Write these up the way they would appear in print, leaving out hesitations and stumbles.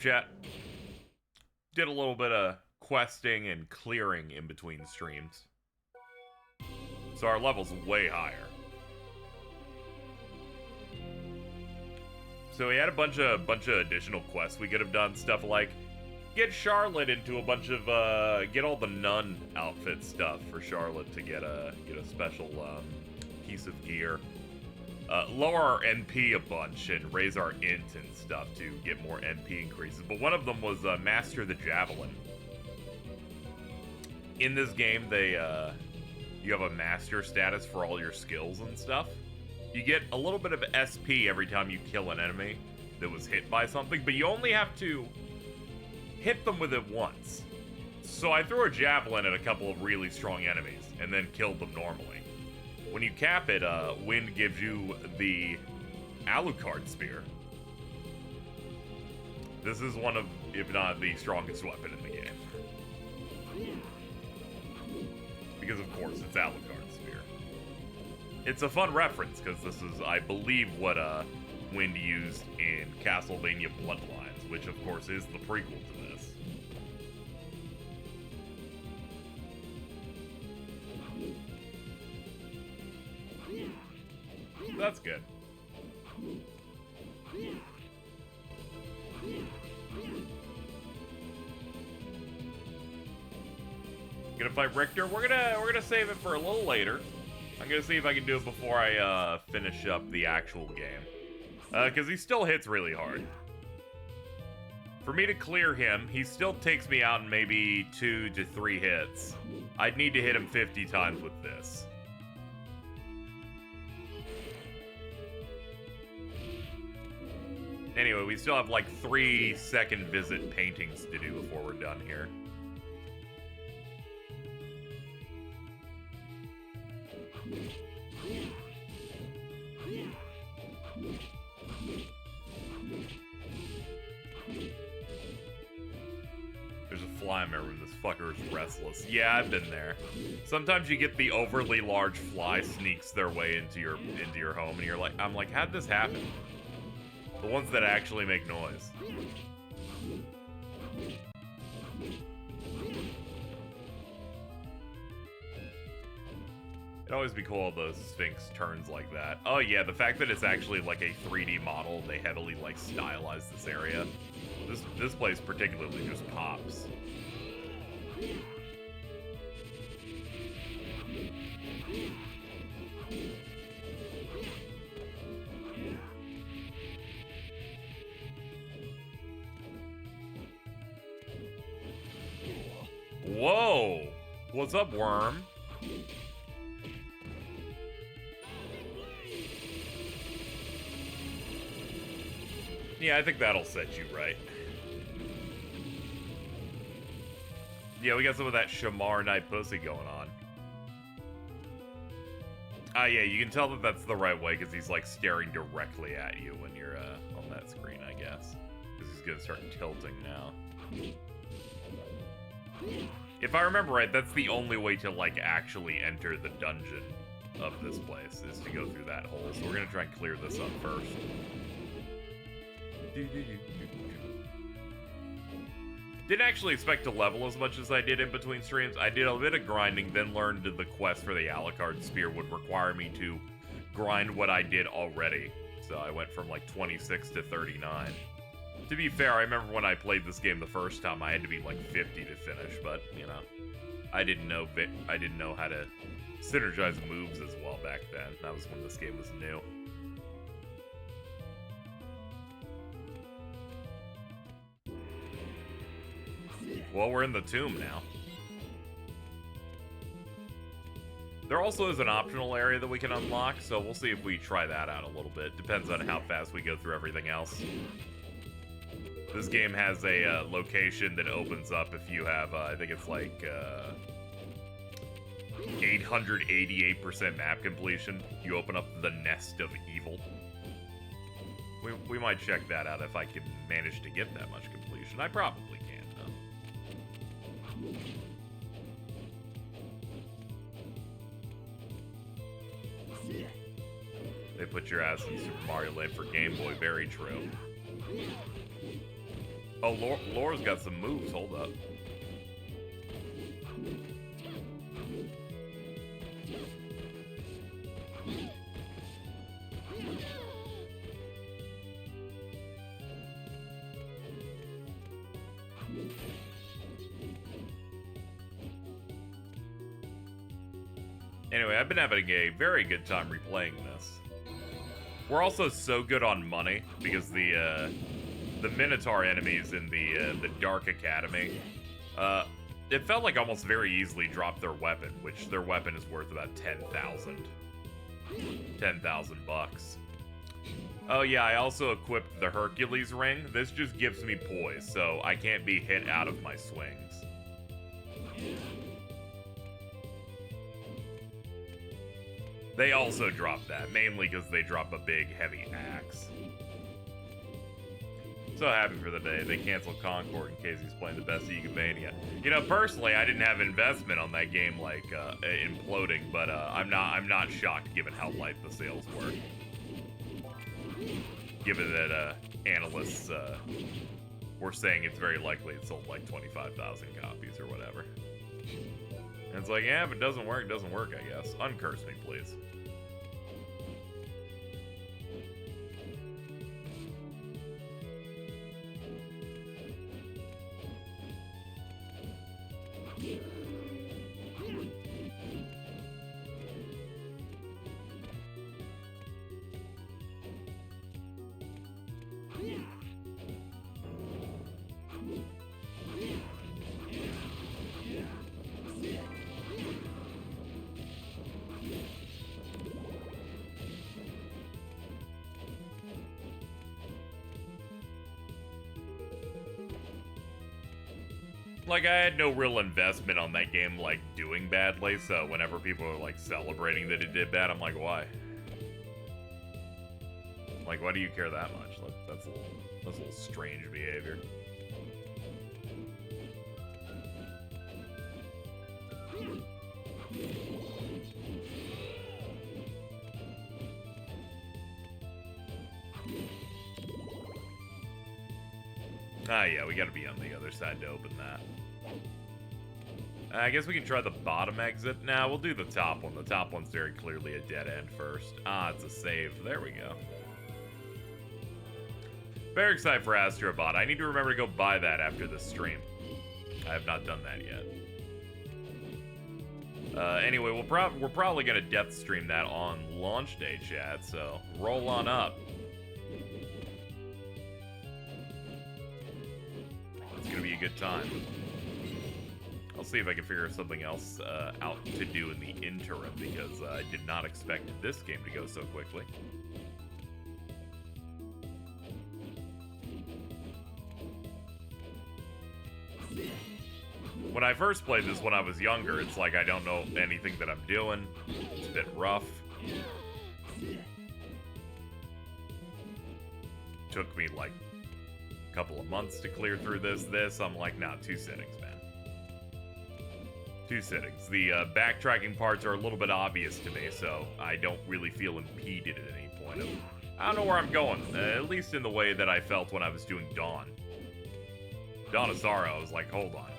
Chat. Did a little bit of questing and clearing in between streams. So our level's way higher. So we had a bunch of additional quests we could have done. Stuff like get Charlotte into a bunch of get all the nun outfit stuff for Charlotte to get a special piece of gear. Lower our NP a bunch and raise our int and stuff to get more NP increases. But one of them was master the javelin. In this game, you have a master status for all your skills and stuff. You get a little bit of SP every time you kill an enemy that was hit by something, but you only have to hit them with it once. So I threw a javelin at a couple of really strong enemies and then killed them normally. When you cap it, Wind gives you the Alucard Spear. This is one of, if not the strongest weapon in the game. Because of course, it's Alucard Spear. It's a fun reference, because this is, I believe, what Wind used in Castlevania Bloodlines, which of course is the prequel to this. That's good. Gonna fight Richter. We're gonna save it for a little later. I'm gonna see if I can do it before I finish up the actual game, because he still hits really hard. For me to clear him, he still takes me out in maybe 2 to 3 hits. I'd need to hit him 50 times with this. Anyway, we still have like 3-second visit paintings to do before we're done here. There's a fly in my room. This fucker is restless. Yeah, I've been there. Sometimes you get the overly large fly sneaks their way into your home, and you're like, I'm like, how'd this happen? The ones that actually make noise. It'd always be cool if the Sphinx turns like that. Oh yeah, the fact that it's actually like a 3D model, they heavily like stylized this area. This place particularly just pops. Whoa! What's up, worm? Yeah, I think that'll set you right. Yeah, we got some of that Shamar Night pussy going on. Ah, yeah, you can tell that that's the right way because he's like staring directly at you when you're on that screen, I guess. Because he's gonna start tilting now. If I remember right, that's the only way to like actually enter the dungeon of this place, is to go through that hole. So we're gonna try and clear this up first. Didn't actually expect to level as much as I did in between streams. I did a bit of grinding, then learned that the quest for the Alucard Spear would require me to grind what I did already. So I went from like 26 to 39. To be fair, I remember when I played this game the first time, I had to be like 50 to finish, but, you know, I didn't know how to synergize moves as well back then. That was when this game was new. Well, we're in the tomb now. There also is an optional area that we can unlock, so we'll see if we try that out a little bit. Depends on how fast we go through everything else. This game has a location that opens up if you have, I think it's like 888% map completion. You open up the Nest of Evil. We might check that out if I can manage to get that much completion. I probably can, though. They put your ass in Super Mario Land for Game Boy. Very true. Oh, Laura's got some moves. Hold up. Anyway, I've been having a very good time replaying this. We're also so good on money because the Minotaur enemies in the Dark Academy, it felt like almost very easily dropped their weapon, which their weapon is worth about 10,000. 10,000 bucks. Oh yeah, I also equipped the Hercules ring. This just gives me poise, so I can't be hit out of my swings. They also drop that, mainly because they drop a big, heavy axe. So happy for the day. They canceled Concord in case he's playing the best Castlevania. You know, personally, I didn't have investment on that game, like, imploding, but I'm not shocked given how light the sales were. Given that analysts were saying it's very likely it sold like 25,000 copies or whatever. And it's like, yeah, if it doesn't work, I guess. Uncurse me, please. Like, I had no real investment on that game, like, doing badly, so whenever people are, like, celebrating that it did bad, I'm like, why? Like, why do you care that much? That's a little strange behavior. Ah, yeah, we gotta be on the other side to open that. I guess we can try the bottom exit. Nah, we'll do the top one. The top one's very clearly a dead end first. Ah, it's a save. There we go. Very excited for Astrobot. I need to remember to go buy that after this stream. I have not done that yet. Anyway, we're probably gonna death stream that on launch day, chat, so roll on up. It's gonna be a good time. I'll see if I can figure something else out to do in the interim, because I did not expect this game to go so quickly. When I first played this when I was younger, it's like I don't know anything that I'm doing. It's a bit rough. Took me like a couple of months to clear through this. I'm like, nah, 2 sittings, man. 2 sittings. The backtracking parts are a little bit obvious to me, so I don't really feel impeded at any point. I don't know where I'm going, at least in the way that I felt when I was doing Dawn. Dawn of Sorrow, I was like, hold on.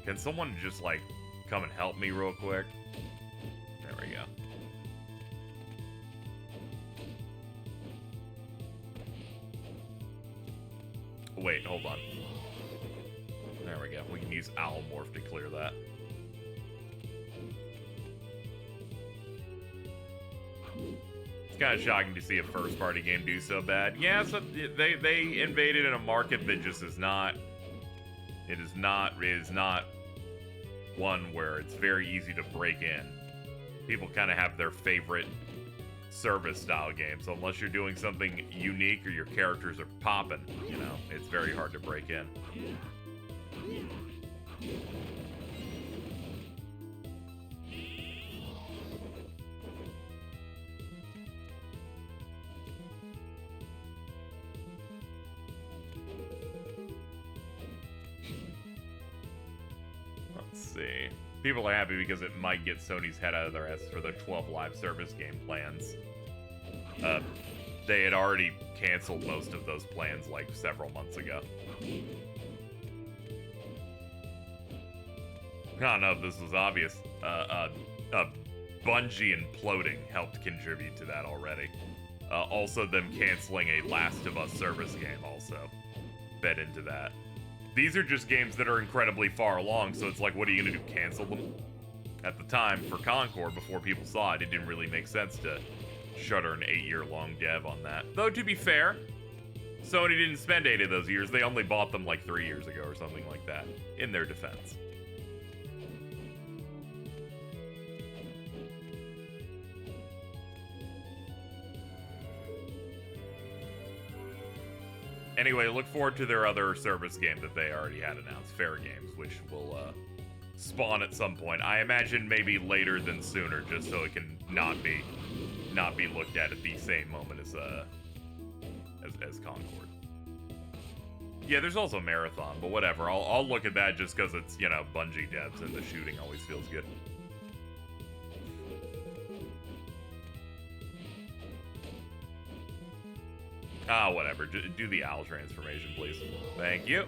Can someone just, like, come and help me real quick? There we go. Wait, hold on. There we go. We can use Owl Morph to clear that. It's kind of shocking to see a first-party game do so bad. Yeah, so they invaded in a market that just is not... It is not one where it's very easy to break in. People kind of have their favorite service-style games, so unless you're doing something unique or your characters are popping, you know, it's very hard to break in. Let's see. People are happy because it might get Sony's head out of their ass for their 12 live service game plans. They had already canceled most of those plans like several months ago. I don't know if this was obvious. Bungie imploding helped contribute to that already. Also, them canceling a Last of Us service game also fed into that. These are just games that are incredibly far along, so it's like, what are you gonna do, cancel them? At the time, for Concord, before people saw it, it didn't really make sense to shutter an 8-year-long dev on that. Though, to be fair, Sony didn't spend 8 of those years. They only bought them like 3 years ago or something like that, in their defense. Anyway, look forward to their other service game that they already had announced, Fair Games, which will spawn at some point. I imagine maybe later than sooner, just so it can not be looked at the same moment as Concord. Yeah, there's also Marathon, but whatever. I'll look at that just because it's, you know, Bungie devs and the shooting always feels good. Ah, whatever. Do the owl transformation, please. Thank you.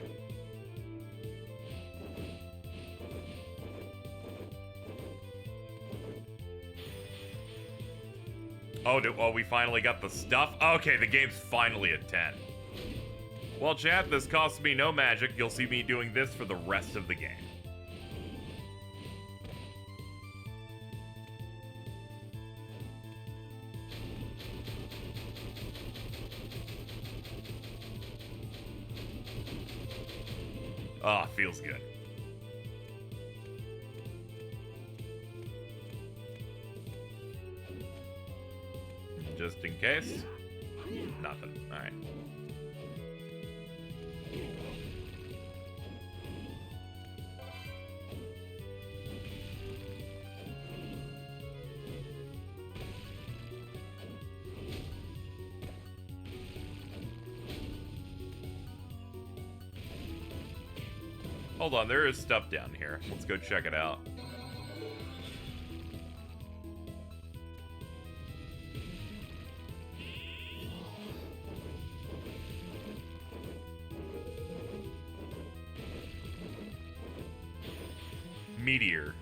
Oh, we finally got the stuff? Okay, the game's finally at 10. Well, chat, this costs me no magic. You'll see me doing this for the rest of the game. Ah, feels good. Just in case. Nothing. Alright. Hold on, there is stuff down here. Let's go check it out. Meteor.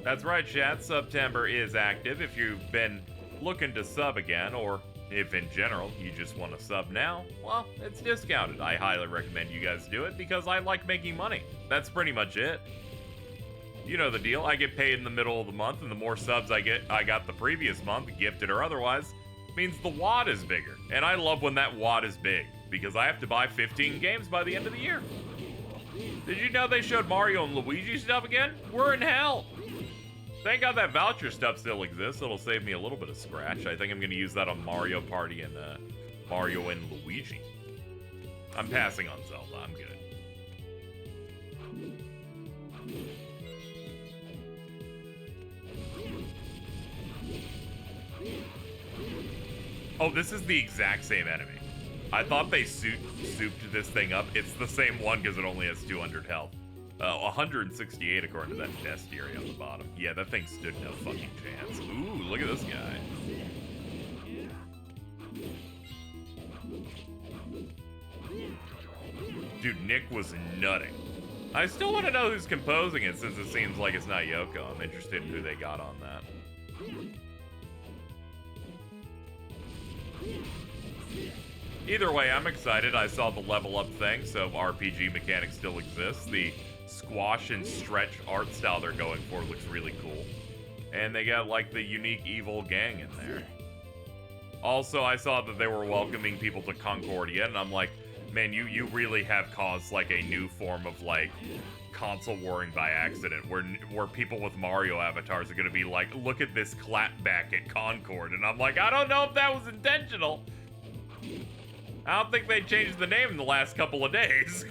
That's right, chat. September is active. If you've been looking to sub again, or if in general you just want to sub now, well, it's discounted. I highly recommend you guys do it because I like making money. That's pretty much it. You know the deal. I get paid in the middle of the month, and the more subs I got the previous month, gifted or otherwise, means the wad is bigger. And I love when that wad is big because I have to buy 15 games by the end of the year. Did you know they showed Mario and Luigi stuff again? We're in hell. Thank God that voucher stuff still exists. It'll save me a little bit of scratch. I think I'm going to use that on Mario Party and Mario and Luigi. I'm passing on Zelda. I'm good. Oh, this is the exact same enemy. I thought they souped this thing up. It's the same one because it only has 200 health. 168 according to that bestiary on the bottom. Yeah, that thing stood no fucking chance. Ooh, look at this guy. Dude, Nick was nutting. I still want to know who's composing it since it seems like it's not Yoko. I'm interested in who they got on that. Either way, I'm excited. I saw the level up thing, so RPG mechanics still exists. The squash and stretch art style they're going for looks really cool. And they got like the unique evil gang in there. Also, I saw that they were welcoming people to Concordia, and I'm like, man, you really have caused like a new form of like console warring by accident, where people with Mario avatars are gonna be like, look at this clapback at Concord, and I'm like, I don't know if that was intentional. I don't think they changed the name in the last couple of days.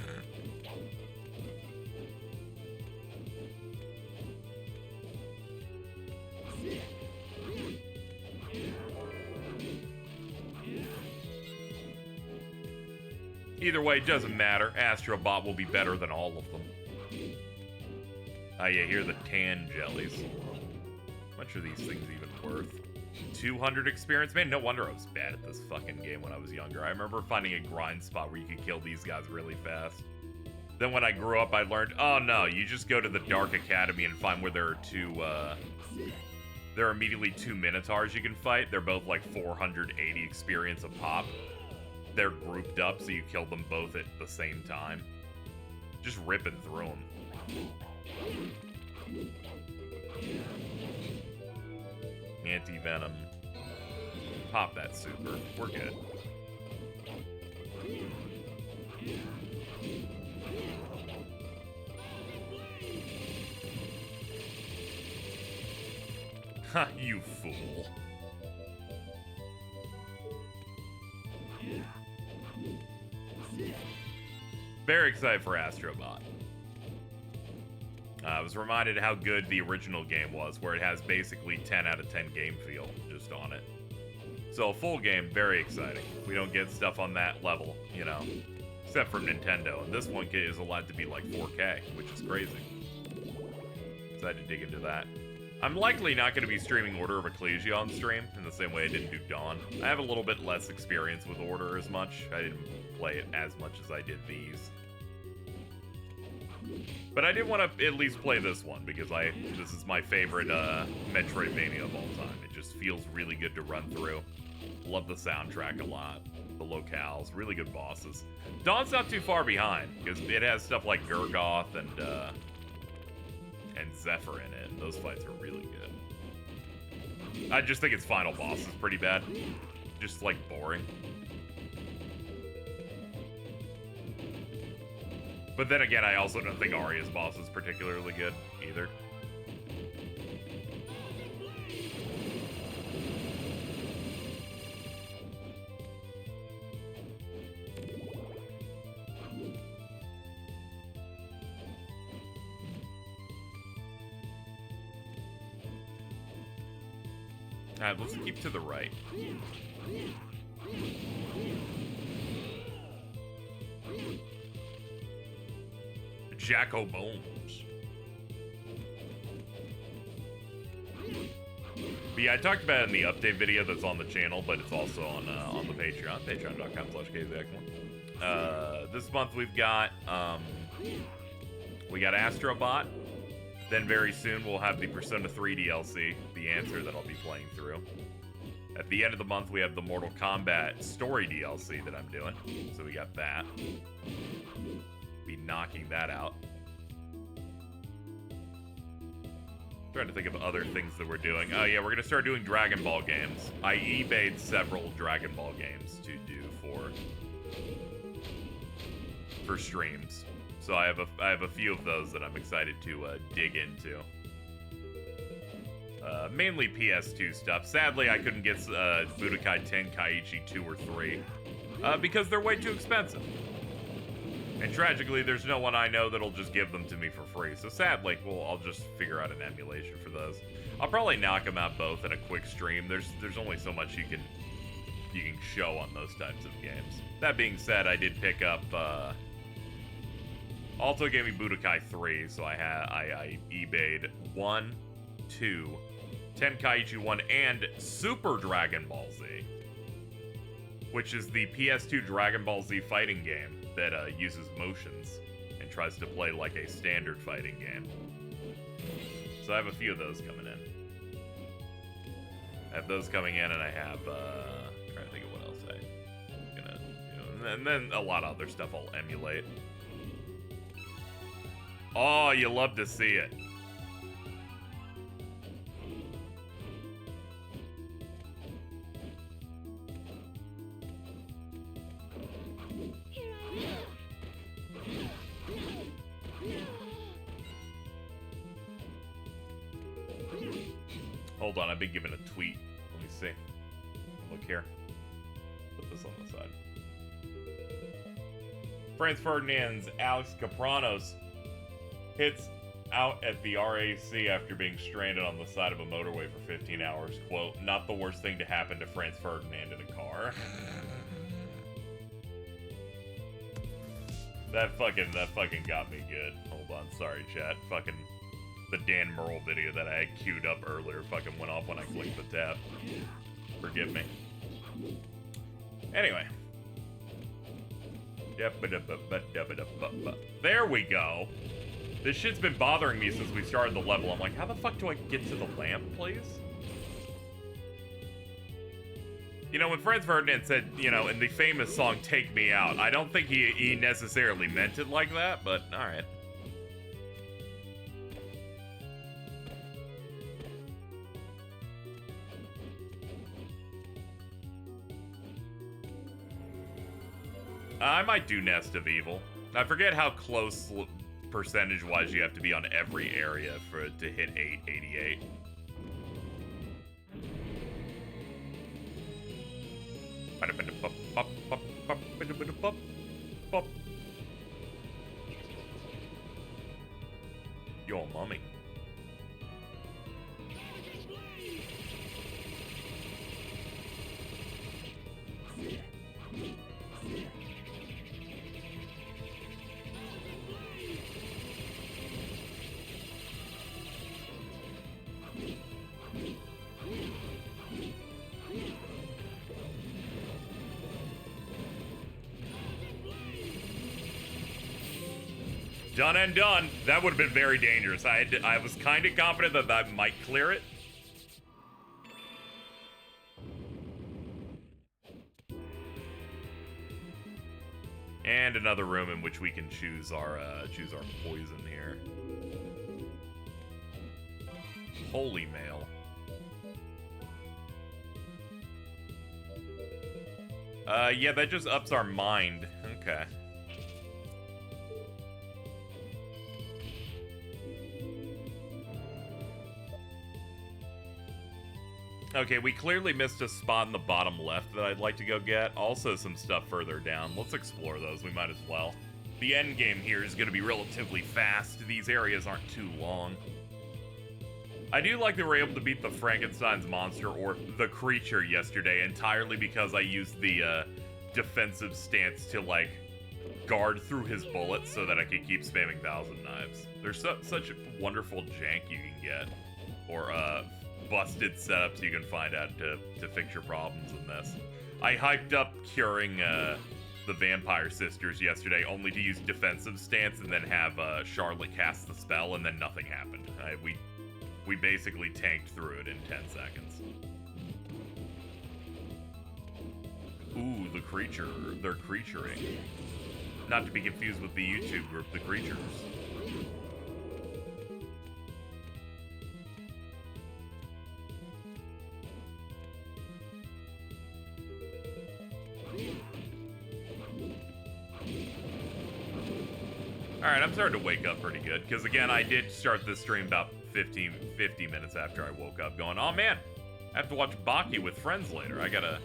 Either way, it doesn't matter. Astrobot will be better than all of them. Ah, yeah, here are the tan jellies. How much are these things even worth? 200 experience. Man, no wonder I was bad at this fucking game when I was younger. I remember finding a grind spot where you could kill these guys really fast. Then when I grew up, I learned, oh no, you just go to the Dark Academy and find where there are there are immediately 2 Minotaurs you can fight. They're both like 480 experience a pop. They're grouped up, so you kill them both at the same time. Just ripping through them. Anti-venom. Pop that super. We're good. Ha, you fool. Very excited for Astrobot. I was reminded how good the original game was, where it has basically 10 out of 10 game feel just on it. So a full game, very exciting. We don't get stuff on that level, you know, except for Nintendo. And this one is allowed to be like 4K, which is crazy. Excited to dig into that. I'm likely not going to be streaming Order of Ecclesia on stream, in the same way I didn't do Dawn. I have a little bit less experience with Order as much. I didn't play it as much as I did these. But I did want to at least play this one, because this is my favorite Metroidvania of all time. It just feels really good to run through. Love the soundtrack a lot. The locales, really good bosses. Dawn's not too far behind, because it has stuff like Gurgoth and Zephyr in it, and those fights are really good. I just think its final boss is pretty bad. Just, like, boring. But then again, I also don't think Arya's boss is particularly good, either. Alright, let's keep to the right. Jacko Bones. But yeah, I talked about it in the update video that's on the channel, but it's also on the Patreon, patreon.com/KZXcellent. This month we've got Astrobot. Then very soon we'll have the Persona 3 DLC, The Answer, that I'll be playing through. At the end of the month we have the Mortal Kombat Story DLC that I'm doing, so we got that. Be knocking that out. Trying to think of other things that we're doing. Oh yeah, we're gonna start doing Dragon Ball games. I eBayed several Dragon Ball games to do for streams. So I have a few of those that I'm excited to dig into. Mainly PS2 stuff. Sadly, I couldn't get Budokai Tenkaichi 2 or 3 because they're way too expensive. And tragically, there's no one I know that'll just give them to me for free. So sadly, well, I'll just figure out an emulation for those. I'll probably knock them out both in a quick stream. There's only so much you can show on those types of games. That being said, I did pick up. Also gave me Budokai 3, so I eBayed 1, 2, Tenkaichi 1, and Super Dragon Ball Z, which is the PS2 Dragon Ball Z fighting game that uses motions and tries to play like a standard fighting game. So I have a few of those coming in. I have those coming in, and I have, I'm trying to think of what else I'm gonna do. And then a lot of other stuff I'll emulate. Oh, you love to see it. Hold on, I've been given a tweet. Let me see. Look here. Put this on the side. Franz Ferdinand's Alex Capranos hits out at the RAC after being stranded on the side of a motorway for 15 hours. Quote, not the worst thing to happen to Franz Ferdinand in a car. That fucking got me good. Hold on, sorry chat. Fucking The Dan Merle video that I had queued up earlier fucking went off when I clicked the tab. Forgive me. Anyway. There we go. This shit's been bothering me since we started the level. I'm like, how the fuck do I get to the lamp, please? You know, when Franz Ferdinand said, you know, in the famous song, Take Me Out, I don't think he necessarily meant it like that, but alright. I might do Nest of Evil. I forget how close percentage-wise you have to be on every area for it to hit 888. Yo, mommy. Done and done. That would have been very dangerous. I was kind of confident that I might clear it. And another room in which we can choose our poison here. Holy mail. Yeah, that just ups our mind. Okay. Okay, we clearly missed a spot in the bottom left that I'd like to go get. Also some stuff further down. Let's explore those. We might as well. The end game here is going to be relatively fast. These areas aren't too long. I do like that we're able to beat the Frankenstein's monster or the creature yesterday entirely because I used the defensive stance to, like, guard through his bullets so that I could keep spamming Thousand Knives. There's such wonderful jank you can get. Or, busted setups you can find out to fix your problems in this. I hyped up curing the Vampire Sisters yesterday only to use defensive stance and then have Charlotte cast the spell and then nothing happened. We basically tanked through it in 10 seconds. Ooh, the creature. They're creaturing. Not to be confused with the YouTube group, The Creatures. Alright, I'm starting to wake up pretty good, because again, I did start this stream about 50 minutes after I woke up, going, oh man, I have to watch Baki with friends later. I gotta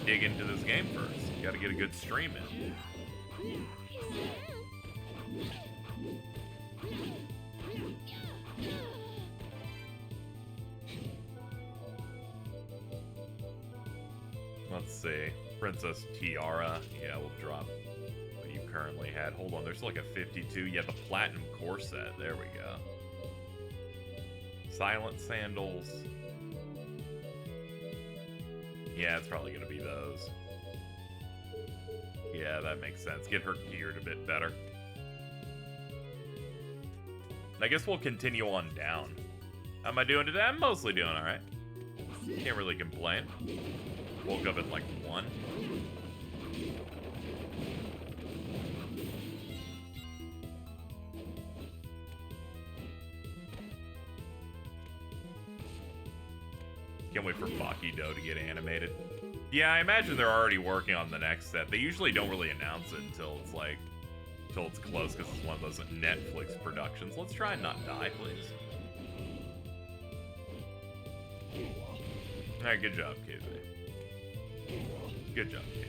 dig into this game first. Gotta get a good stream in. Let's see. Princess Tiara. Yeah, we'll drop what you currently had. Hold on, there's like a 52. Yeah, the Platinum Corset. There we go. Silent Sandals. Yeah, it's probably going to be those. Yeah, that makes sense. Get her geared a bit better. I guess we'll continue on down. How am I doing today? I'm mostly doing alright. Can't really complain. Woke up at like 1. Can't wait for Bakido to get animated. Yeah, I imagine they're already working on the next set. They usually don't really announce it until it's like, until it's close, because it's one of those Netflix productions. Let's try and not die, please. Alright, good job, KZ. Good job, KZ.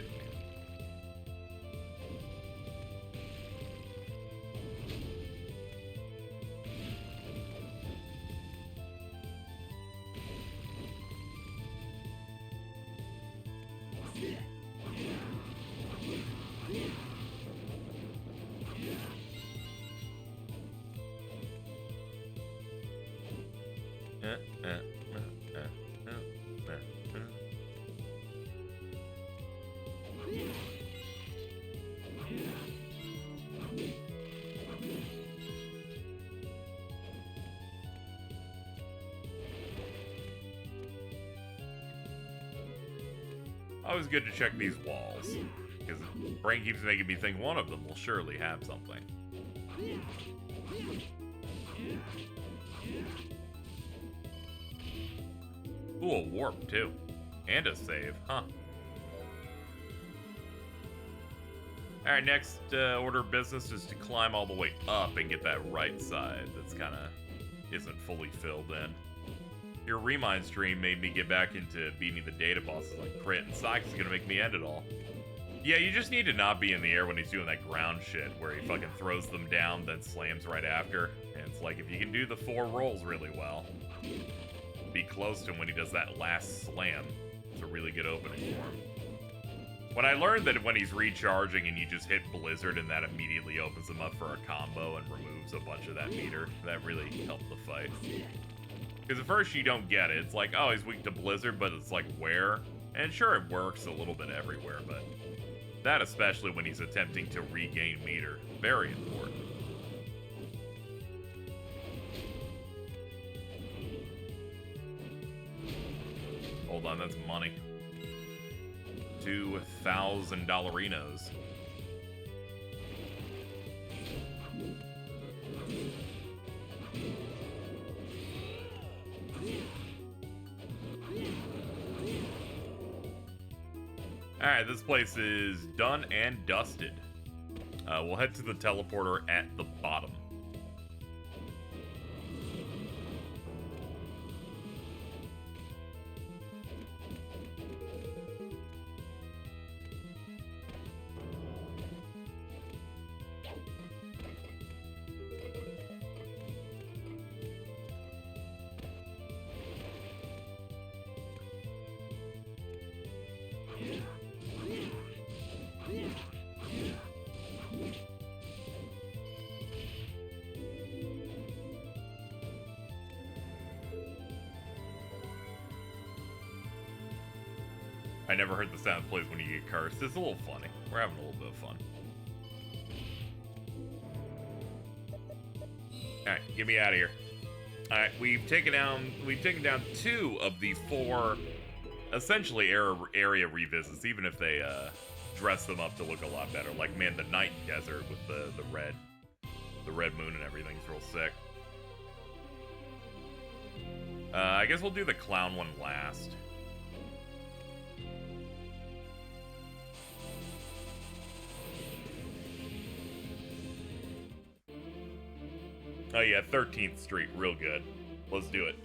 Always good to check these walls, because brain keeps making me think one of them will surely have something. Ooh, a warp too. And a save, huh? Alright, next order of business is to climb all the way up and get that right side that's kind of isn't fully filled in. Your Remind stream made me get back into beating the data bosses like Crit, and Sykes is gonna make me end it all. Yeah, you just need to not be in the air when he's doing that ground shit, where he fucking throws them down, then slams right after. And it's like, if you can do the 4 rolls really well, be close to him when he does that last slam. It's a really good opening for him. When I learned that when he's recharging and you just hit Blizzard and that immediately opens him up for a combo and removes a bunch of that meter, that really helped the fight. Because at first you don't get it. It's like, oh, he's weak to Blizzard, but it's like, where? And sure, it works a little bit everywhere, but that especially when he's attempting to regain meter. Very important. Hold on, that's money. 2,000 dollarinos. Alright, this place is done and dusted. We'll head to the teleporter at the bottom. I never heard the sound it plays when you get cursed. It's a little funny. We're having a little bit of fun. Alright, get me out of here. Alright, we've taken down 2 of the 4 essentially area revisits, even if they dress them up to look a lot better. Like, man, the night desert with the red moon and everything's real sick. I guess we'll do the clown one last. Oh yeah, 13th Street, real good. Let's do it.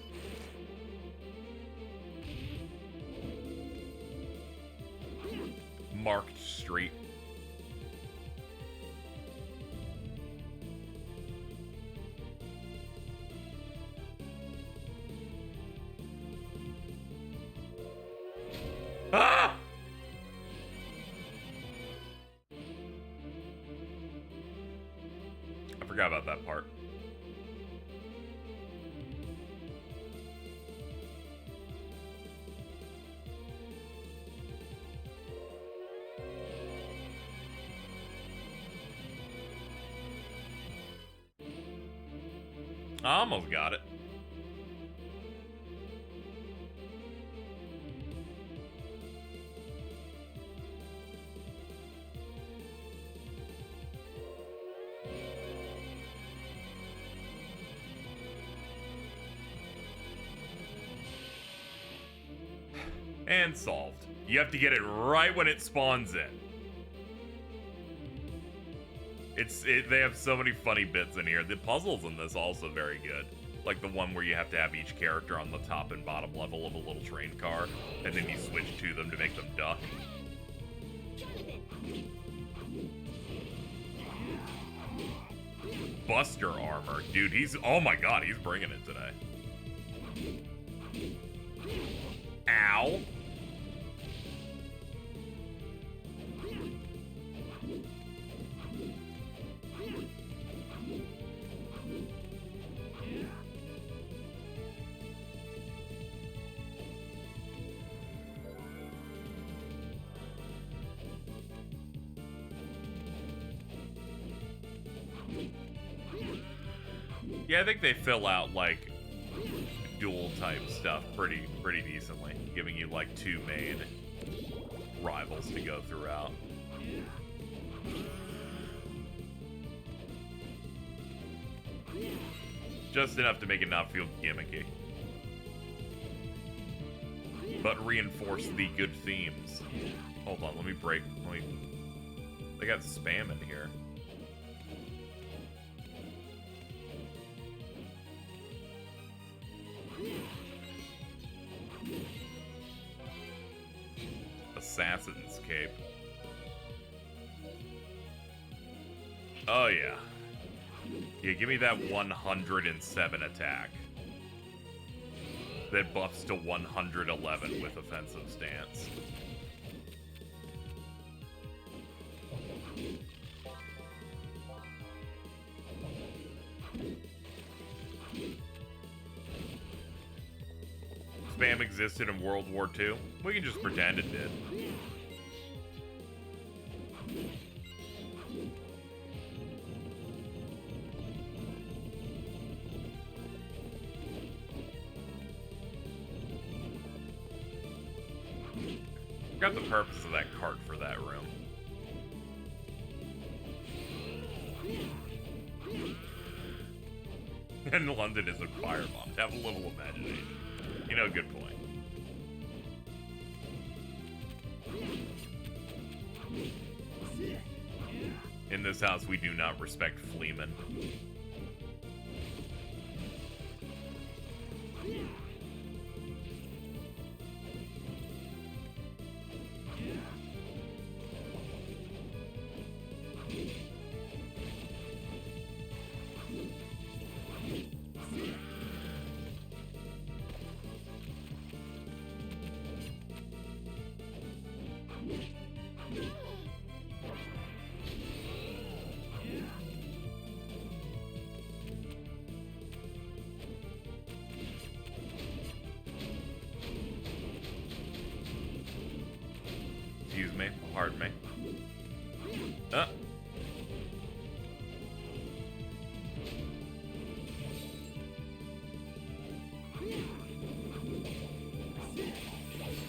Marked Street. Ah! I forgot about that part. I almost got it. And solved. You have to get it right when it spawns in. They have so many funny bits in here. The puzzles in this also very good. Like the one where you have to have each character on the top and bottom level of a little train car, and then you switch to them to make them duck. Buster armor. Dude, oh my god, he's bringing it today. Ow. Yeah, I think they fill out, like, dual type stuff pretty decently, giving you, like, 2 made rivals to go throughout. Just enough to make it not feel gimmicky. But reinforce the good themes. Hold on, let me break. They got spam in here. Assassin's Cape. Oh, yeah. Yeah, give me that 107 attack. That buffs to 111 with offensive stance. Spam existed in World War II? We can just pretend it did. Forgot the purpose of that cart for that room. And London is a firebomb. Have a little imagination. You know, good point. In this house, we do not respect fleamen. Excuse me, pardon me.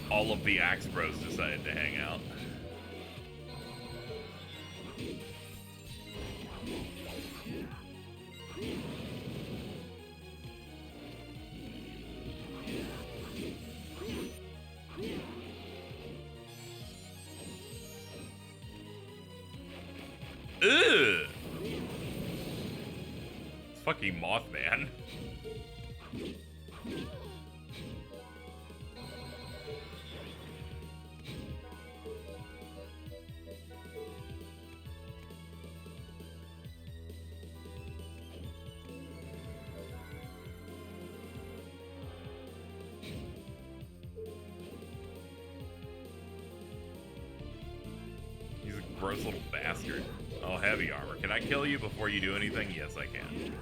All of the Axe Bros decided to hang out. Ugh! It's fucking Mothman. He's a gross little bastard. Oh, heavy armor. Can I kill you before you do anything? Yes, I can.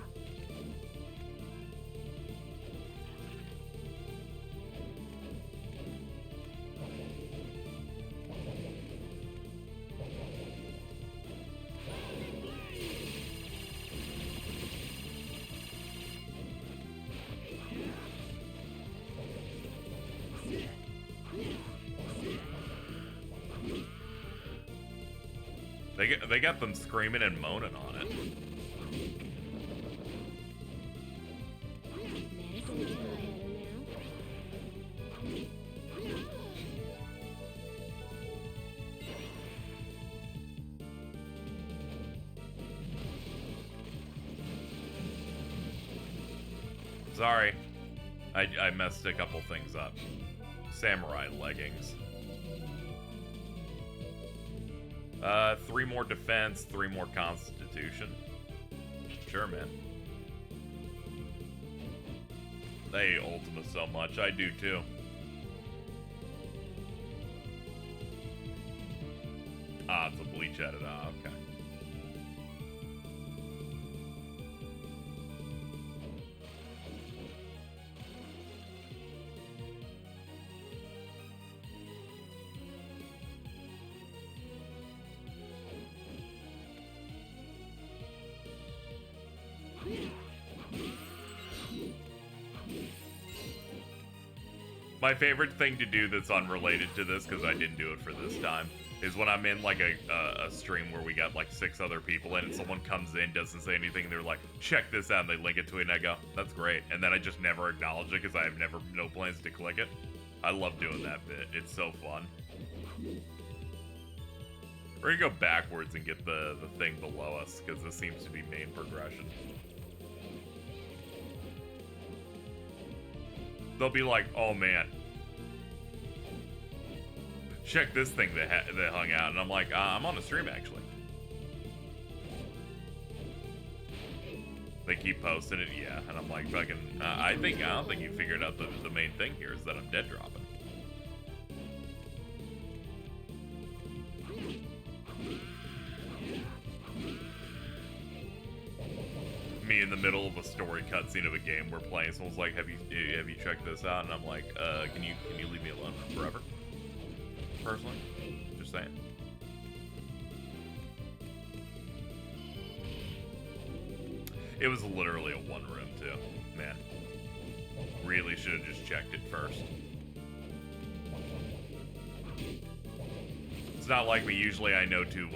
They got them screaming and moaning on it. Sorry. I messed a couple things up. Samurai leggings. 3 more defense, 3 more constitution. Sure, man. They hate Ultima so much. I do too. Ah, it's a bleach edit. Ah, okay. My favorite thing to do that's unrelated to this, because I didn't do it for this time, is when I'm in like a stream where we got like 6 other people in and someone comes in, doesn't say anything, and they're like, check this out, and they link it to it, and I go, that's great. And then I just never acknowledge it because I have no plans to click it. I love doing that bit. It's so fun. We're gonna go backwards and get the thing below us, because this seems to be main progression. They'll be like, oh man, check this thing that hung out. And I'm like, I'm on a stream actually. They keep posting it, yeah. And I'm like, fucking, I don't think you figured out the main thing here is that I'm dead dropping. Me in the middle of a story cutscene of a game we're playing. Someone's like, have you checked this out? And I'm like, can you leave me alone forever? Personally, just saying. It was literally a 1 room too. Man, really should have just checked it first. It's not like me. Usually I know to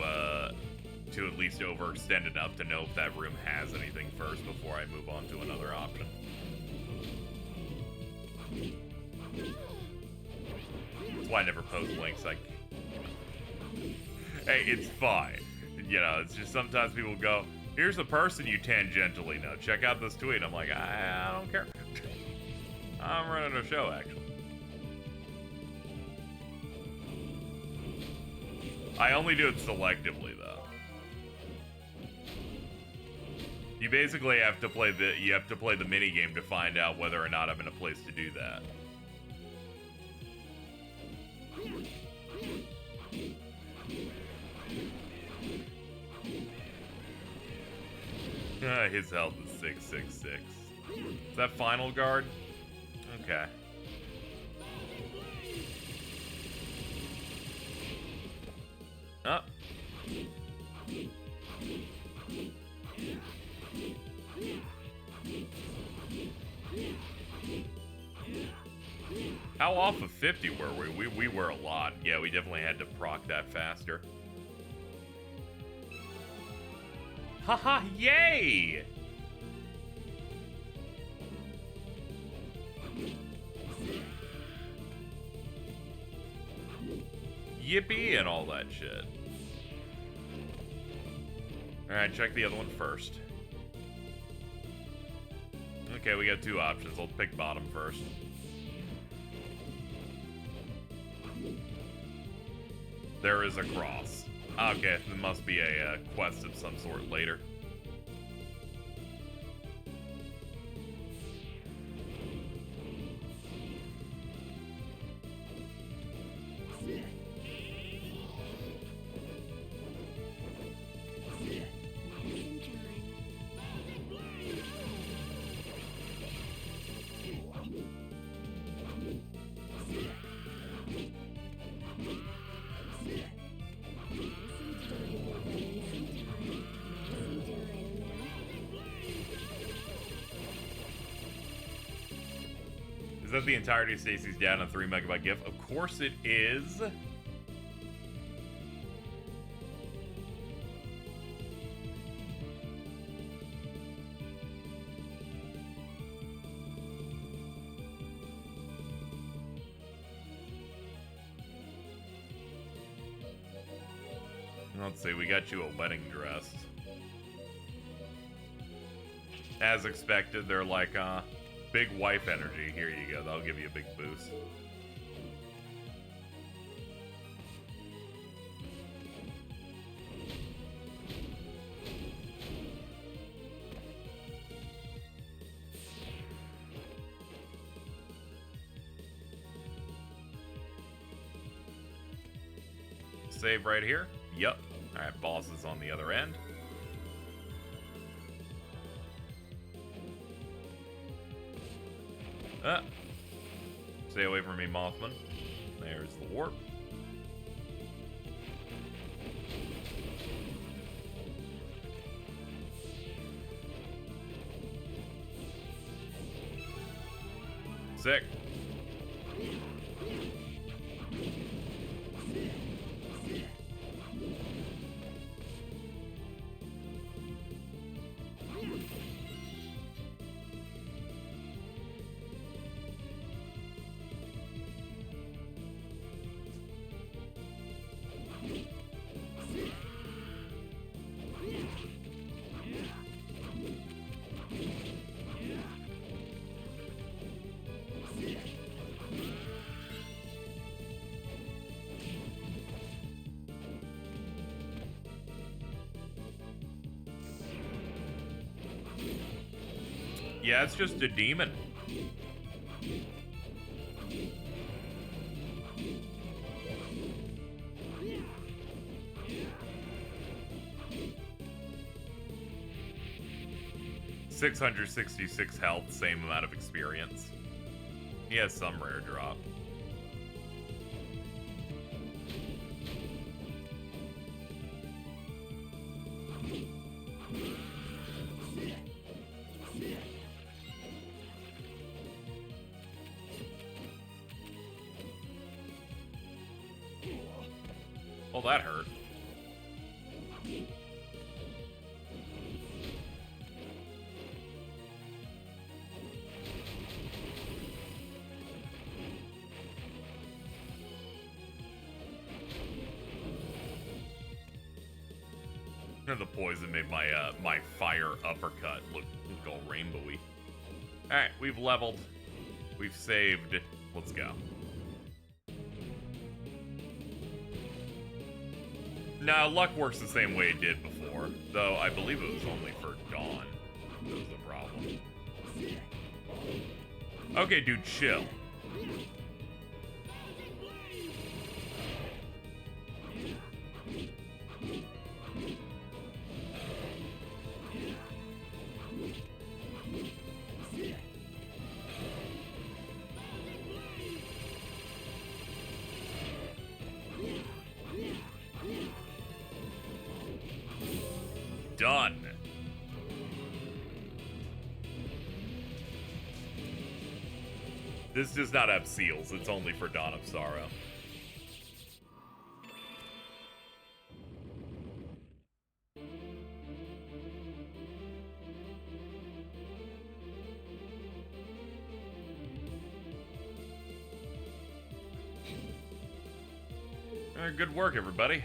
at least overextend enough to know if that room has anything first before I move on to another option. That's why I never post links. Hey, it's fine. You know, it's just sometimes people go, here's a person you tangentially know. Check out this tweet. I'm like, I don't care. I'm running a show, actually. I only do it selectively, though. You basically have to play the mini game to find out whether or not I'm in a place to do that. His health is 666. Is that final guard? Okay. Up. How off of 50 were we? We were a lot. Yeah, we definitely had to proc that faster. Haha, yay! Yippee and all that shit. Alright, check the other one first. Okay, we got 2 options. I'll pick bottom first. There is a cross. Okay, there must be a quest of some sort later. Is that the entirety of Stacy's dad on 3 megabyte GIF? Of course it is. Let's see, we got you a wedding dress. As expected, they're like, big wife energy. Here you go. That'll give you a big boost. Save right here. Yep. Alright, boss is on the other end. Stay away from me, Mothman. There's the warp. Sick. Yeah, it's just a demon. $666 health, same amount of experience. He has some rare drop. Well, that hurt. The poison made my my fire uppercut look all rainbowy. All right, we've leveled, we've saved. Let's go. Now, luck works the same way it did before, though I believe it was only for Dawn. That was the problem. Okay, dude, chill. Done. This does not have seals. It's only for Dawn of Sorrow. Good work, everybody.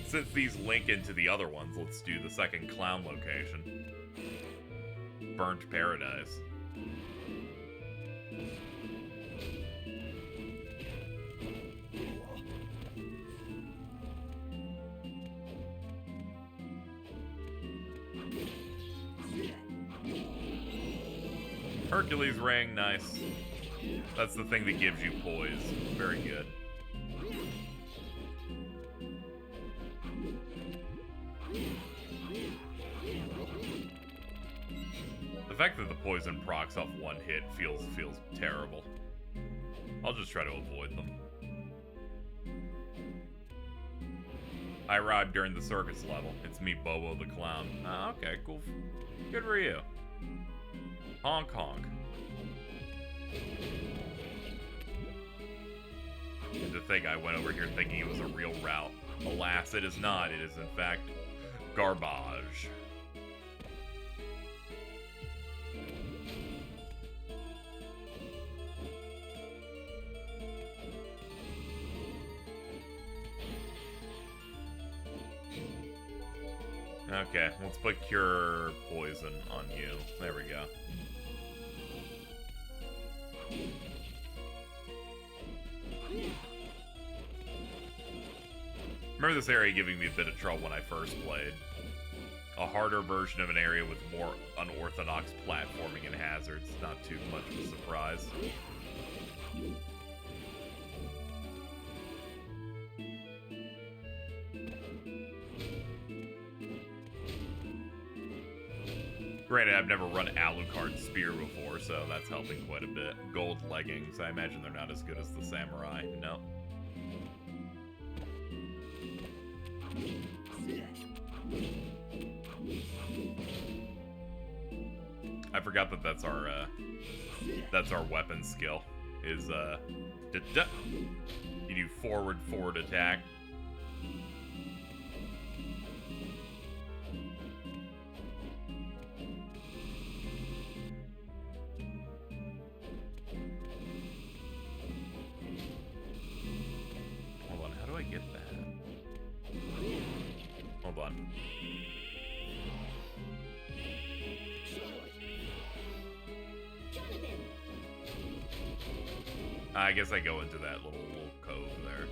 Since these link into the other ones, let's do the second clown location. Burnt Paradise. Hercules ring, nice. That's the thing that gives you poise. Very good. The fact that the poison procs off one hit feels terrible. I'll just try to avoid them. I arrived during the circus level. It's me, Bobo the Clown. Ah, okay, cool. Good for you. Honk honk. And to think I went over here thinking it was a real route. Alas, it is not. It is, in fact, garbage. Okay, let's put Cure Poison on you. There we go. Remember this area giving me a bit of trouble when I first played. A harder version of an area with more unorthodox platforming and hazards. Not too much of a surprise. Granted, I've never run Alucard Spear before, so that's helping quite a bit. Gold leggings, I imagine they're not as good as the Samurai. No. I forgot that that's our weapon skill. Is you do forward attack. Hold on, how do I get that? Hold on. I guess I go into that little cove there.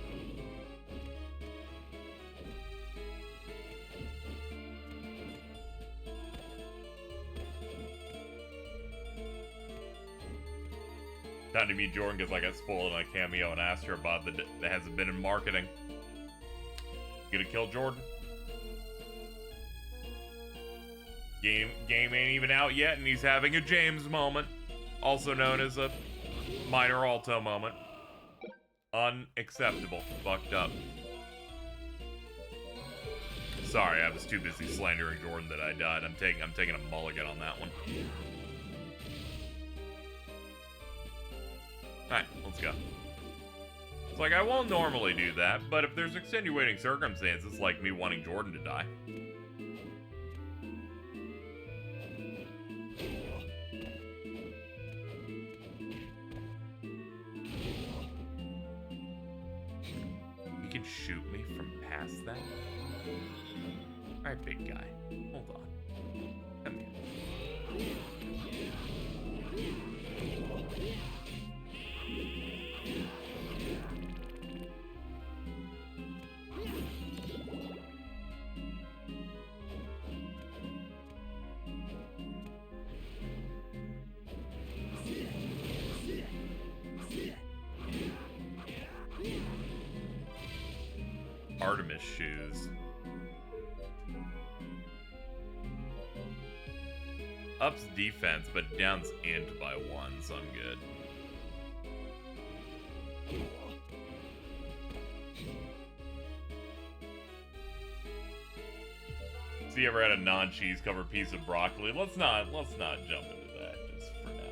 Time to meet Jordan because I got spoiled on a cameo and asked her about that hasn't been in marketing. Gonna kill Jordan? Game ain't even out yet, and he's having a James moment, also known as a minor alto moment. Unacceptable. Fucked up. Sorry, I was too busy slandering Jordan that I died. I'm taking a mulligan on that one. Alright, let's go. It's like, I won't normally do that, but if there's extenuating circumstances like me wanting Jordan to die. You can shoot me from past that? Alright, big guy. Hold on. Come here. Artemis shoes. Ups defense, but downs int by 1, so I'm good. So you ever had a non-cheese covered piece of broccoli? Let's not jump into that just for now.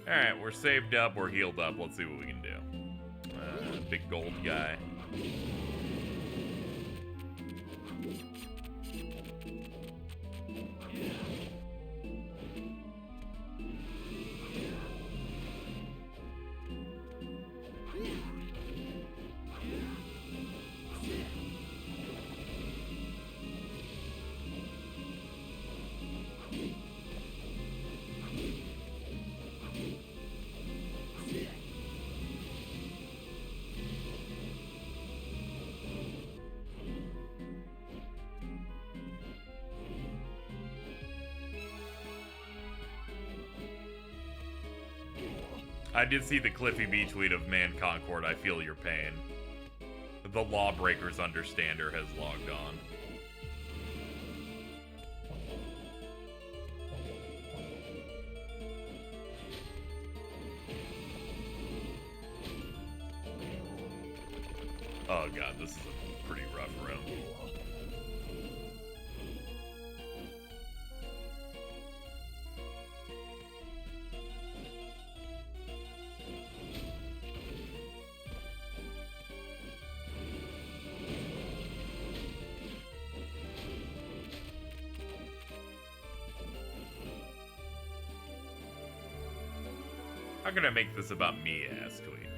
Alright, we're saved up, we're healed up. Let's see what we can do. Big gold guy. I did see the Cliffy B tweet of Man Concord, I feel your pain. The Lawbreakers Understander has logged on. Oh god, this is a pretty rough room. How can I make this about me, ass tweet?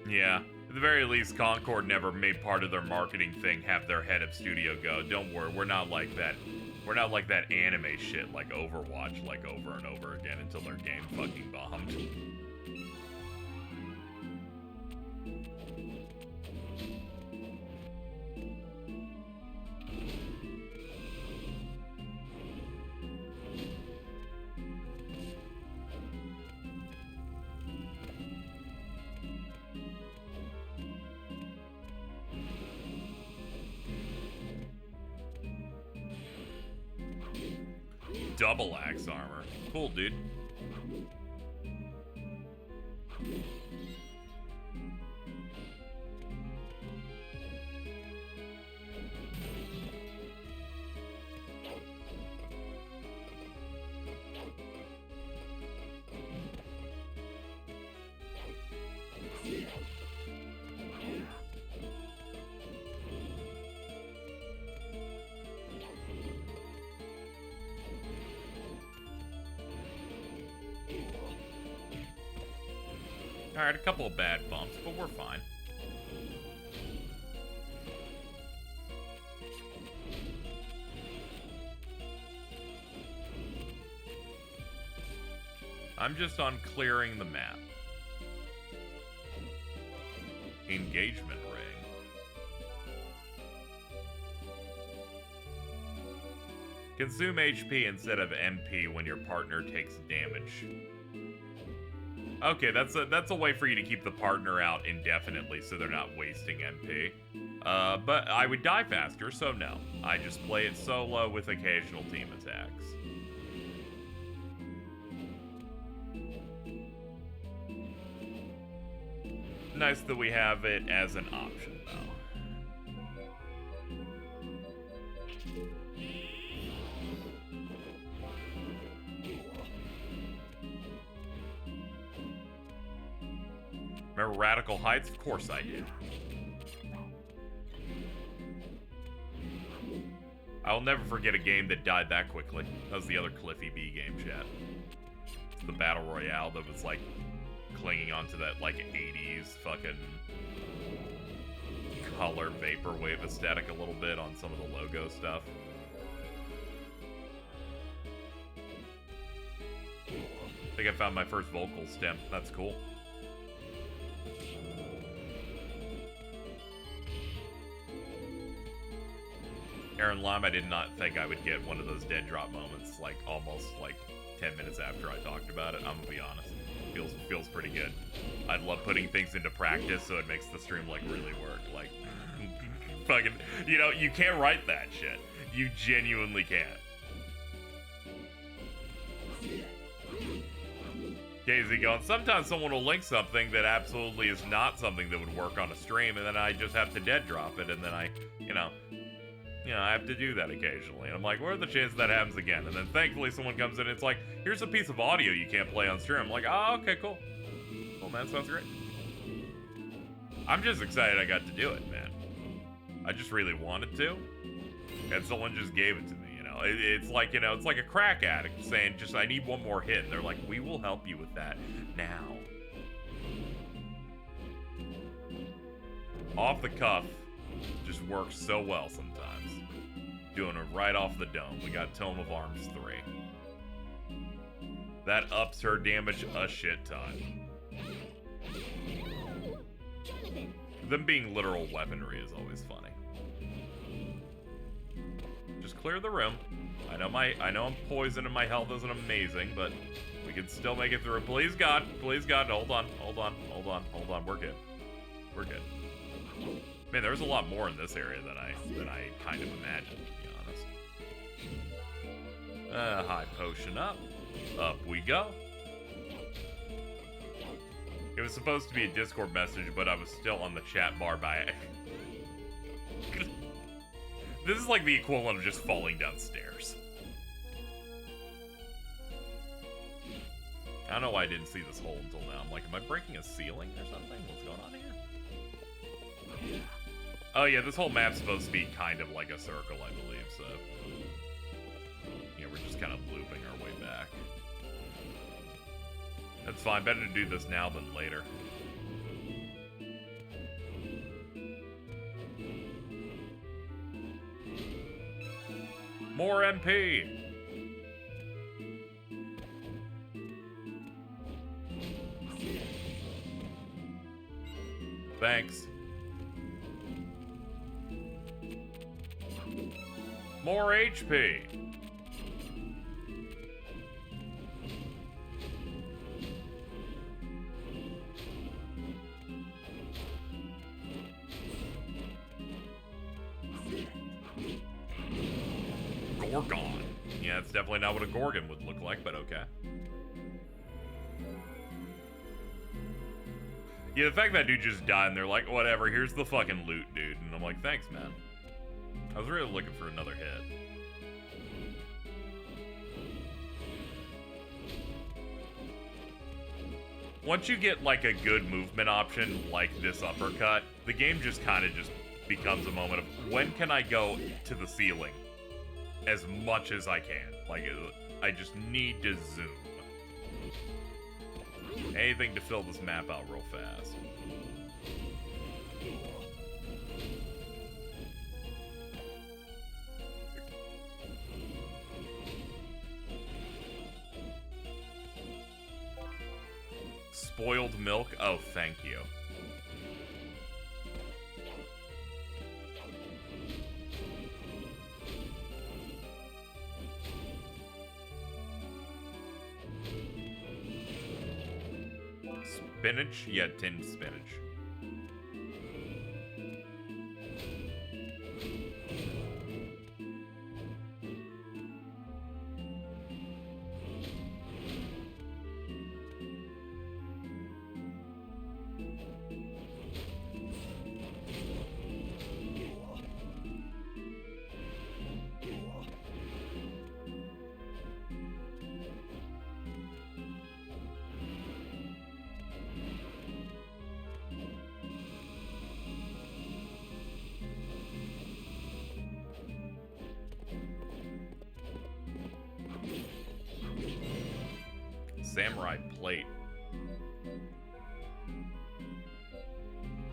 Yeah, at the very least, Concord never made part of their marketing thing have their head of studio go, don't worry, we're not like that. We're not like that anime shit like Overwatch, like over and over again until their game fucking bombed. Double axe armor. Cool, dude. Alright, a couple of bad bumps, but we're fine. I'm just on clearing the map. Engagement ring. Consume HP instead of MP when your partner takes damage. Okay, that's a way for you to keep the partner out indefinitely so they're not wasting MP. But I would die faster, so no. I just play it solo with occasional team attacks. Nice that we have it as an option, though. Remember Radical Heights? Of course I do. I will never forget a game that died that quickly. That was the other Cliffy B game, chat. It's the Battle Royale that was, like, clinging onto that, like, 80s fucking color vaporwave aesthetic a little bit on some of the logo stuff. I think I found my first vocal stem. That's cool. Aaron Lime, I did not think I would get one of those dead drop moments, like, almost, like, 10 minutes after I talked about it. I'm gonna be honest. Feels pretty good. I love putting things into practice so it makes the stream, like, really work. Like, fucking, you know, you can't write that shit. You genuinely can't. KZ going, sometimes someone will link something that absolutely is not something that would work on a stream, and then I just have to dead drop it, and then I have to do that occasionally. And I'm like, what are the chances that happens again? And then thankfully someone comes in and it's like, here's a piece of audio you can't play on stream. I'm like, oh, okay, cool. Well, man, sounds great. I'm just excited I got to do it, man. I just really wanted to. And someone just gave it to me, you know. It's like, you know, it's like a crack addict saying, just, I need one more hit. And they're like, we will help you with that now. Off the cuff just works so well sometimes. Doing it right off the dome. We got Tome of Arms 3. That ups her damage a shit ton. Them being literal weaponry is always funny. Just clear the room. I know I'm poisoned and my health isn't amazing, but we can still make it through. Please God, hold on. We're good. We're good. Man, there was a lot more in this area than I kind of imagined, to be honest. High potion up. Up we go. It was supposed to be a Discord message, but I was still on the chat bar by it. This is like the equivalent of just falling downstairs. I don't know why I didn't see this hole until now. I'm like, am I breaking a ceiling or something? What's going on here? Oh yeah, this whole map's supposed to be kind of like a circle, I believe, so... yeah, we're just kind of looping our way back. That's fine, better to do this now than later. More MP! Thanks. More HP. Gorgon. Yeah, it's definitely not what a Gorgon would look like, but okay. Yeah, the fact that dude just died and they're like, whatever, here's the fucking loot, dude. And I'm like, thanks, man. I was really looking for another hit. Once you get, like, a good movement option, like this uppercut, the game just kind of just becomes a moment of, when can I go to the ceiling? As much as I can. Like, I just need to zoom. Anything to fill this map out real fast. Spoiled milk? Oh, thank you. Spinach? Yeah, tinned spinach. Samurai plate.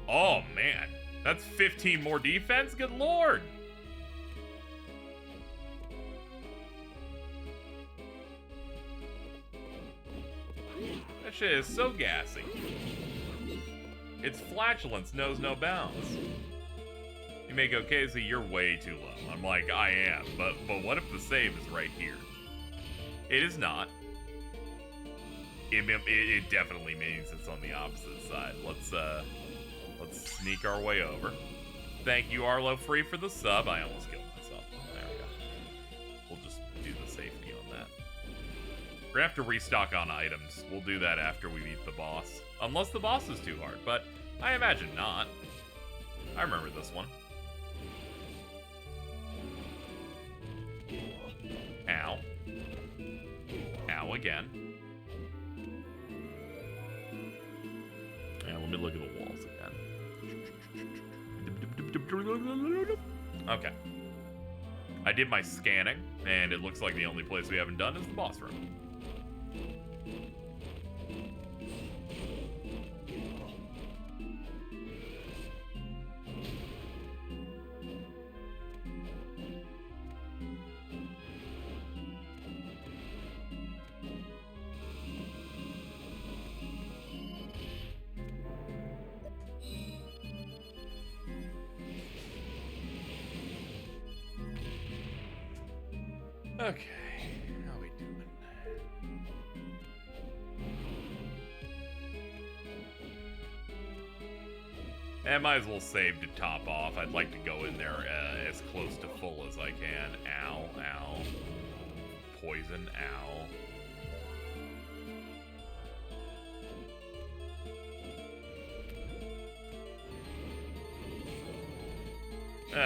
Oh, man. That's 15 more defense? Good lord. That shit is so gassy. Its flatulence knows no bounds. You may go, Casey, you're way too low. I'm like, I am, but what if the save is right here? It is not. It definitely means it's on the opposite side. Let's sneak our way over. Thank you, Arlo Free, for the sub. I almost killed myself. There we go. We'll just do the safety on that. We're gonna have to restock on items. We'll do that after we beat the boss. Unless the boss is too hard, but I imagine not. I remember this one. Ow. Ow again. And let me look at the walls again. Okay. I did my scanning, and it looks like the only place we haven't done is the boss room. Okay, how we doing? I might as well save to top off. I'd like to go in there as close to full as I can. Ow, ow. Poison, ow.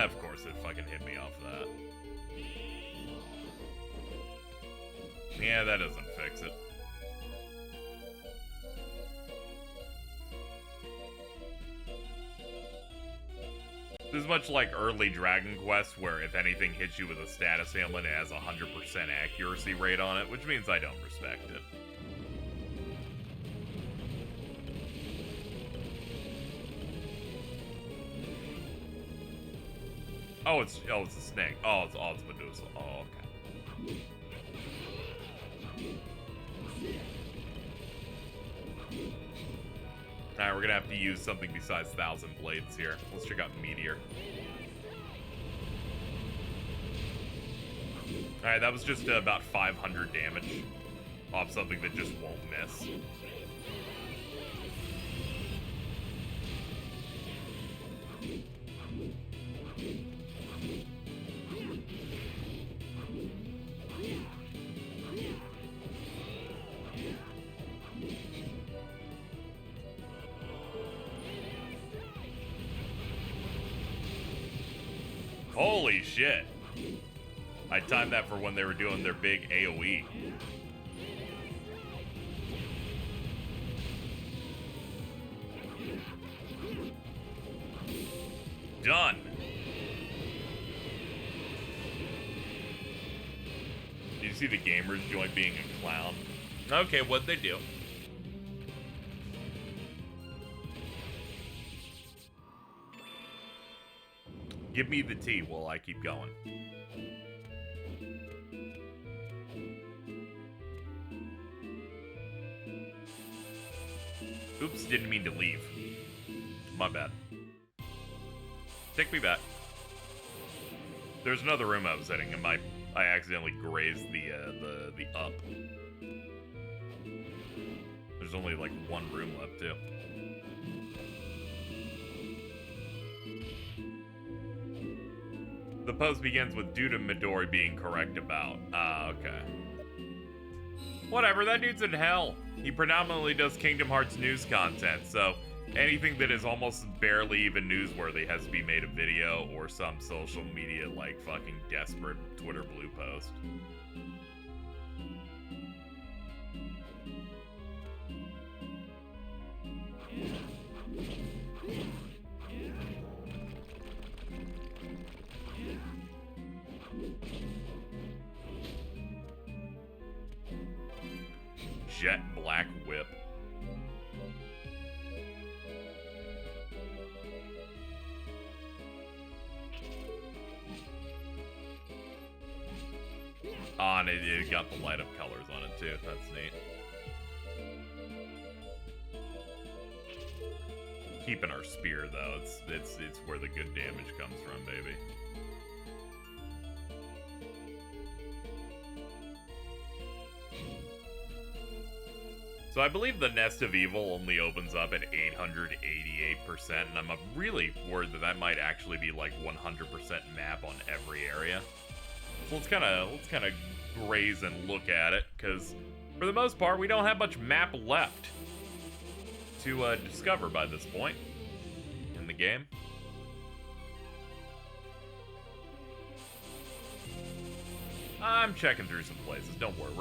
Of course it fucking hit me off that. Yeah, that doesn't fix it. This is much like early Dragon Quest, where if anything hits you with a status ailment, it has a 100% accuracy rate on it, which means I don't respect it. Oh, it's a snake. Oh, it's Medusa. Oh, okay. Alright, we're gonna have to use something besides Thousand Blades here. Let's check out Meteor. Alright, that was just about 500 damage off something that just won't miss. Holy shit. I timed that for when they were doing their big AoE. Done. Did you see the gamers joint being a clown? Okay, what'd they do? Give me the tea while I keep going. Oops, didn't mean to leave. My bad. Take me back. There's another room I was in, and I accidentally grazed the up. There's only like one room left too. The post begins with due to Midori being correct about. Ah, okay. Whatever, that dude's in hell. He predominantly does Kingdom Hearts news content, so anything that is almost barely even newsworthy has to be made a video or some social media, like, fucking desperate Twitter blue post. Jet Black Whip. Oh, and it got the light up colors on it too. That's neat. Keeping our spear though, it's where the good damage comes from, baby. So I believe the Nest of Evil only opens up at 888%, and I'm really worried that might actually be like 100% map on every area. So let's kind of graze and look at it, because for the most part we don't have much map left to discover by this point in the game. I'm checking through some places. Don't worry,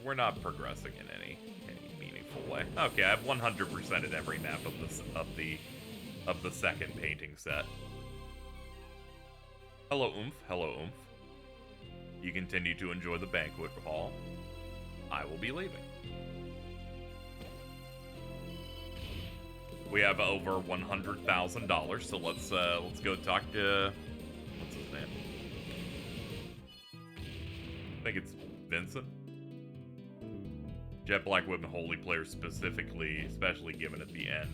we're not progressing in any meaningful way. Okay, I've 100% at every map of the second painting set. Hello, Oomph. Hello, Oomph. You continue to enjoy the banquet hall. I will be leaving. We have over $100,000, so let's go talk to what's his name? I think it's Vincent. Jet Black Whip and Holy players especially given at the end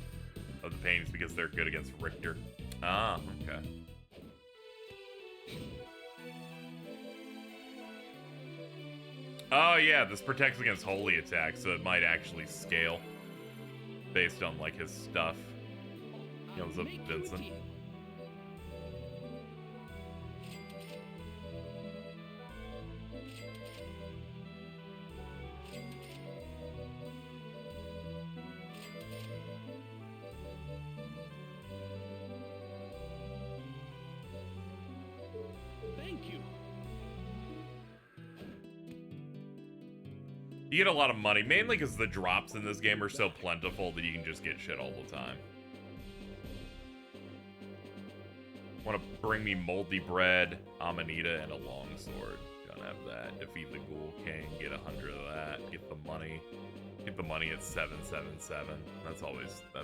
of the paintings because they're good against Richter. Ah, okay. Oh yeah, this protects against holy attacks, so it might actually scale based on like his stuff. You know, what's up, Vincent? You get a lot of money, mainly because the drops in this game are so plentiful that you can just get shit all the time. Want to bring me moldy bread, amanita, and a longsword. Gonna have that. Defeat the Ghoul King, get 100 of that, get the money. Get the money at 777. That's always a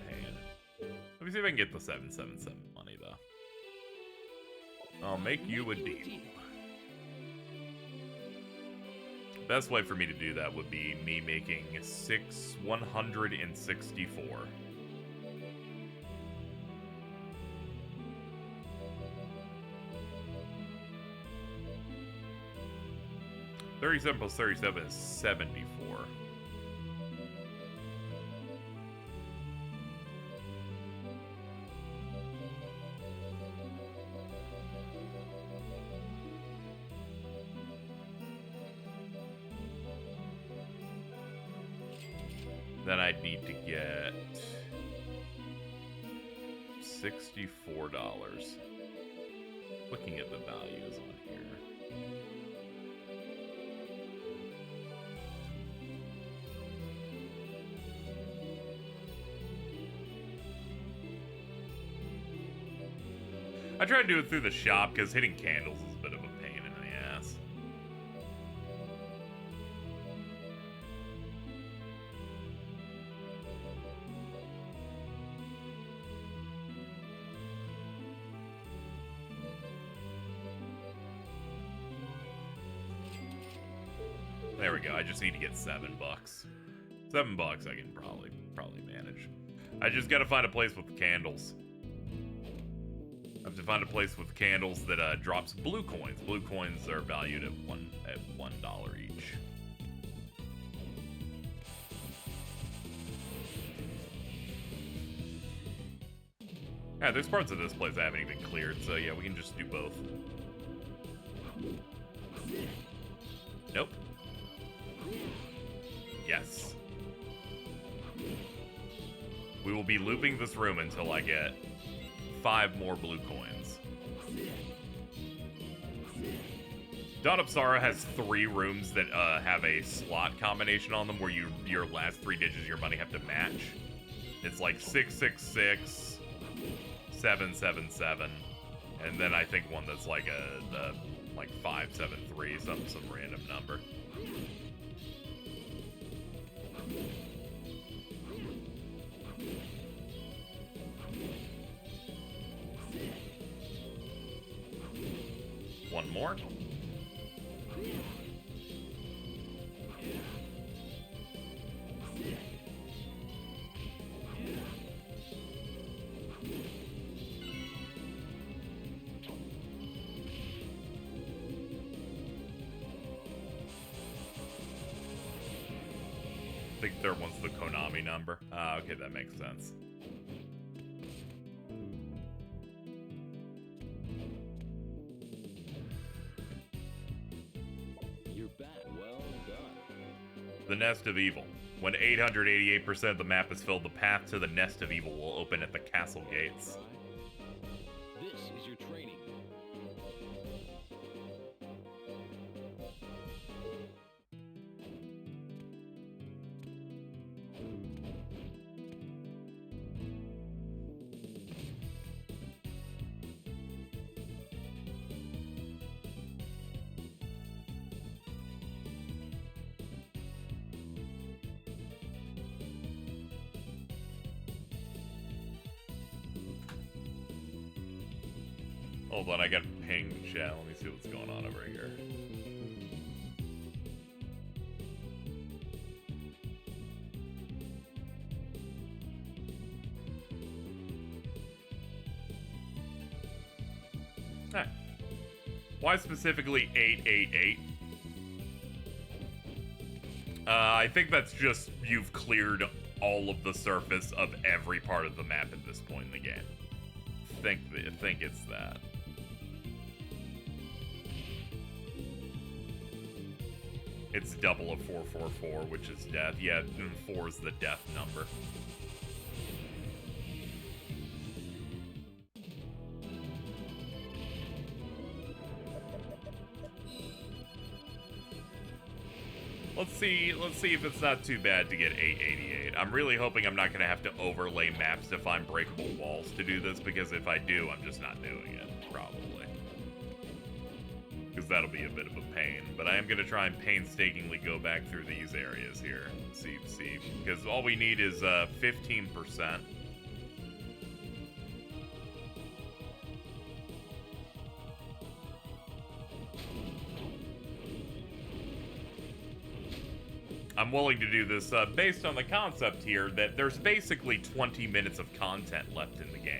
pain. Let me see if I can get the 777 money though. I'll make you a deal. Best way for me to do that would be me making 164. $37 plus 37 is 74. Then I'd need to get $64. Looking at the values on here. I try to do it through the shop because hitting candles is a bit of a pain in the ass. There we go. I just need to get $7. $7 I can probably manage. I just gotta find a place with candles. I have to find a place with candles that drops blue coins. Blue coins are valued at $1 each. Yeah, there's parts of this place I haven't even cleared, so yeah, we can just do both. Nope. Yes. We will be looping this room until I get 5 more blue coins. Dawn of Sorrow has 3 rooms that have a slot combination on them where your last 3 digits of your money have to match. It's like 666, 777, and then I think one that's like like 573, some random number. One more. I think third one's the Konami number. Okay, that makes sense. You're back. Well done. The Nest of Evil. When 888% of the map is filled, the path to the Nest of Evil will open at the castle gates. This is your training. Hold on, I got ping chat. Let me see what's going on over here. Alright. Why specifically 888? I think that's just you've cleared all of the surface of every part of the map at this point in the game. Think it's that. It's double of 444, which is death. Yeah, 4 is the death number. Let's see if it's not too bad to get 888. I'm really hoping I'm not going to have to overlay maps to find breakable walls to do this, because if I do, I'm just not doing it, probably. Because that'll be a bit of a pain. But I am going to try and painstakingly go back through these areas here. See, because all we need is 15%. I'm willing to do this based on the concept here that there's basically 20 minutes of content left in the game.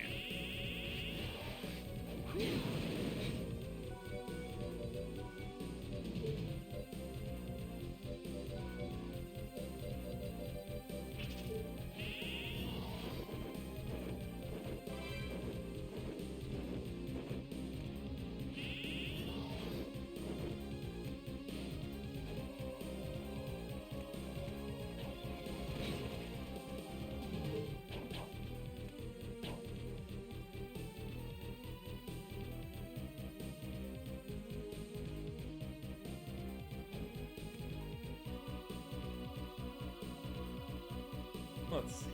Let's see.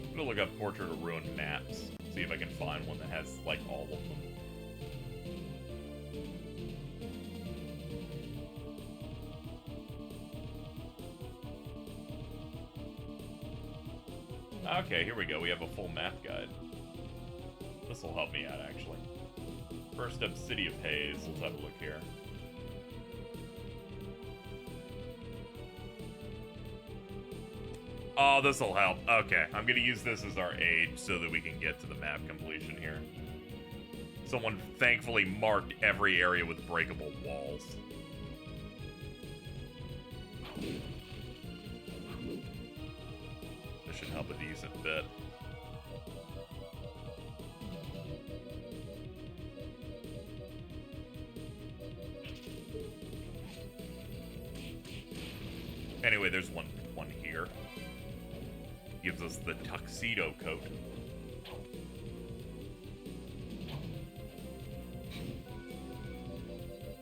I'm gonna look up Portrait of Ruin maps, see if I can find one that has, like, all of them. Okay, here we go. We have a full map guide. This will help me out, actually. First up, City of Haze. Let's have a look here. Oh, this will help. Okay, I'm going to use this as our aid so that we can get to the map completion here. Someone thankfully marked every area with breakable walls. This should help a decent bit. Anyway, there's one here. Gives us the tuxedo coat.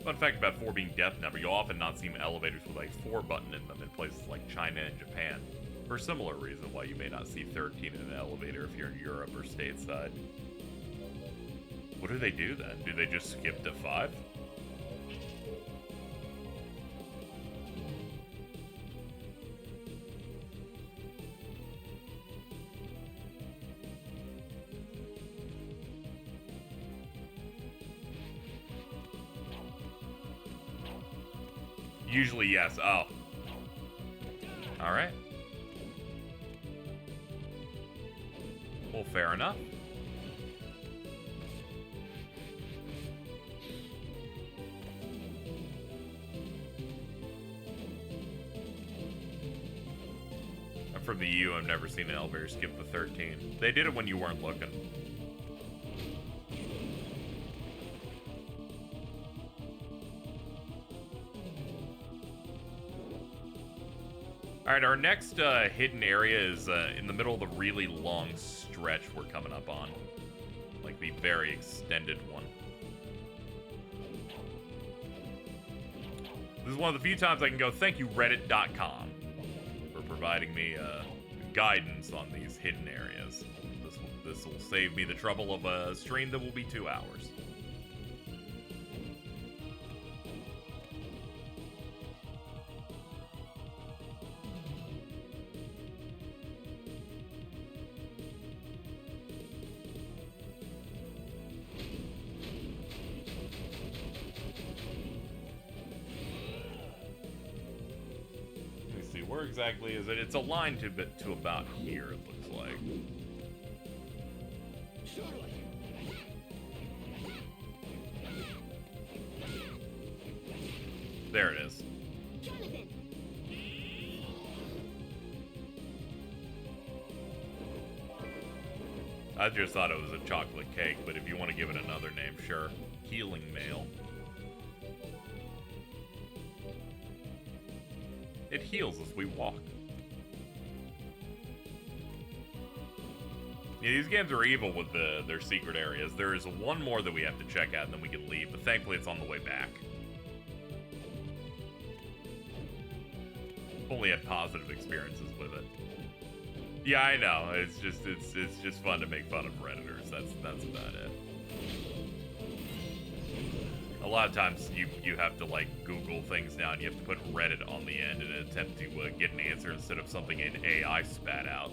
Fun fact about 4 being death number, you'll often not see elevators with a 4 button in them in places like China and Japan. For a similar reason why you may not see 13 in an elevator if you're in Europe or stateside. What do they do then? Do they just skip to 5? Usually, yes. Oh. Alright. Well, fair enough. I'm from the EU. I've never seen an elevator skip the 13. They did it when you weren't looking. Alright, our next hidden area is in the middle of the really long stretch we're coming up on. Like the very extended one. This is one of the few times I can go, thank you, Reddit.com, for providing me guidance on these hidden areas. This will save me the trouble of a stream that will be 2 hours. Where exactly is it? It's aligned to about here, it looks like. There it is. I just thought it was a chocolate cake, but if you want to give it another name, sure. Healing mail. It heals as we walk. Yeah, these games are evil with their secret areas. There is one more that we have to check out and then we can leave, but thankfully it's on the way back. Only had positive experiences with it. Yeah, I know. It's just fun to make fun of Redditors. That's about it. A lot of times you have to like Google things now and you have to put Reddit on the end in an attempt to get an answer instead of something an AI spat out.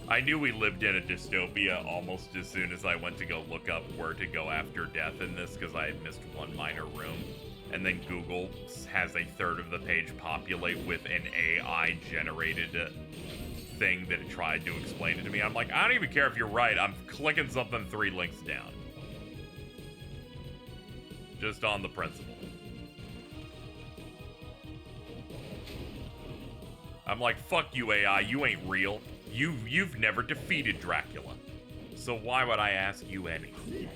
I knew we lived in a dystopia almost as soon as I went to go look up where to go after death in this because I had missed one minor room. And then Google has a third of the page populate with an AI generated thing that it tried to explain it to me. I'm like, I don't even care if you're right. I'm clicking something 3 links down. Just on the principle. I'm like, fuck you, AI. You ain't real. You've never defeated Dracula. So why would I ask you anything?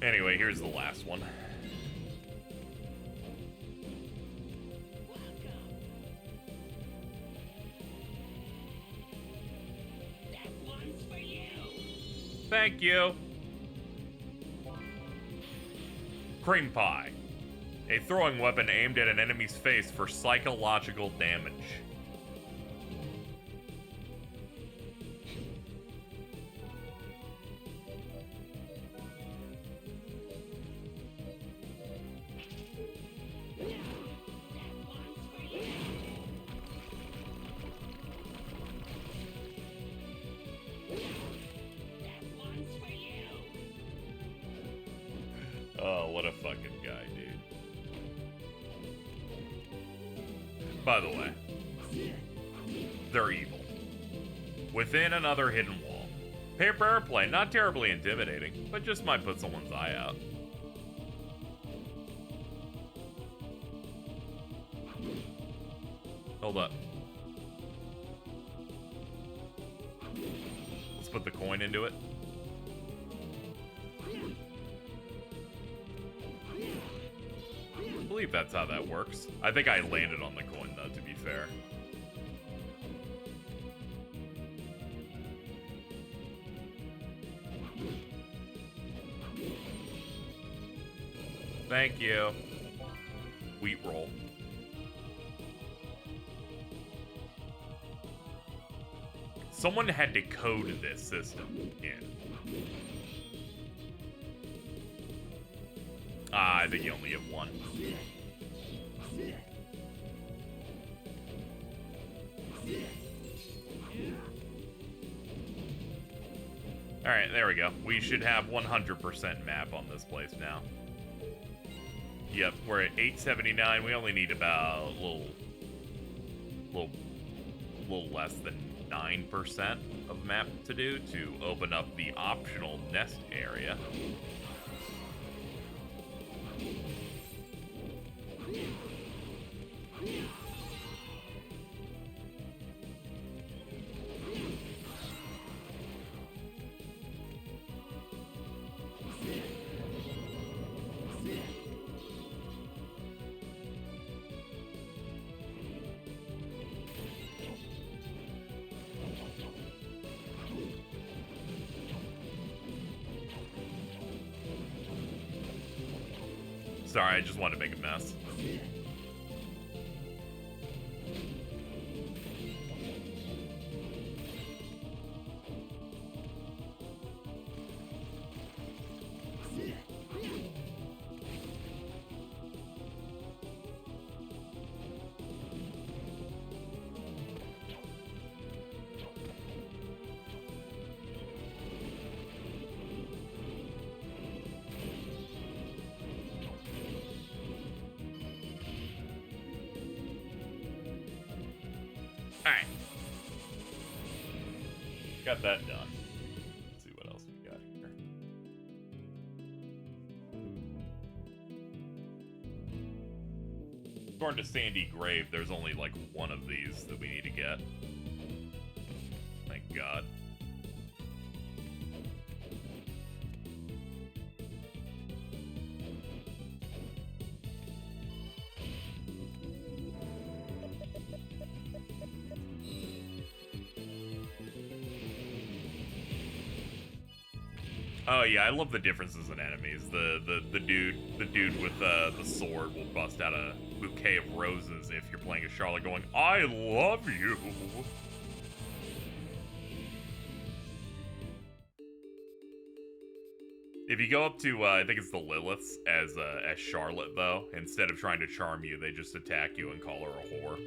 Anyway, here's the last one. That one's for you. Thank you. Cream pie. A throwing weapon aimed at an enemy's face for psychological damage. By the way, they're evil. Within another hidden wall. Paper airplane, not terribly intimidating, but just might put someone's eye out. Hold up. Let's put the coin into it. I believe that's how that works. I think I landed on the coin, though, to be fair. Thank you. Wheat roll. Someone had to code this system in. I think you only get one. Alright, there we go. We should have 100% map on this place now. Yep, we're at 879. We only need about a little less than 9% of map to do to open up the optional nest area. Sorry, I just wanted to make a mess. Alright. Got that done. Let's see what else we got here. According to Sandy Grave, there's only like one of these that we need to get. Thank God. Oh yeah, I love the differences in enemies. The dude with the sword will bust out a bouquet of roses if you're playing as Charlotte, going, "I love you." If you go up to, I think it's the Liliths as Charlotte though, instead of trying to charm you, they just attack you and call her a whore.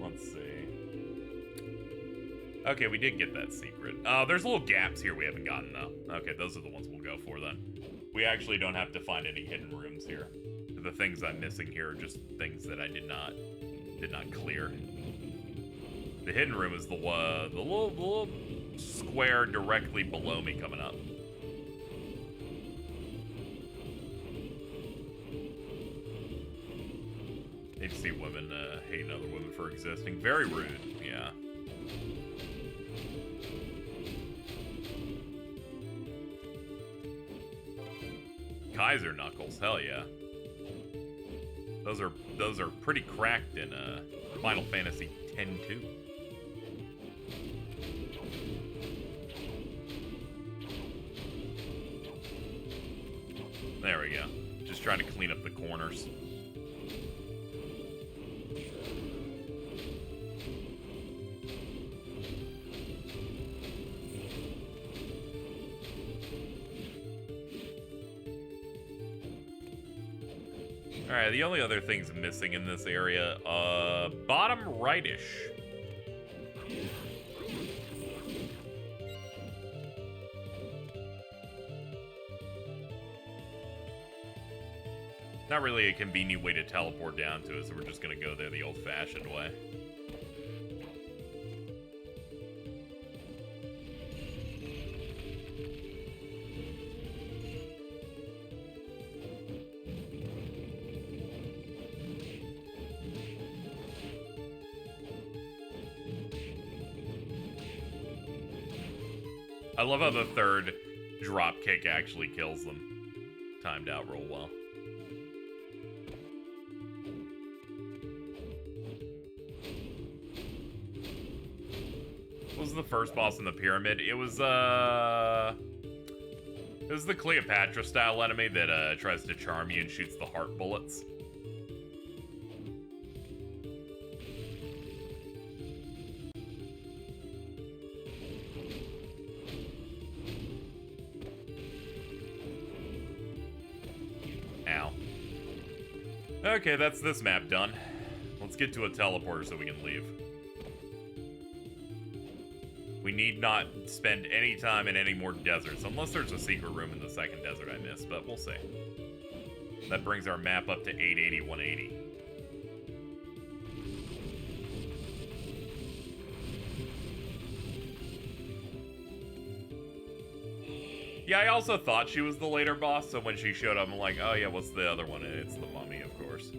Let's see. Okay, we did get that secret. There's little gaps here we haven't gotten, though. Okay, those are the ones we'll go for, then. We actually don't have to find any hidden rooms here. The things I'm missing here are just things that I did not clear. The hidden room is the little square directly below me coming up. Hate to see women hating other women for existing. Very rude, yeah. Kaiser Knuckles, hell yeah. Those are pretty cracked in Final Fantasy X-2. There we go. Just trying to clean up the corners. Alright, the only other things missing in this area, bottom right-ish. Not really a convenient way to teleport down to it, so we're just gonna go there the old-fashioned way. I love how the third drop kick actually kills them. Timed out real well. What was the first boss in the pyramid? It was the Cleopatra style enemy that tries to charm you and shoots the heart bullets. Ow. Okay, that's this map done. Let's get to a teleporter so we can leave. We need not spend any time in any more deserts, unless there's a secret room in the second desert I missed, but we'll see. That brings our map up to 880, 180. Yeah, I also thought she was the later boss, so when she showed up, I'm like, oh yeah, what's the other one? And it's the mummy, of course.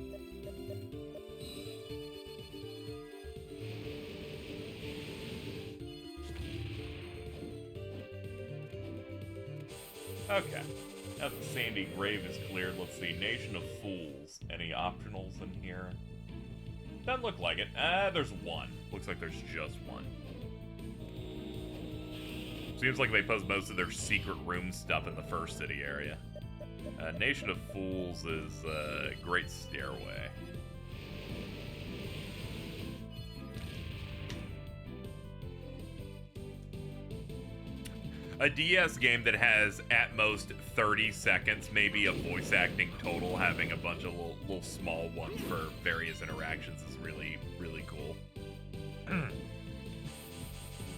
Okay. Now that the sandy grave is cleared, let's see. Nation of Fools. Any optionals in here? Doesn't look like it. There's one. Looks like there's just one. Seems like they post most of their secret room stuff in the first city area. Nation of Fools is Great Stairway. A DS game that has at most 30 seconds maybe of voice acting total, having a bunch of little small ones for various interactions is really, really cool.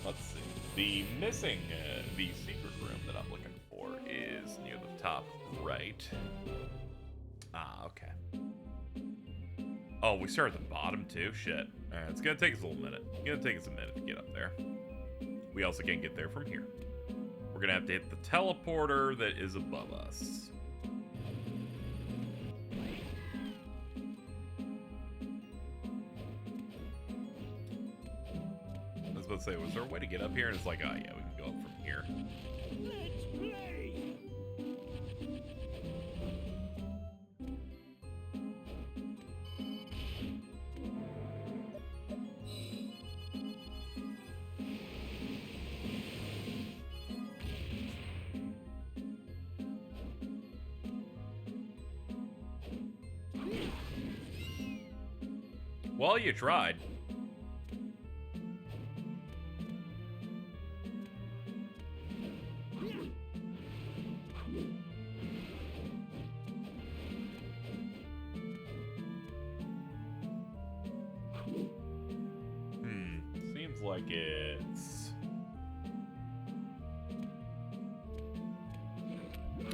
Let's see. The missing, the secret room that I'm looking for is near the top right. Ah, okay. Oh, we start at the bottom too? Shit. Alright, it's gonna take us a little minute. It's gonna take us a minute to get up there. We also can't get there from here. We're gonna have to hit the teleporter that is above us. I was about to say, was there a way to get up here? And it's like, oh yeah, we can go up from here. Let's play. Well, you tried. Seems like it's...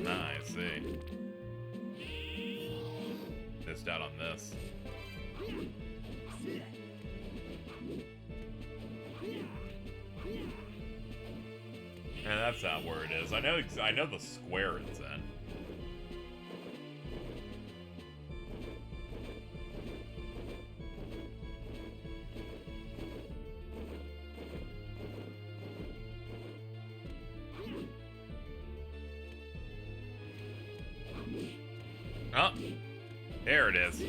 I see. Missed out on this. And that's not where it is. I know the square it's in. Oh, there it is.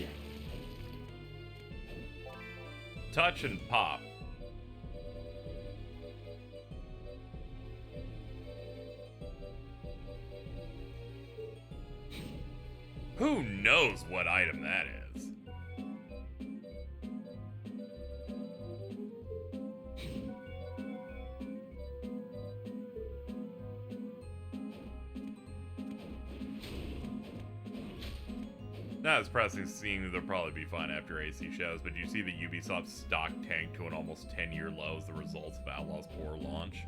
Touch and pop. Who knows what item that is? Not as pressing, seeing they'll probably be fine after AC shows, but you see the Ubisoft stock tank to an almost 10-year low as the results of Outlaw's poor launch.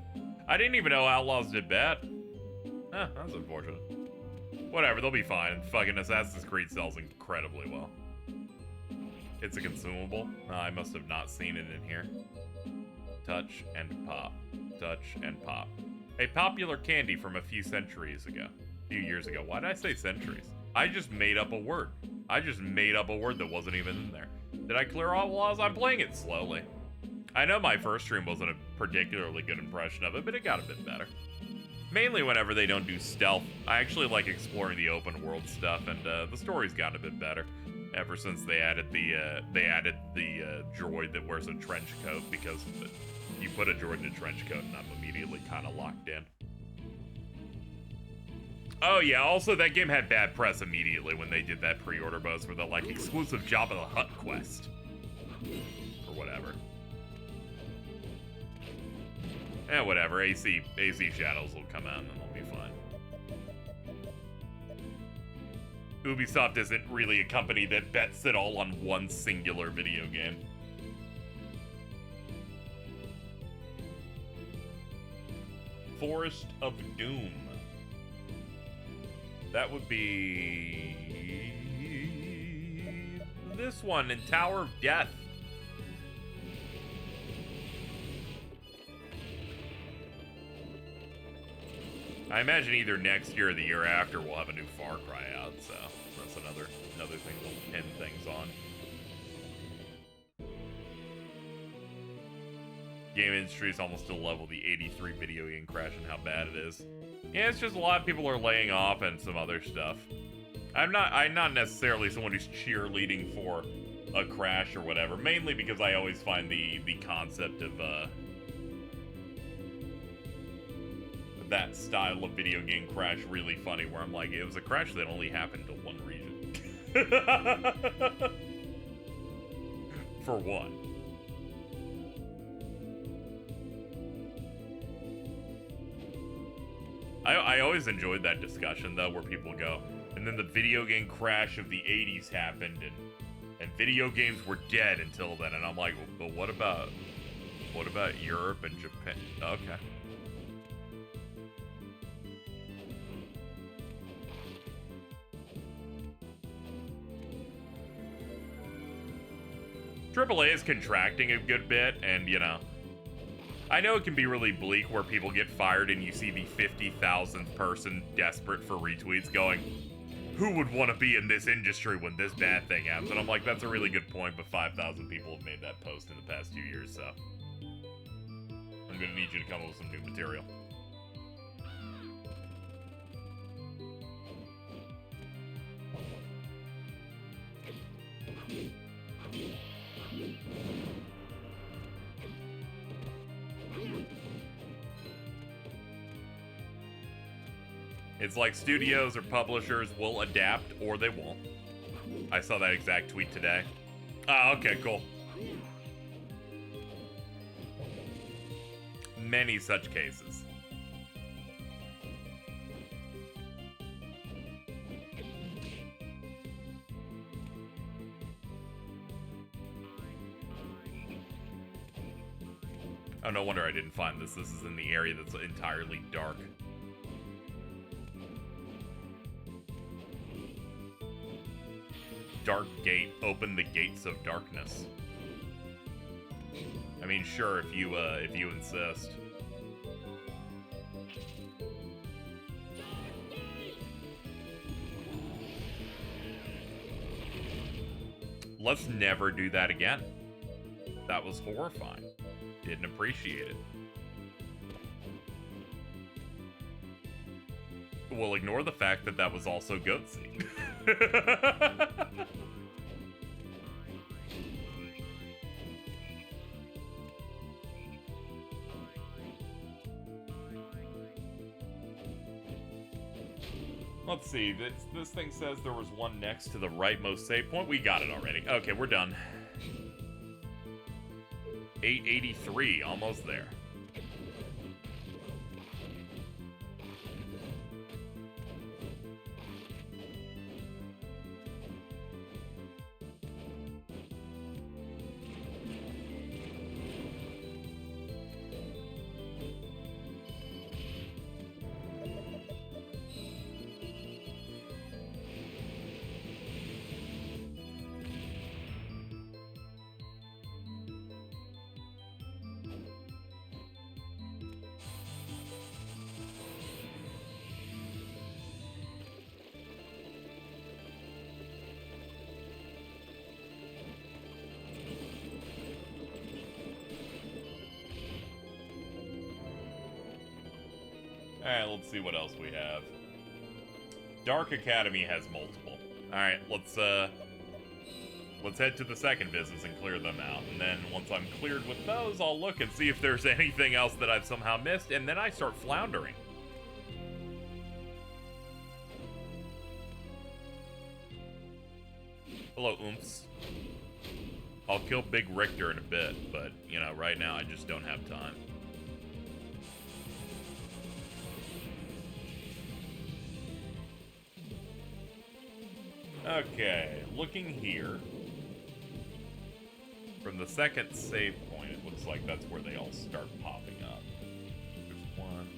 I didn't even know Outlaws did bad. That's unfortunate. Whatever, they'll be fine. Fucking Assassin's Creed sells incredibly well. It's a consumable. I must have not seen it in here. Touch and pop. Touch and pop. A popular candy from a few centuries ago. A few years ago. Why did I say centuries? I just made up a word. I just made up a word that wasn't even in there. Did I clear all the laws? I'm playing it slowly. I know my first stream wasn't a particularly good impression of it, but it got a bit better. Mainly whenever they don't do stealth. I actually like exploring the open world stuff, and the story's gotten a bit better ever since they added the droid that wears a trench coat, because you put a droid in a trench coat and I'm immediately kind of locked in. Oh yeah, also that game had bad press immediately when they did that pre-order bonus for the like exclusive Jabba the Hutt quest. Or whatever. Whatever, AC Shadows will come out and then they'll be fine. Ubisoft isn't really a company that bets it all on one singular video game. Forest of Doom. That would be this one in Tower of Death. I imagine either next year or the year after we'll have a new Far Cry out, so that's another thing we'll pin things on. Game industry is almost to the level of the 83 video game crash and how bad it is. Yeah, it's just a lot of people are laying off and some other stuff. I'm not necessarily someone who's cheerleading for a crash or whatever, mainly because I always find the concept of that style of video game crash really funny, where I'm like, it was a crash that only happened to one region. For one. I always enjoyed that discussion, though, where people go, and then the video game crash of the 80s happened, and video games were dead until then, and I'm like, but what about Europe and Japan? Okay. AAA is contracting a good bit, and, you know, I know it can be really bleak where people get fired and you see the 50,000th person desperate for retweets going, who would want to be in this industry when this bad thing happens? And I'm like, that's a really good point, but 5,000 people have made that post in the past 2 years, so I'm going to need you to come up with some new material. It's like studios or publishers will adapt or they won't. I saw that exact tweet today. Ah, okay, cool. Many such cases. Oh, no wonder I didn't find this. This is in the area that's entirely dark. Dark gate, open the gates of darkness. I mean, sure, if you insist. Let's never do that again. That was horrifying. Didn't appreciate it. We'll ignore the fact that that was also goatsy. Let's see, this thing says there was one next to the rightmost save point. We got it already. Okay, we're done. 883, almost there. Alright, let's see what else we have. Dark Academy has multiple. Alright, let's head to the second business and clear them out. And then once I'm cleared with those, I'll look and see if there's anything else that I've somehow missed, and then I start floundering. Hello, Oomps. I'll kill Big Richter in a bit, but, you know, right now I just don't have time. Okay, looking here. From the second save point, it looks like that's where they all start popping up. There's one.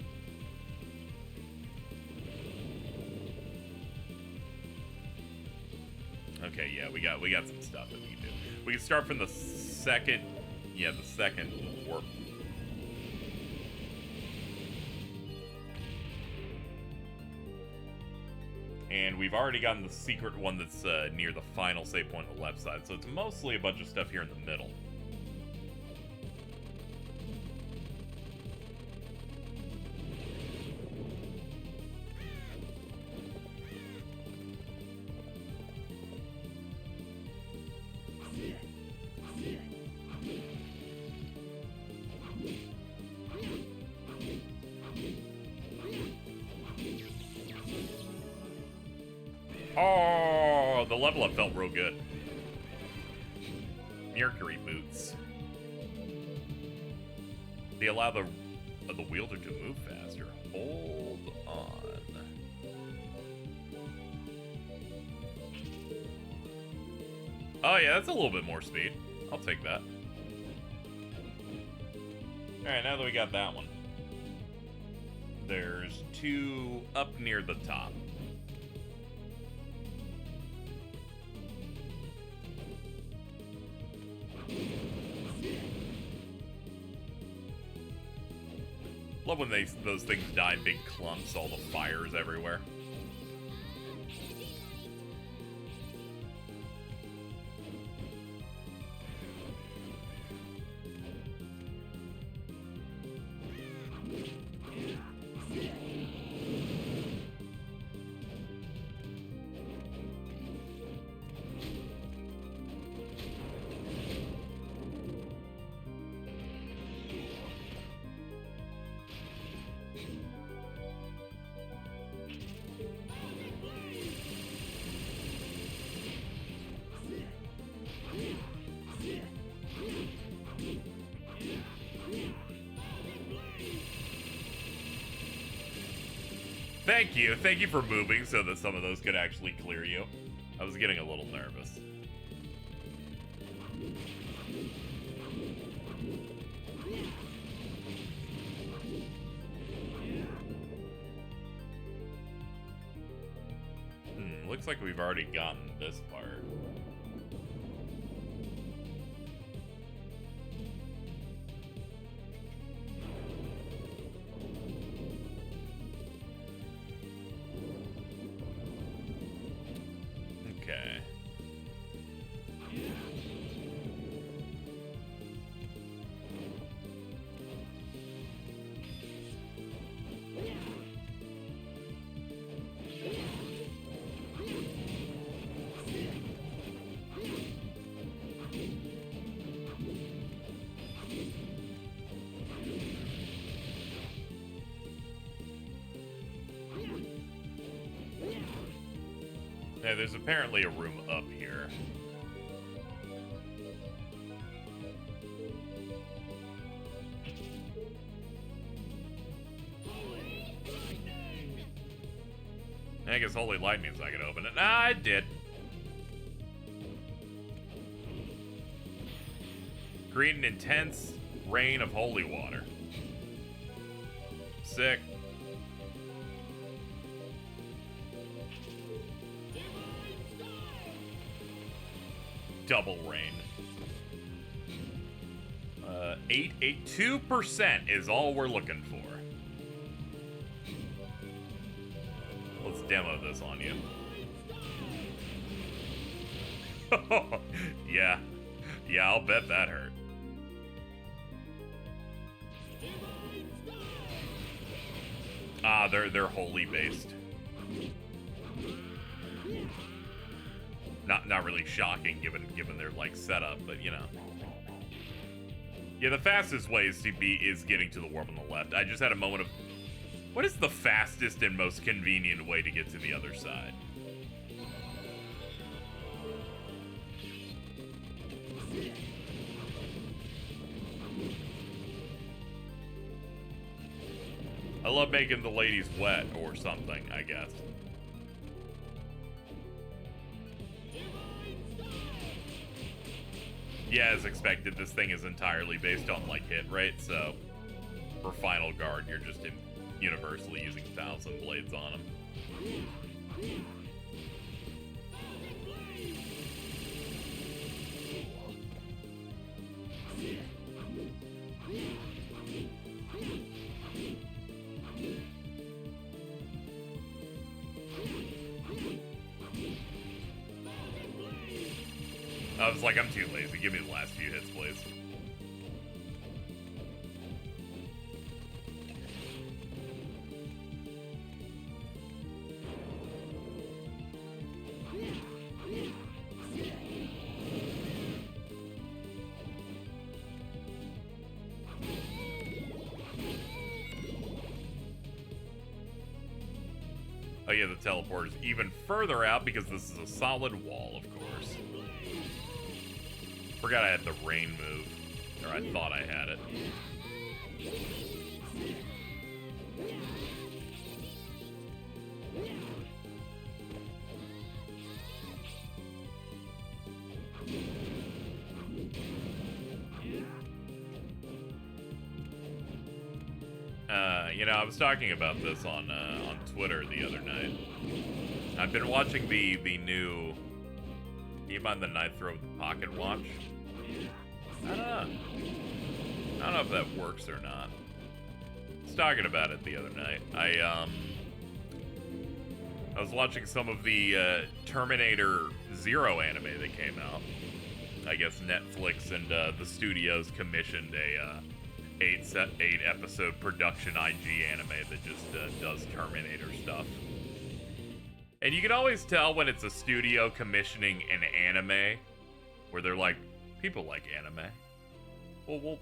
Okay, yeah, we got some stuff that we can do. We can start from the second, the second warp. And we've already gotten the secret one that's near the final save point on the left side, so it's mostly a bunch of stuff here in the middle. Oh, the level up felt real good. Mercury boots. They allow the wielder to move faster. Hold on. Oh yeah, that's a little bit more speed. I'll take that. Alright, now that we got that one. There's two up near the top. Love when those things die in big clumps, all the fires everywhere. Thank you. Thank you for moving so that some of those could actually clear you. I was getting a little nervous. Looks like we've already gotten this part. Okay. Yeah, there's apparently a room up here. I guess Holy Lightning's not gonna open it. Nah, I did. Create an intense rain of holy water. Sick. Double rain. 2% is all we're looking for. Let's demo this on you. Yeah. Yeah, I'll bet that hurt. Ah, they're wholly based. Not really shocking given their like setup, but you know. Yeah, the fastest way is getting to the warp on the left. I just had a moment of, what is the fastest and most convenient way to get to the other side? I love making the ladies wet or something, I guess. Yeah, as expected, this thing is entirely based on, like, hit rate, so for Final Guard, you're just universally using 1,000 blades on them. I was like, I'm too lazy. Give me the last few hits, please. Oh yeah, the teleport is even further out because this is a solid wall, of course. Forgot I had the rain move. Or I thought I had it. You know, I was talking about this on Twitter the other night. I've been watching the new Even the Ninth Throw with the Pocket Watch. I don't know if that works or not. I was talking about it the other night. I was watching some of the Terminator Zero anime that came out. I guess Netflix and the studios commissioned a 8-episode production IG anime that just does Terminator stuff. And you can always tell when it's a studio commissioning an anime, where they're like, people like anime. Well,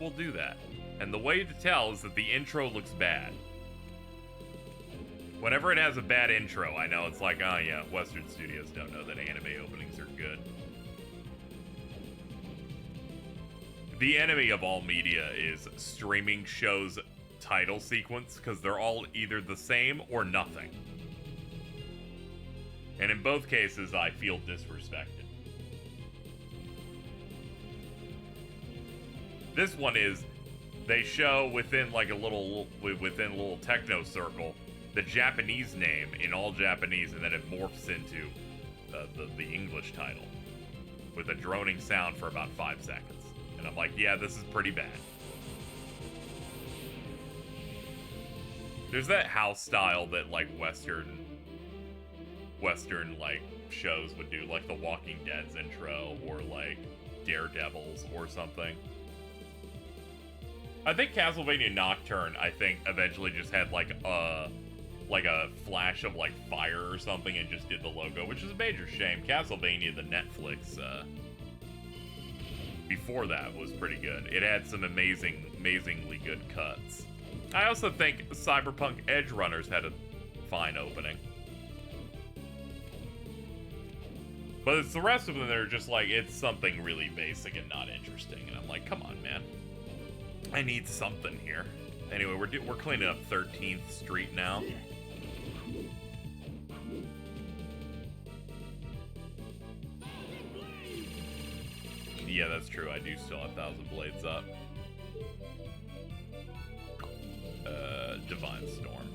we'll do that. And the way to tell is that the intro looks bad. Whenever it has a bad intro, I know it's like, oh yeah, Western studios don't know that anime openings are good. The enemy of all media is streaming shows title sequence, because they're all either the same or nothing. And in both cases, I feel disrespected. This one is, they show within like a little techno circle, the Japanese name in all Japanese, and then it morphs into the English title with a droning sound for about 5 seconds. And I'm like, yeah, this is pretty bad. There's that house style that like Western like shows would do, like The Walking Dead's intro or like Daredevil's or something. I think Castlevania Nocturne, I think, eventually just had like a flash of like fire or something and just did the logo, which is a major shame. Castlevania, the Netflix, before that was pretty good. It had some amazingly good cuts. I also think Cyberpunk Edge Runners had a fine opening. But it's the rest of them that are just like, it's something really basic and not interesting. And I'm like, come on, man. I need something here. Anyway, we're cleaning up 13th Street now. Yeah, that's true. I do still have 1,000 blades up. Divine Storm.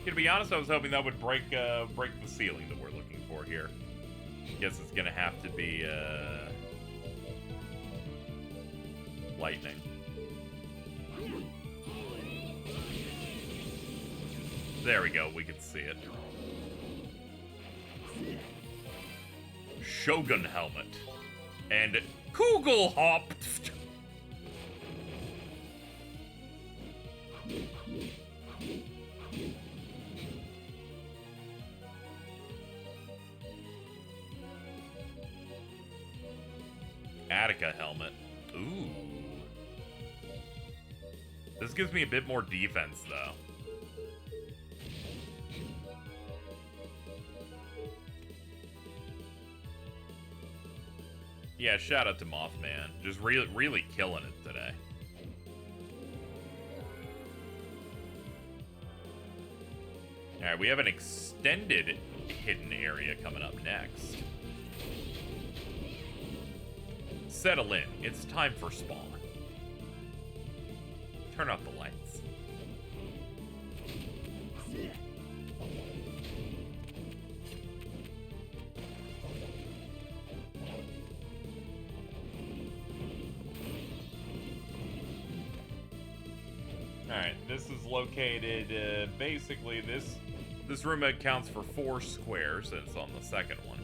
To be honest, I was hoping that would break the ceiling that we're looking for here. Guess it's gonna have to be lightning. There we go, we can see it. Shogun helmet. And Kugelhop. Attica helmet. Ooh. This gives me a bit more defense, though. Yeah, shout out to Mothman. Just really killing it today. Alright, we have an extended hidden area coming up next. Settle in. It's time for spawn. Turn off the lights. Alright, this is located, basically, this room accounts for 4 squares, and it's on the second one.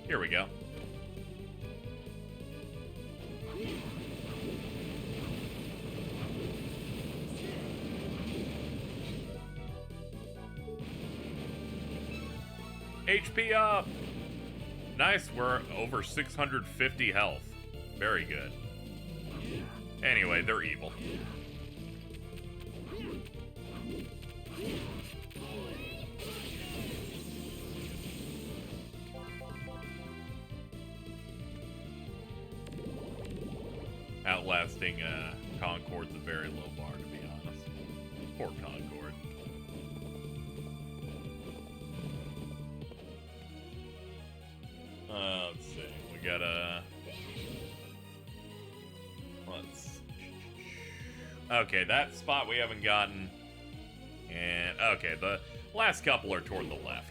Here we go. HP up! Nice, we're over 650 health. Very good. Anyway, they're evil. Outlasting Concord's a very low bar, to be honest. Poor Concord. Let's see. We gotta... Let's... Okay, that spot we haven't gotten. And, okay, the last couple are toward the left.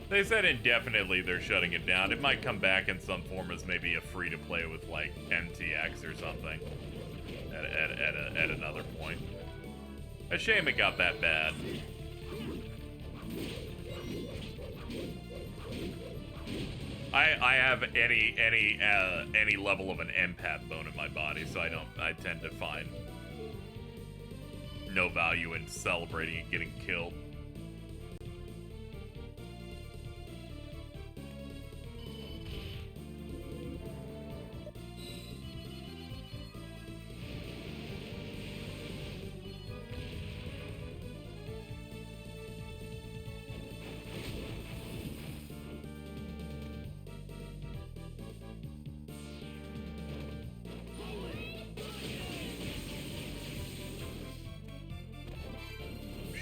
They said indefinitely they're shutting it down. It might come back in some form as maybe a free-to-play with, like, MTX or something at another point. A shame it got that bad. I have any level of an empath bone in my body, so I tend to find no value in celebrating and getting killed.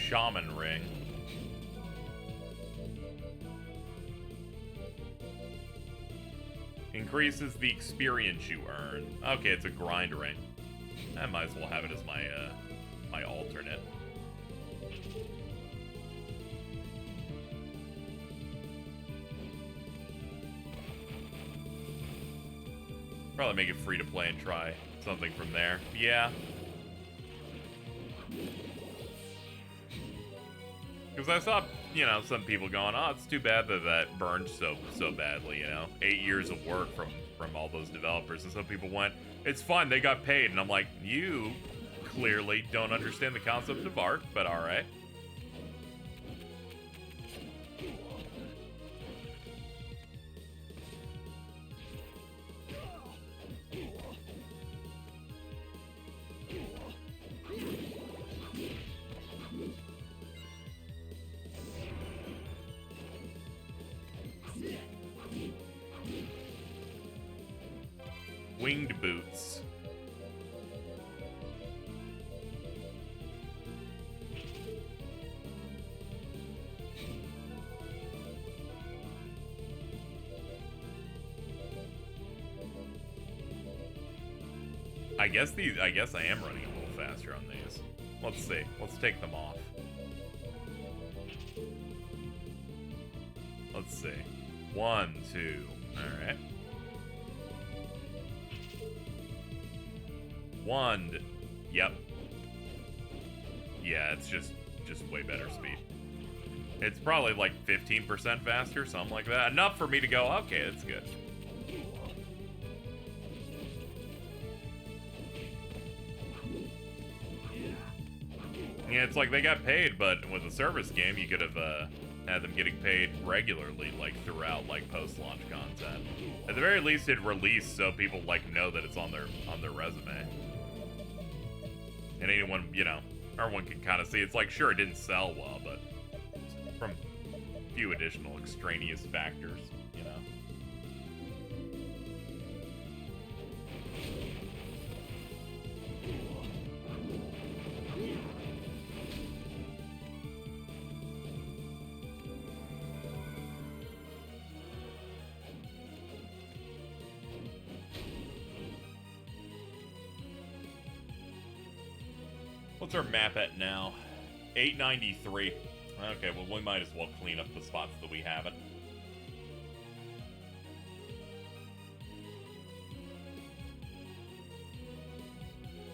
Shaman ring. Increases the experience you earn. Okay, it's a grind ring. I might as well have it as my my alternate. Probably make it free to play and try something from there. Yeah. Because I saw, you know, some people going, oh, it's too bad that that burned so badly, you know? 8 years of work from all those developers. And some people went, it's fine, they got paid. And I'm like, you clearly don't understand the concept of art, but alright. Winged boots. I guess I am running a little faster on these. Let's see. Let's take them off. Let's see. 1, 2. All right. 1. Yep. Yeah, it's just way better speed. It's probably like 15% faster, something like that. Enough for me to go, okay, that's good. Yeah, it's like they got paid, but with a service game, you could have had them getting paid regularly, like throughout, like post-launch content. At the very least, it released so people like know that it's on their resume, and anyone, you know, everyone can kind of see. It's like, sure, it didn't sell well, but from a few additional extraneous factors, you know. What's our map at now? 893. Okay, well, we might as well clean up the spots that we haven't.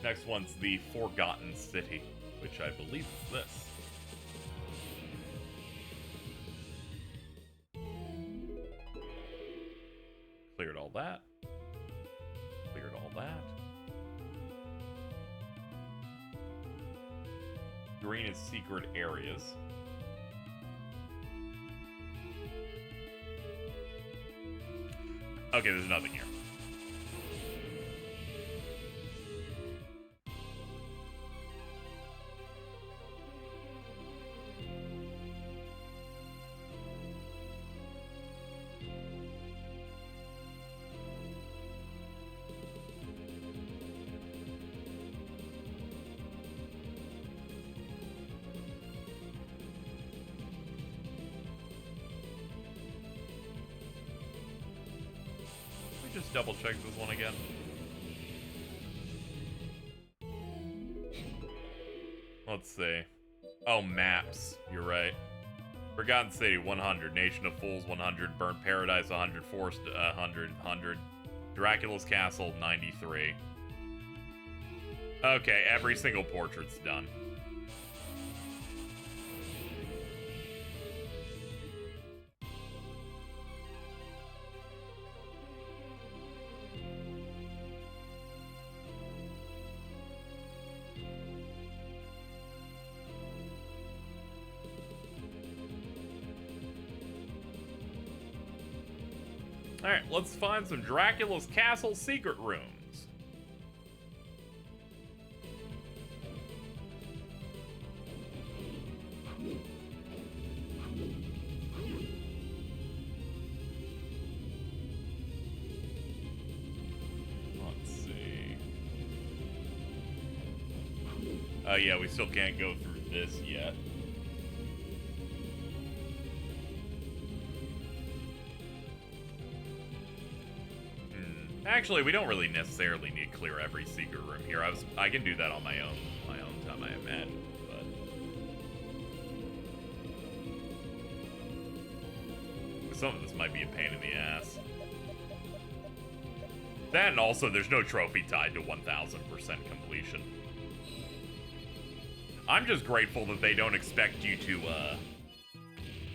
Next one's the Forgotten City, which I believe is this. Cleared all that. Cleared all that. Green is secret areas. Okay, there's nothing here. Just double check this one again. Let's see. Oh, maps. You're right. Forgotten City, 100. Nation of Fools, 100. Burnt Paradise, 100. Forest, 100. 100. Dracula's Castle, 93. Okay, every single portrait's done. Alright, let's find some Dracula's Castle secret rooms. Let's see. Oh yeah, we still can't go through this yet. Actually, we don't really necessarily need to clear every secret room here. I can do that on my own time, I imagine. But some of this might be a pain in the ass. That, and also there's no trophy tied to 1000% completion. I'm just grateful that they don't expect you to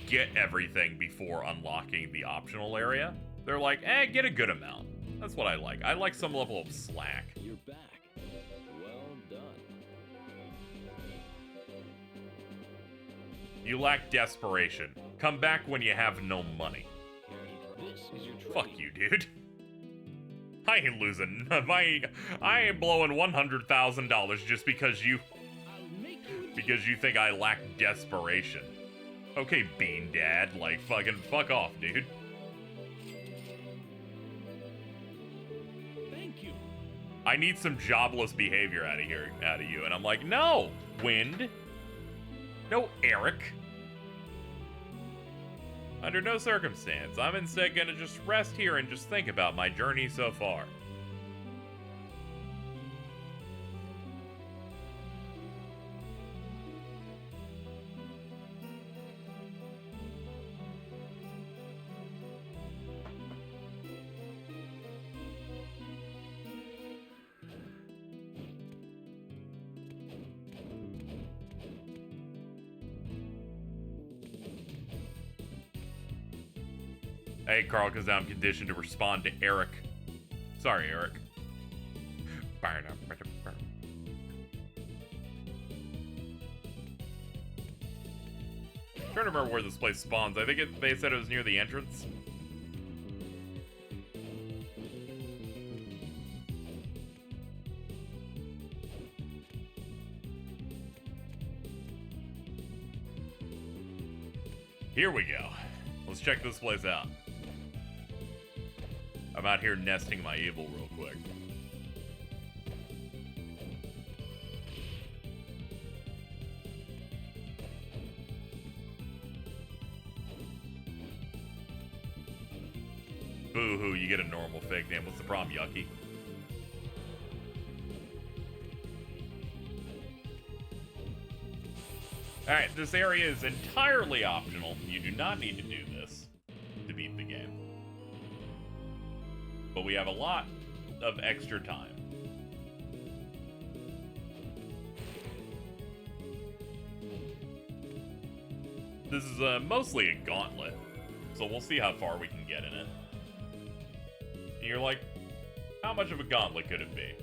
get everything before unlocking the optional area. They're like, get a good amount. That's what I like. I like some level of slack. You're back. Well done. You lack desperation. Come back when you have no money. This is your training. Fuck you, dude. I ain't losing. I ain't blowing $100,000 just because you think I lack desperation. Okay, Bean Dad. Like, fucking fuck off, dude. I need some jobless behavior out of you. And I'm like, no, Wind. No, Eric. Under no circumstance. I'm instead gonna just rest here and just think about my journey so far. Hey, Carl, because I'm conditioned to respond to Eric. Sorry, Eric. I'm trying to remember where this place spawns. I think they said it was near the entrance. Here we go. Let's check this place out. I'm out here nesting my evil real quick. Boo-hoo, you get a normal fake name. What's the problem, Yucky? Alright, this area is entirely optional. You do not need to do this to beat the game. But we have a lot of extra time. This is mostly a gauntlet, so we'll see how far we can get in it. And you're like, how much of a gauntlet could it be?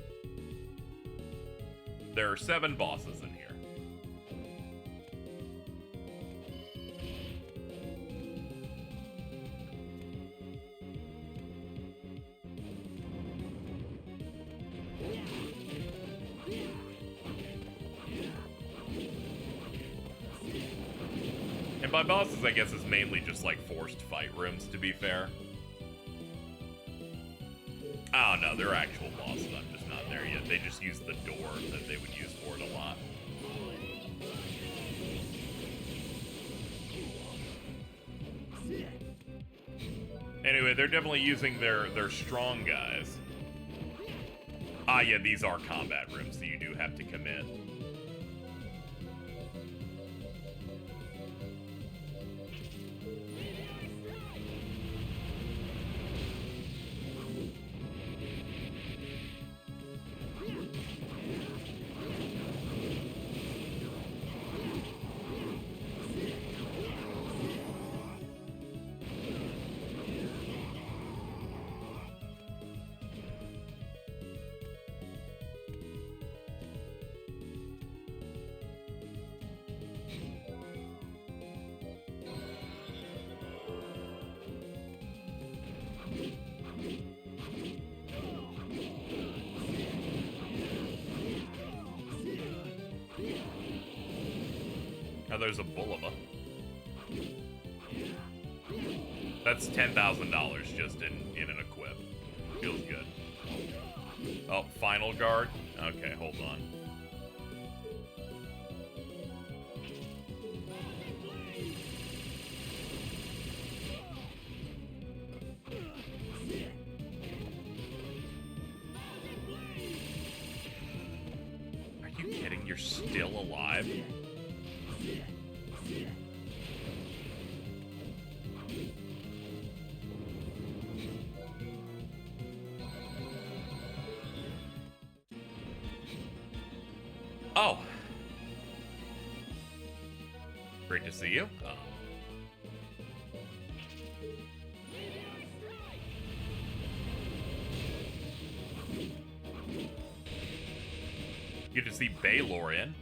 There are 7 bosses in here. And by bosses, I guess, is mainly just like forced fight rooms, to be fair. Oh no, they're actual bosses, I'm just not there yet. They just use the door that they would use for it a lot. Anyway, they're definitely using their strong guys. Ah yeah, these are combat rooms, so you do have to commit. Oh, there's a Bulova. That's $10,000 just in an equip. Feels good. Oh, final guard? Okay, hold on. Are you kidding? You're still alive? Oh. Great to see you. Good to see Baylor in.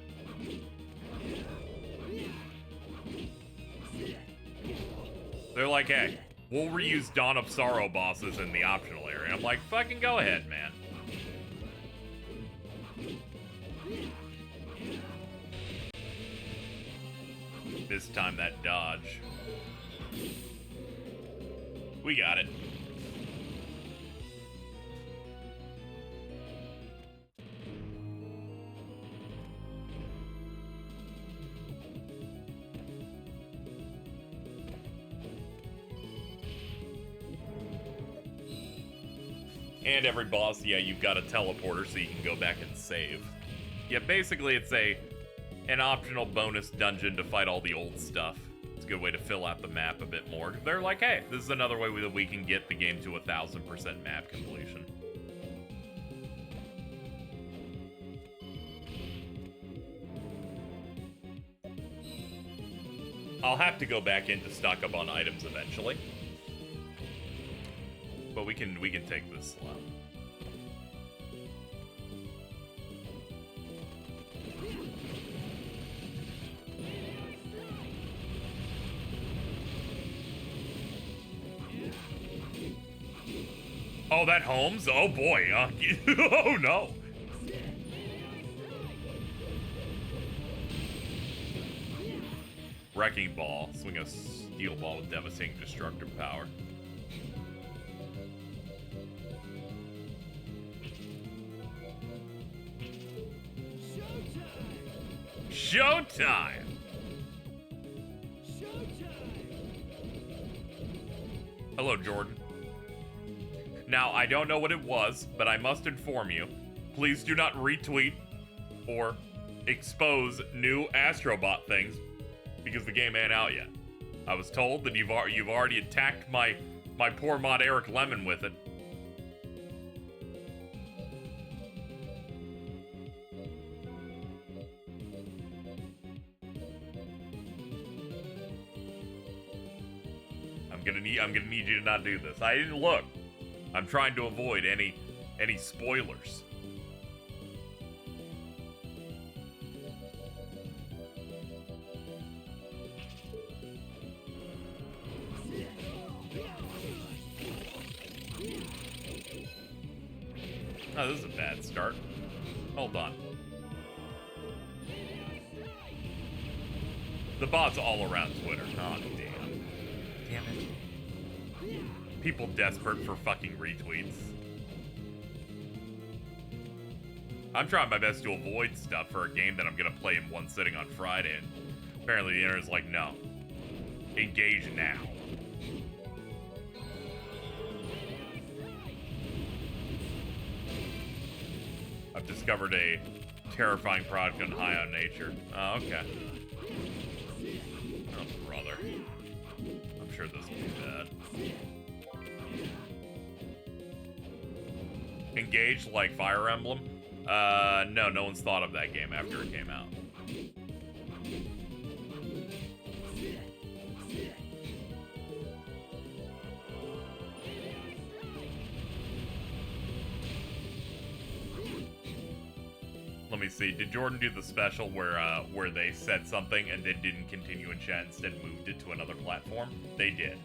They're like, hey, we'll reuse Dawn of Sorrow bosses in the optional area. I'm like, fucking go ahead, man. This time that dodge. We got it. And every boss, yeah, you've got a teleporter so you can go back and save. Yeah, basically it's an optional bonus dungeon to fight all the old stuff. It's a good way to fill out the map a bit more. They're like, hey, this is another way that we can get the game to 1000% map completion. I'll have to go back in to stock up on items eventually. But we can take this slow. Oh, that Holmes? Oh boy. Oh no. Wrecking Ball. Swing a steel ball with devastating destructive power. Showtime! Hello, Jordan. Now, I don't know what it was, but I must inform you. Please do not retweet or expose new Astrobot things because the game ain't out yet. I was told that you've already attacked my poor mod Eric Lemon with it. I'm gonna need you to not do this. I didn't look. I'm trying to avoid any spoilers. Oh, this is a bad start. Hold on. The bots all around Twitter. Oh, damn. Damn it. People desperate for fucking retweets. I'm trying my best to avoid stuff for a game that I'm gonna play in one sitting on Friday, and apparently the internet's like, no. Engage now. I've discovered a terrifying product on High on Nature. Oh, okay. Oh, brother. I'm sure this will be bad. Engage like Fire Emblem? No one's thought of that game after it came out. Let me see. Did Jordan do the special where they said something and then didn't continue in chat, instead moved it to another platform? They did.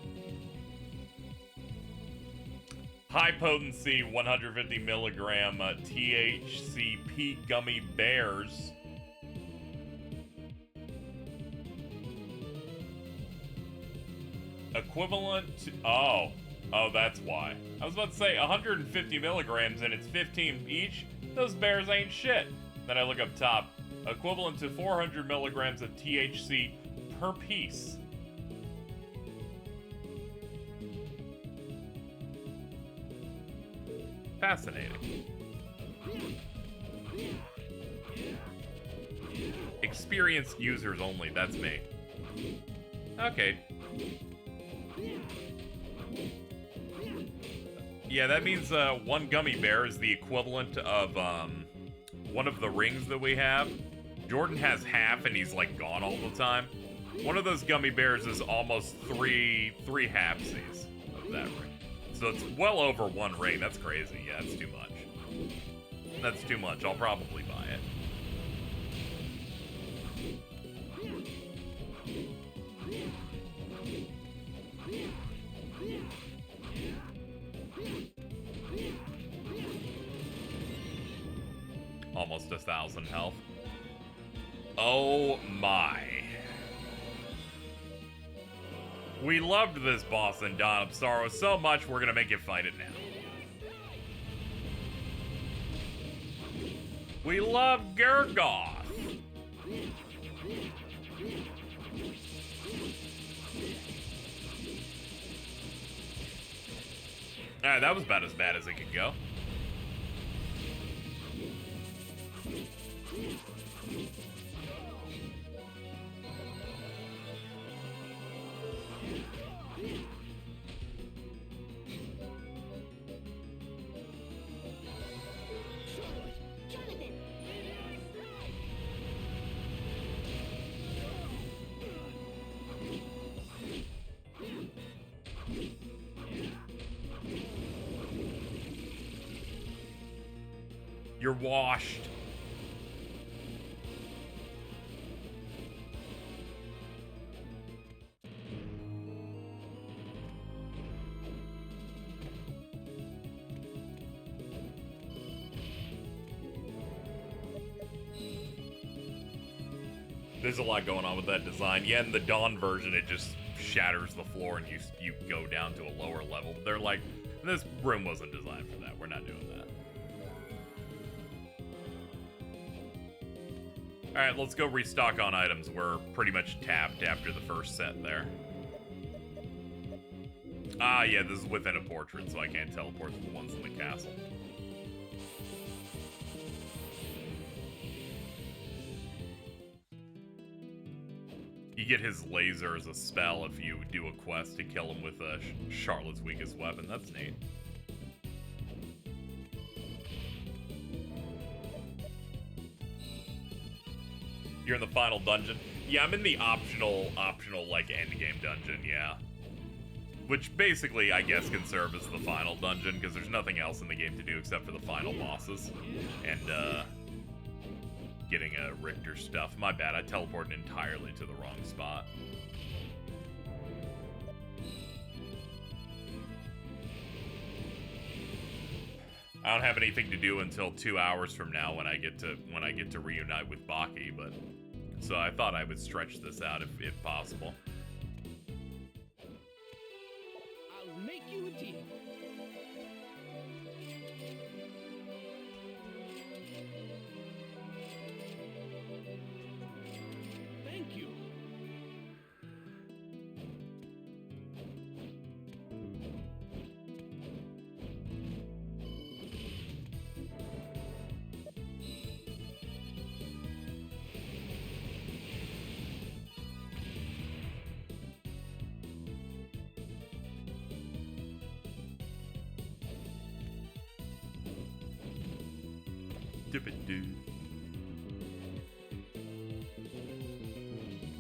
High potency 150 milligram THCP gummy bears. Equivalent to, oh, that's why. I was about to say 150 milligrams and it's 15 each. Those bears ain't shit. Then I look up top. Equivalent to 400 milligrams of THC per piece. Fascinating. Experienced users only, that's me. Okay. Yeah, that means one gummy bear is the equivalent of one of the rings that we have. Jordan has half and he's like gone all the time. One of those gummy bears is almost three halfsies of that ring. So it's well over one ring. That's crazy. Yeah, that's too much. That's too much. I'll probably buy it. Almost 1,000 health. Oh my. We loved this boss in Dawn of Sorrow so much, we're gonna make you fight it now. We love Gergoth. Alright, that was about as bad as it could go. You're washed. There's a lot going on with that design. Yeah, in the Dawn version, it just shatters the floor and you go down to a lower level. But they're like, this room wasn't designed for that. We're not doing that. Alright, let's go restock on items. We're pretty much tapped after the first set there. Ah, yeah, this is within a portrait, so I can't teleport to the ones in the castle. You get his laser as a spell if you do a quest to kill him with Charlotte's weakest weapon. That's neat. You're in the final dungeon? Yeah, I'm in the optional, like, endgame dungeon, yeah. Which basically, I guess, can serve as the final dungeon, because there's nothing else in the game to do except for the final bosses. And, getting Richter stuff. My bad, I teleported entirely to the wrong spot. I don't have anything to do until 2 hours from now when I get to reunite with Baki, but so I thought I would stretch this out if possible. I'll make you a deal. Thank you.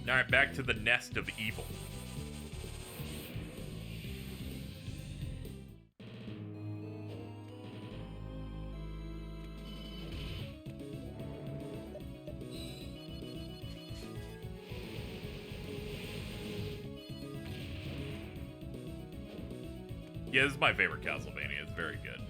Alright, back to the nest of evil. Yeah, this is my favorite Castlevania. It's very good.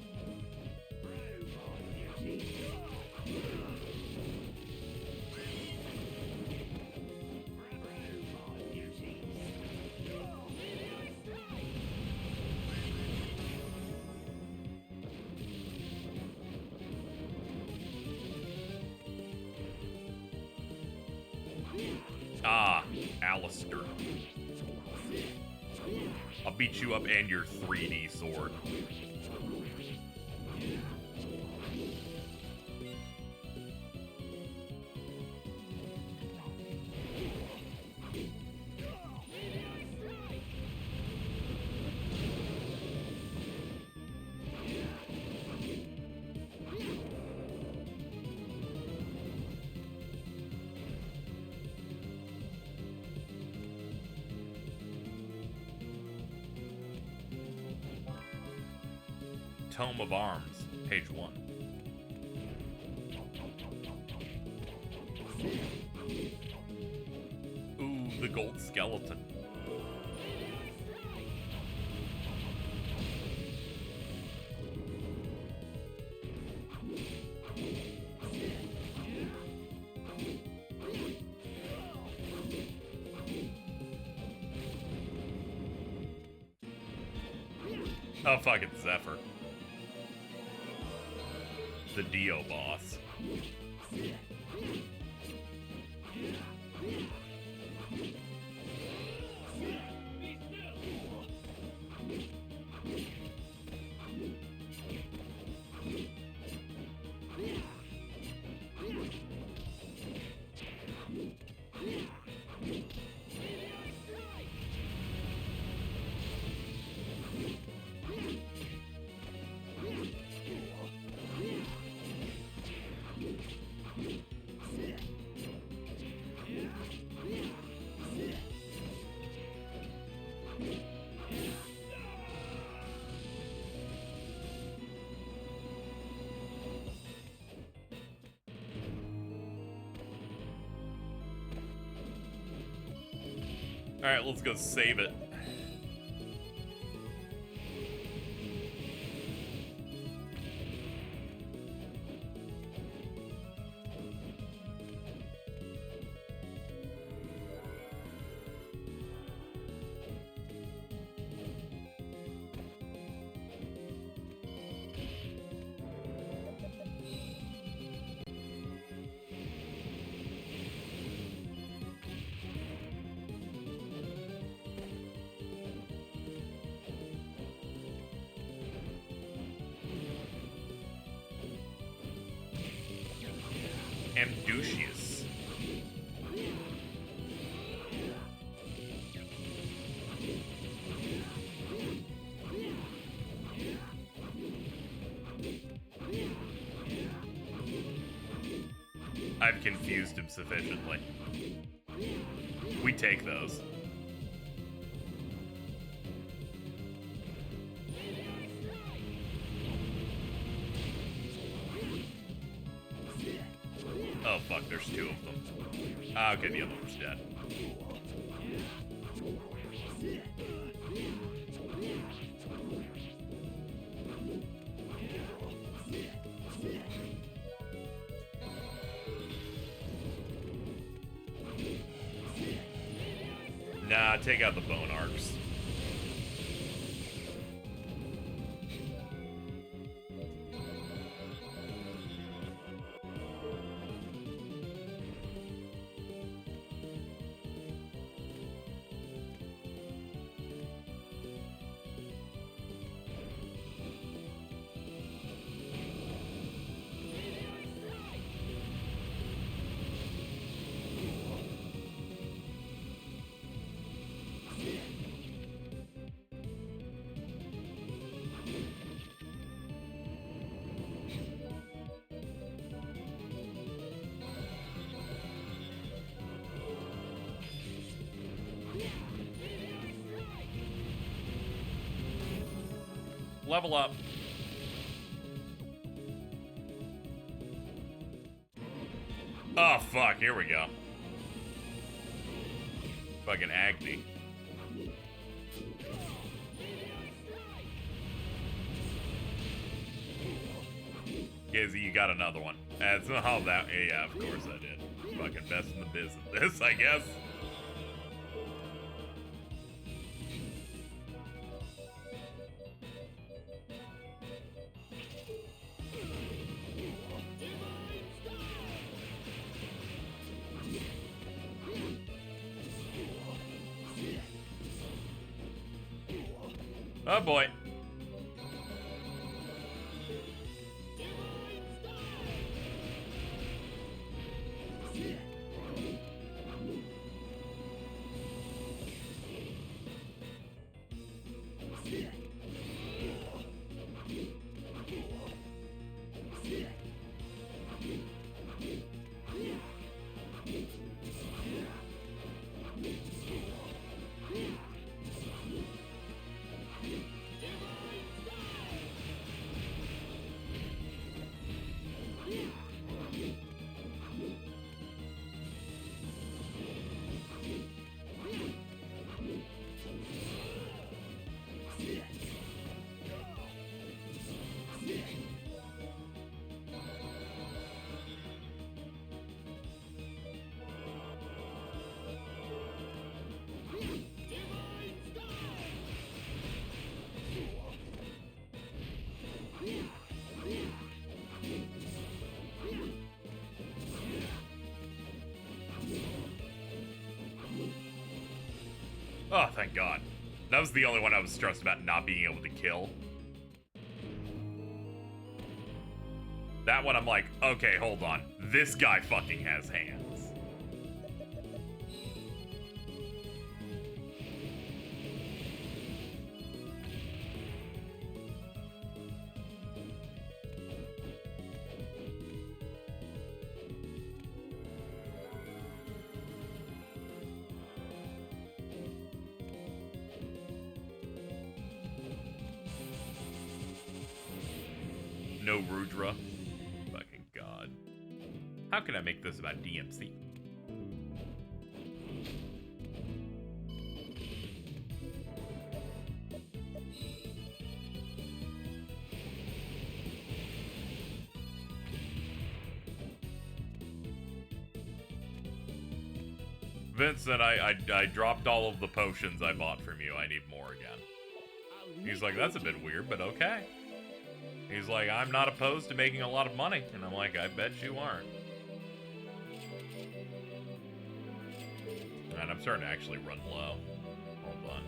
Ah, Alistair. I'll beat you up and your 3D sword. Tome of Arms, page 1. Ooh, the gold skeleton. Oh, fuck, it's Zephyr. The Dio boss. Alright, let's go save it. Amducious. I've confused him sufficiently. We take those. Oh fuck, there's two of them. Ah, okay, the other one's dead. Nah, take out the bone arcs. Level up. Oh, fuck. Here we go. Fucking Agni. Gizzy, you got another one. That's not that. Yeah, of course I did. Fucking best in the biz at this, I guess. Oh boy. Oh, thank God. That was the only one I was stressed about not being able to kill. That one I'm like, okay, hold on. This guy fucking has hands. No Rudra. Fucking God. How can I make this about DMC? Vincent, I dropped all of the potions I bought from you. I need more again. He's like, that's a bit weird, but okay. He's like, I'm not opposed to making a lot of money. And I'm like, I bet you aren't. And I'm starting to actually run low. Hold on.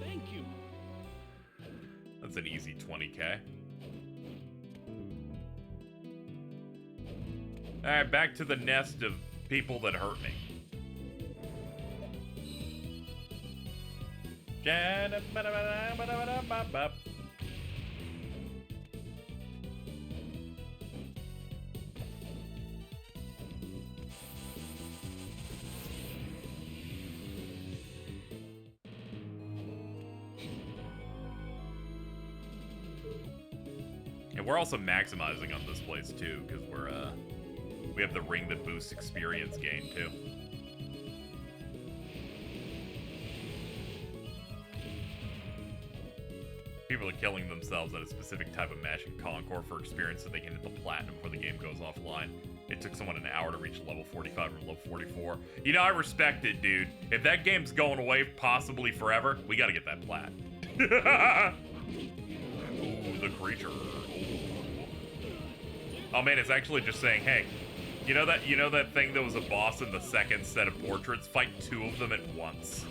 Thank you. That's an easy 20k. Alright, back to the nest of people that hurt me. And we're also maximizing on this place too, because we have the ring that boosts experience gain too. People are killing themselves at a specific type of match in Concord for experience so they can hit the platinum before the game goes offline. It took someone an hour to reach level 45 from level 44. You know, I respect it, dude. If that game's going away possibly forever, we gotta get that plat. Ooh, the creature. Ooh. Oh man, it's actually just saying, hey, you know that thing that was a boss in the second set of portraits? Fight 2 of them at once.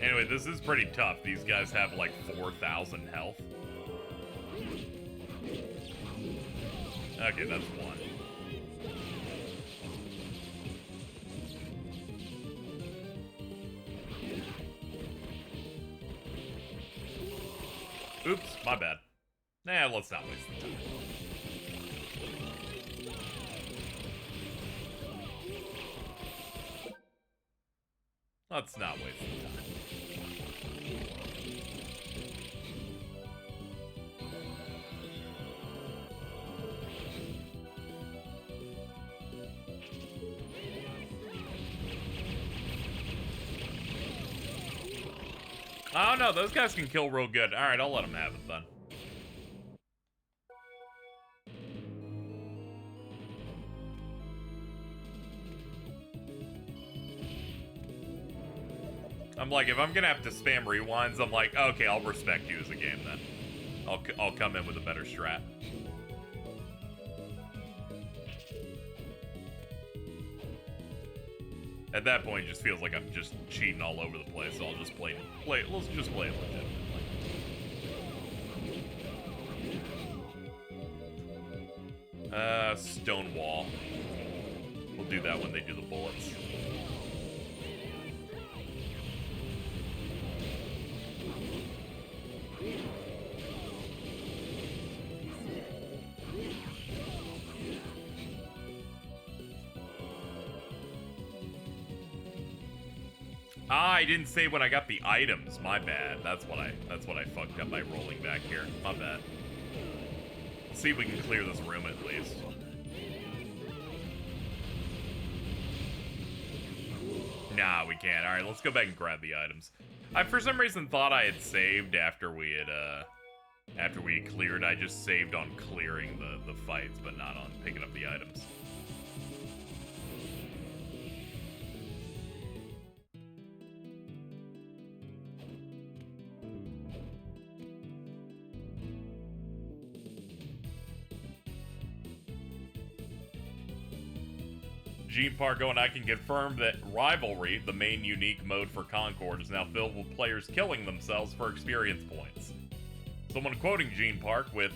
Anyway, this is pretty tough. These guys have like 4,000 health. Okay, that's one. Oops, my bad. Nah, let's not waste the time. Let's not waste the time. Oh no, those guys can kill real good. Alright, I'll let them have it then. I'm like, if I'm gonna have to spam rewinds, I'm like, okay, I'll respect you as a game then. I'll come in with a better strat. At that point, it just feels like I'm just cheating all over the place, so I'll just play. Let's just play it legitimately. Stone wall. We'll do that when they do the bullets. Ah, I didn't say when I got the items. My bad. That's what I fucked up by rolling back here. My bad. Let's see if we can clear this room at least. Nah, we can't. All right, let's go back and grab the items. I for some reason thought I had saved after we had cleared. I just saved on clearing the fights, but not on picking up the items. Gene Parko and I can confirm that Rivalry, the main unique mode for Concord, is now filled with players killing themselves for experience points. Someone quoting Gene Park with,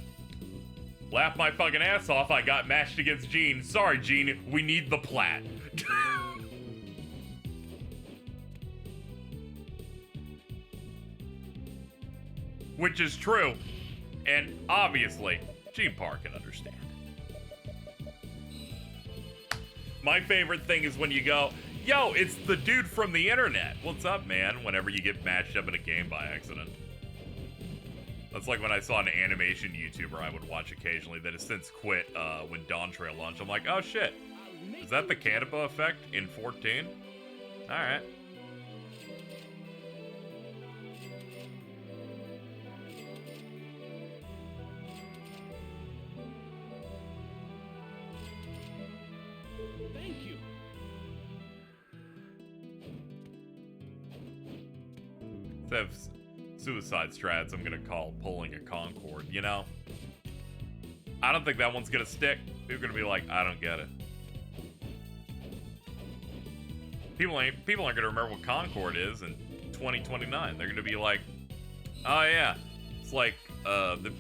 "Laugh my fucking ass off, I got matched against Gene. Sorry, Gene, we need the plat." Which is true, and obviously, Gene Park can understand. My favorite thing is when you go, "Yo, it's the dude from the internet. What's up, man?" Whenever you get matched up in a game by accident. That's like when I saw an animation YouTuber I would watch occasionally that has since quit when Dawn Trail launched. I'm like, oh shit, is that the Canapa effect in 14? Alright. Thank you. Instead of suicide strats, I'm gonna call pulling a Concord, you know? I don't think that one's gonna stick. People are gonna be like, I don't get it. People aren't gonna remember what Concord is in 2029. They're gonna be like, oh yeah, it's like,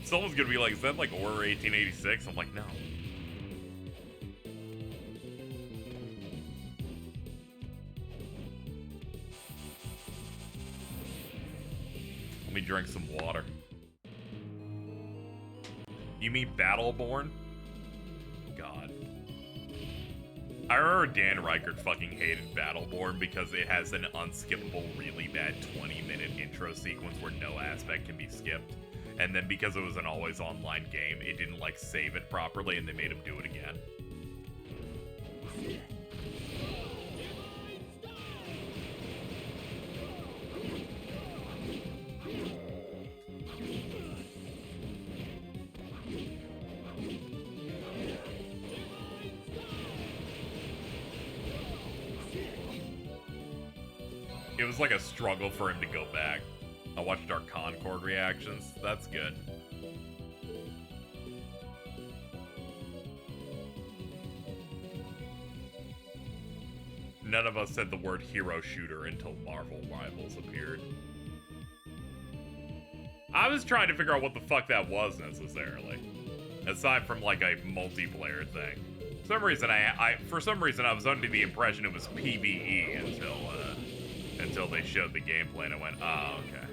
someone's gonna be like, is that like Order 1886? I'm like, no. Let me drink some water. You mean Battleborn? God. I remember Dan Reichert fucking hated Battleborn because it has an unskippable, really bad 20-minute intro sequence where no aspect can be skipped. And then because it was an always online game, it didn't like save it properly and they made him do it again. It was like a struggle for him to go back. I watched our Concord reactions. That's good. None of us said the word hero shooter until Marvel Rivals appeared. I was trying to figure out what the fuck that was necessarily. Aside from like a multiplayer thing. For some reason I was under the impression it was PvE until they showed the gameplay and I went, oh, okay.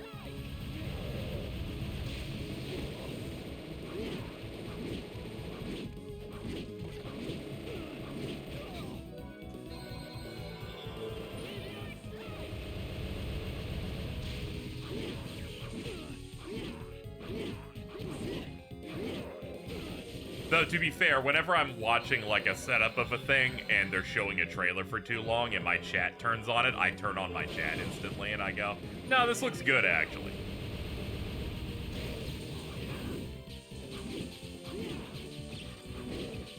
Though, to be fair, whenever I'm watching like a setup of a thing and they're showing a trailer for too long and my chat turns on it, I turn on my chat instantly and I go, no, this looks good actually.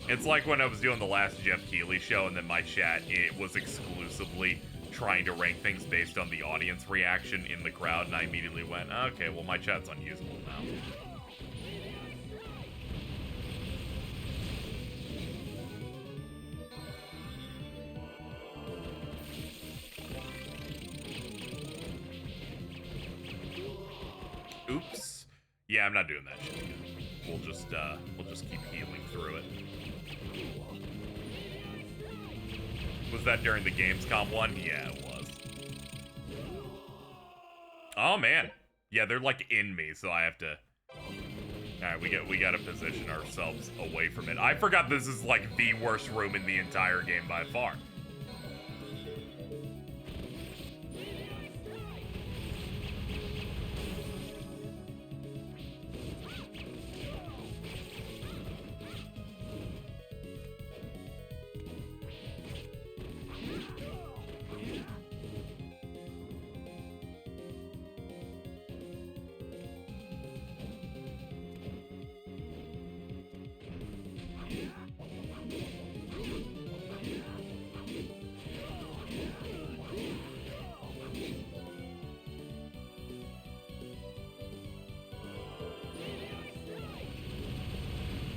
It's like when I was doing the last Jeff Keighley show and then my chat, it was exclusively trying to rank things based on the audience reaction in the crowd and I immediately went, okay, well my chat's unusable now. Oops. Yeah, I'm not doing that shit again. We'll just keep healing through it. Was that during the Gamescom one? Yeah, it was. Oh man. Yeah, they're like in me, so I have to. Alright, we gotta position ourselves away from it. I forgot this is like the worst room in the entire game by far.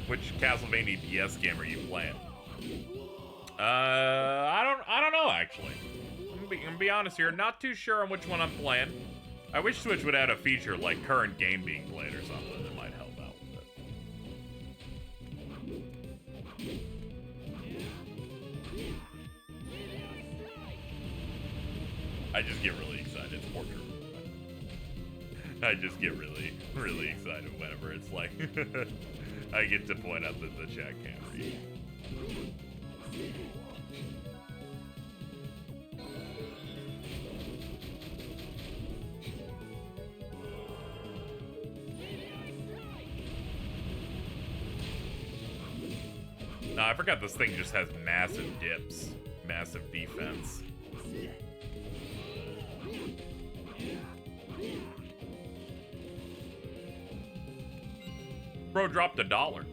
Which Castlevania DS game are you playing? I don't know actually. I'm gonna be honest here. Not too sure on which one I'm playing. I wish Switch would add a feature like current game being played or something that might help out with it. I just get really excited. It's portrait. I just get really, really excited whenever it's like I get to point out that the chat can't read. No, I forgot this thing just has massive dips, massive defense. Bro dropped $1.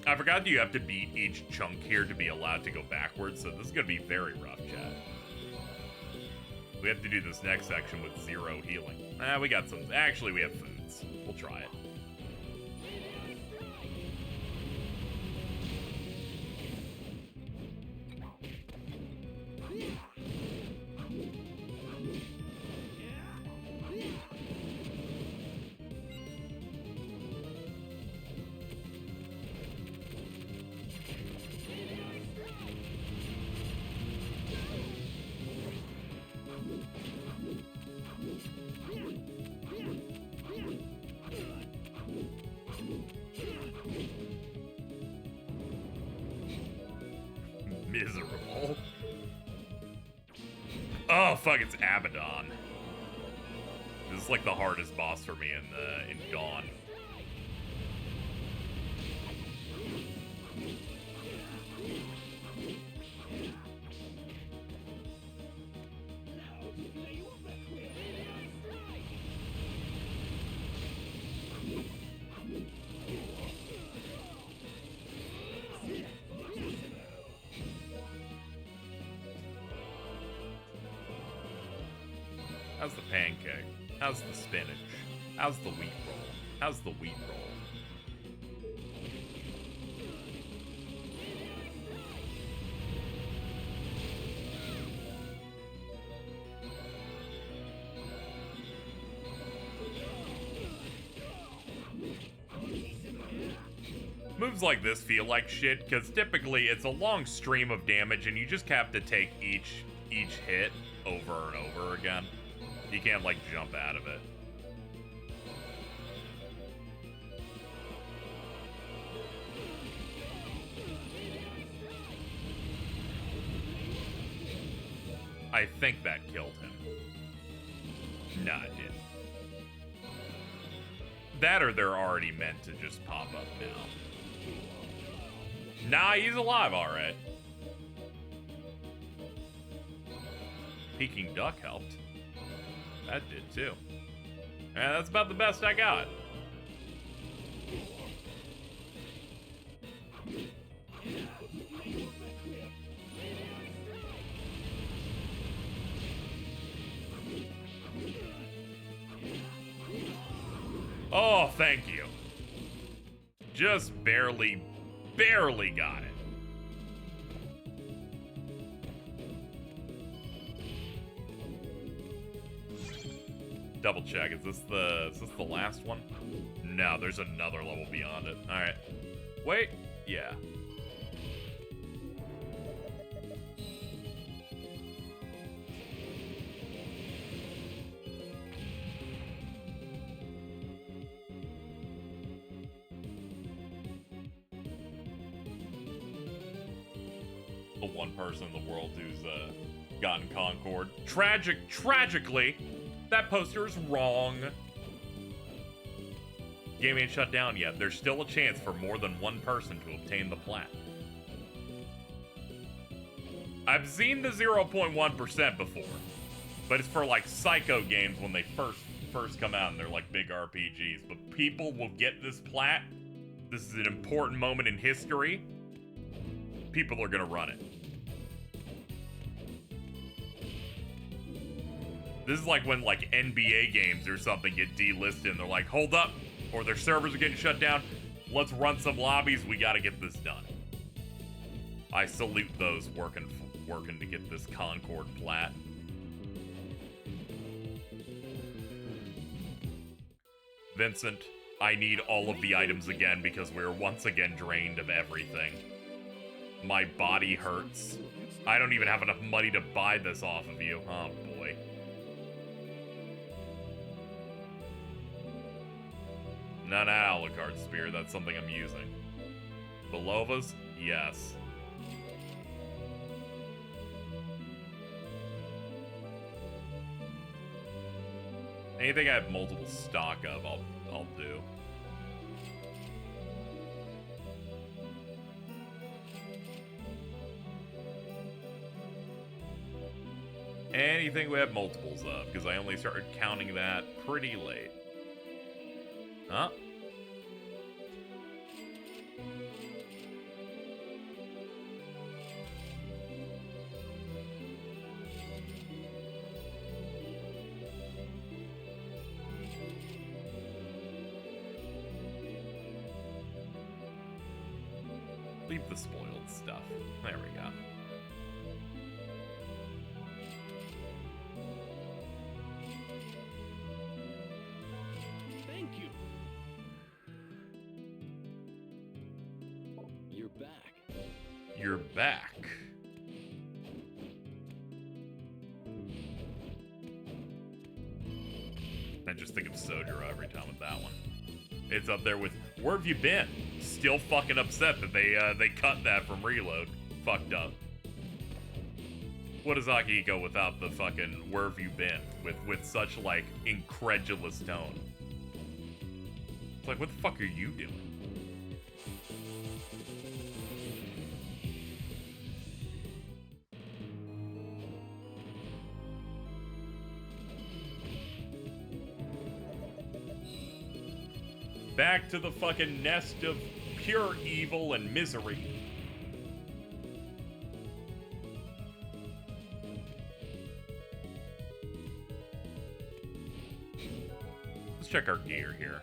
I forgot you have to beat each chunk here to be allowed to go backwards, so this is gonna be very rough, chat. We have to do this next section with 0 healing. We got some. Actually, we have foods. We'll try it. Miserable. Oh fuck! It's Abaddon. This is like the hardest boss for me in Dawn. How's the pancake? How's the spinach? How's the wheat roll? How's the wheat roll? Moves like this feel like shit, because typically it's a long stream of damage and you just have to take each hit over and over again. You can't, like, jump out of it. I think that killed him. Nah, it didn't. That or they're already meant to just pop up now. Nah, he's alive, alright. Peking Duck helped. That did too. And that's about the best I got. Oh, thank you. Just barely got it. Double check. Is this the last one? No, there's another level beyond it. All right. Wait. Yeah. The one person in the world who's gotten Concord. Tragically. That poster is wrong. Game ain't shut down yet. There's still a chance for more than one person to obtain the plat. I've seen the 0.1% before, but it's for like Psycho games when they first come out and they're like big RPGs. But people will get this plat. This is an important moment in history. People are gonna run it. This is like when like NBA games or something get delisted and they're like, hold up, or their servers are getting shut down. Let's run some lobbies. We gotta get this done. I salute those working to get this Concord plat. Vincent, I need all of the items again because we're once again drained of everything. My body hurts. I don't even have enough money to buy this off of you. Oh boy. Not an Alucard spear, that's something I'm using. Belovas? Yes. Anything I have multiple stock of, I'll do. Anything we have multiples of, because I only started counting that pretty late. Huh? Leave the spoiled stuff. There we go. Thank you. You're back. You're back. I just think of Sojiro every time with that one. It's up there with, where have you been? Still fucking upset that they cut that from Reload. Fucked up. What is Akihiko without the fucking where have you been? With such like incredulous tone. It's like, what the fuck are you doing? Back to the fucking nest of pure evil and misery. Let's check our gear here.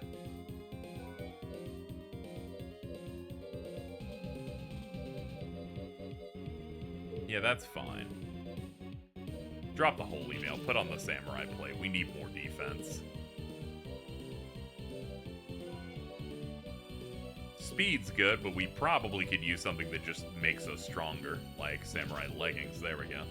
Yeah, that's fine. Drop the holy mail, put on the samurai plate. We need more defense. Speed's good, but we probably could use something that just makes us stronger, like samurai leggings. There we go.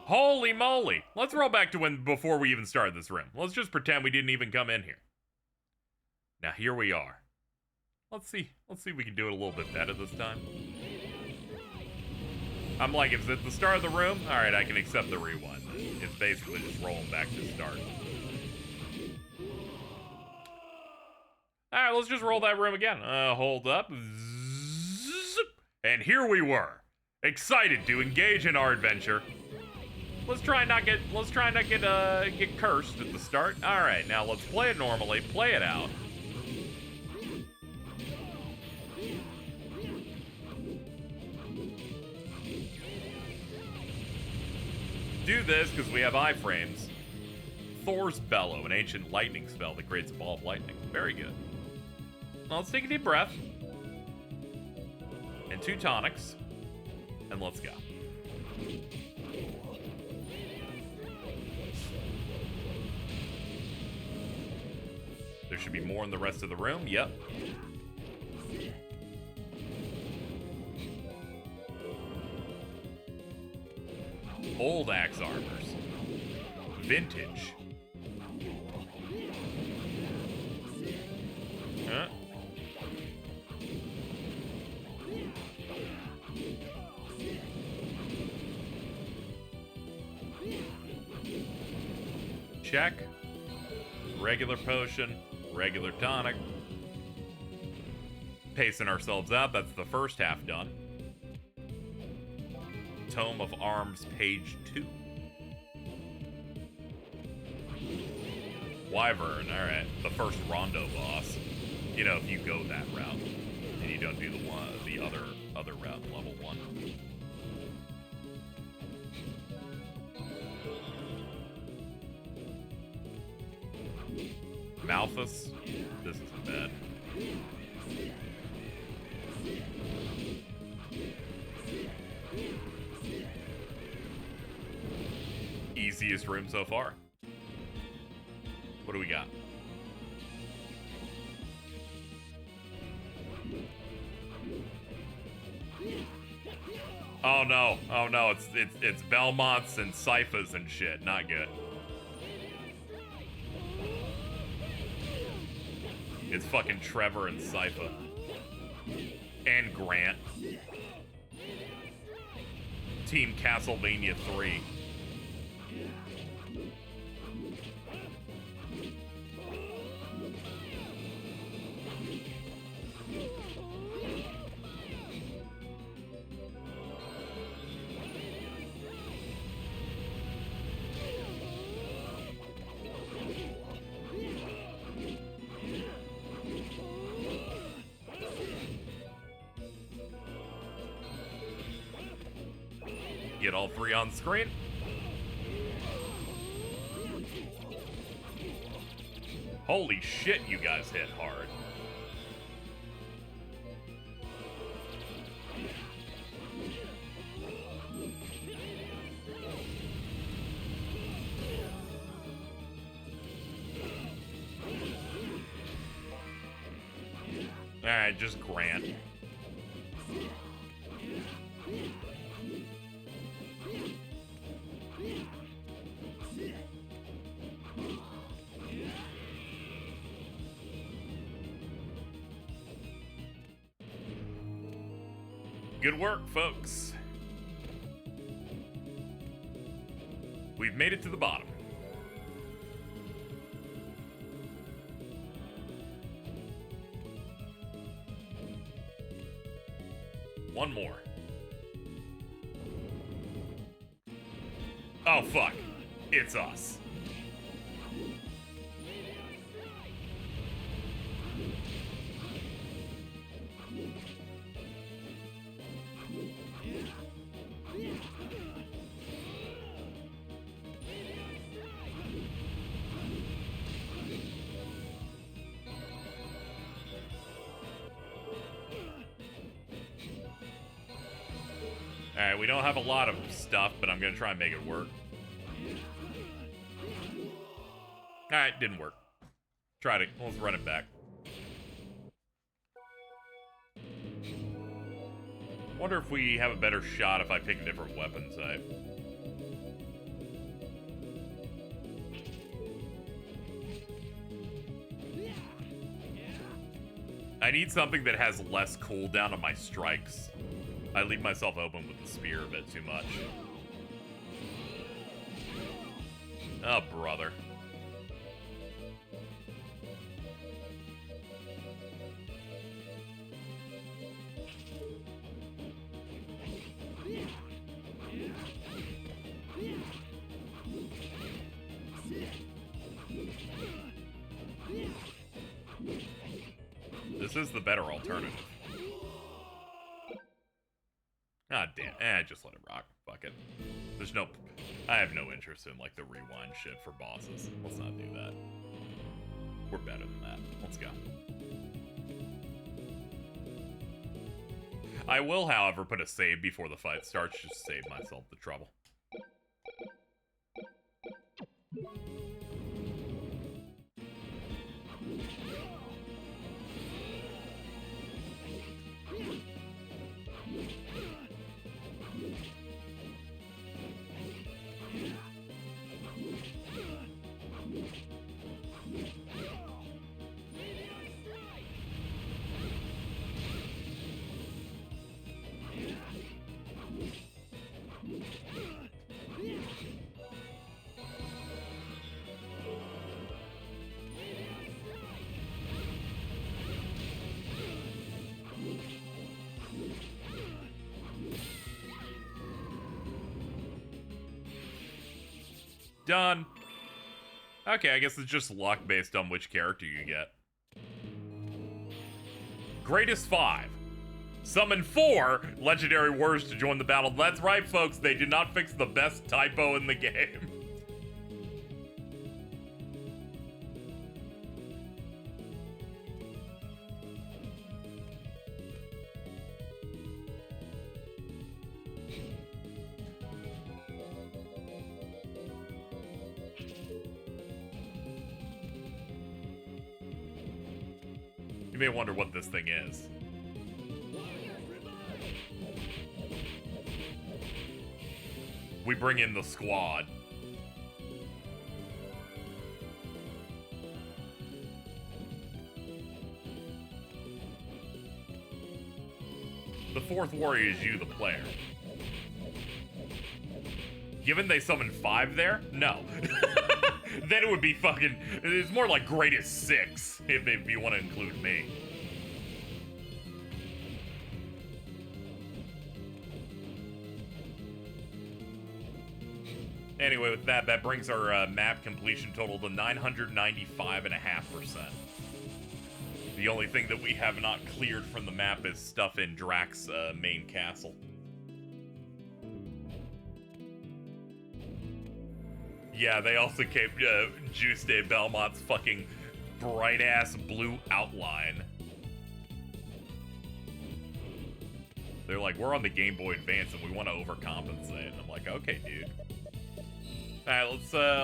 Holy moly! Let's roll back to before we even started this room. Let's just pretend we didn't even come in here. Now here we are. Let's see if we can do it a little bit better this time. I'm like, if it's at the start of the room, alright, I can accept the rewind. It's basically just rolling back to start. Alright, let's just roll that room again. Hold up. Zzzz. And here we were. Excited to engage in our adventure. Let's try not get cursed at the start. Alright, now let's play it normally, play it out. Do this because we have iframes. Thor's Bellow, an ancient lightning spell that creates a ball of lightning. Very good. Now let's take a deep breath. And 2 tonics. And let's go. There should be more in the rest of the room. Yep. Old axe armors. Vintage. Huh? Check. Regular potion. Regular tonic. Pacing ourselves out. That's the first half done. Tome of Arms, page 2. Wyvern, alright. The first Rondo boss. You know, if you go that route. and you don't do the other route in level 1. Malthus? This isn't bad. Easiest room so far. What do we got? Oh no, it's Belmonts and Syphas and shit. Not good. It's fucking Trevor and Sypha. And Grant. Team Castlevania 3. Get all 3 on screen. Holy shit, you guys hit hard. Alright, just Grant. Good work, folks. We've made it to the bottom. One more. Oh, fuck. It's us. Alright, we don't have a lot of stuff, but I'm gonna try and make it work. Alright, didn't work. Tried it. Let's run it back. Wonder if we have a better shot if I pick a different weapon type. I need something that has less cooldown on my strikes. I leave myself open with the spear a bit too much. Oh, brother. This is the better alternative. Ah, damn. Just let it rock. Fuck it. There's no... I have no interest in, like, the rewind shit for bosses. Let's not do that. We're better than that. Let's go. I will, however, put a save before the fight starts just to save myself the trouble. Done. Okay, I guess it's just luck based on which character you get. Greatest 5. Summon 4 legendary words to join the battle. That's right, folks. They did not fix the best typo in the game. You may wonder what this thing is. We bring in the squad. The 4th warrior is you, the player. Given they summoned 5 there? No. Then it would be fucking... It's more like greatest 6, if you want to include me. Anyway, with that, that brings our map completion total to 995.5%. The only thing that we have not cleared from the map is stuff in Drax's main castle. Yeah, they also kept Juice Day Belmont's fucking bright-ass blue outline. They're like, we're on the Game Boy Advance and we want to overcompensate. And I'm like, okay, dude. Alright,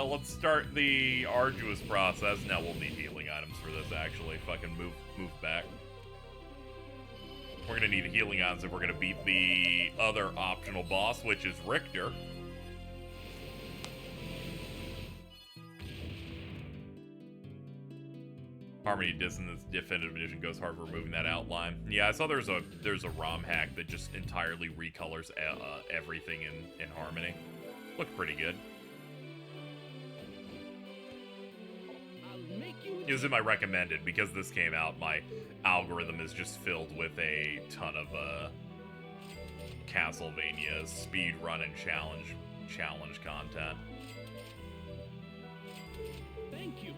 let's start the arduous process. Now we'll need healing items for this, actually. Fucking move back. We're gonna need healing items if we're gonna beat the other optional boss, which is Richter. Harmony Dissonance Definitive Edition goes hard for removing that outline. Yeah, I saw there's a ROM hack that just entirely recolors everything in Harmony. Looked pretty good. It was in my recommended because this came out. My algorithm is just filled with a ton of Castlevania speed run and challenge content. Thank you.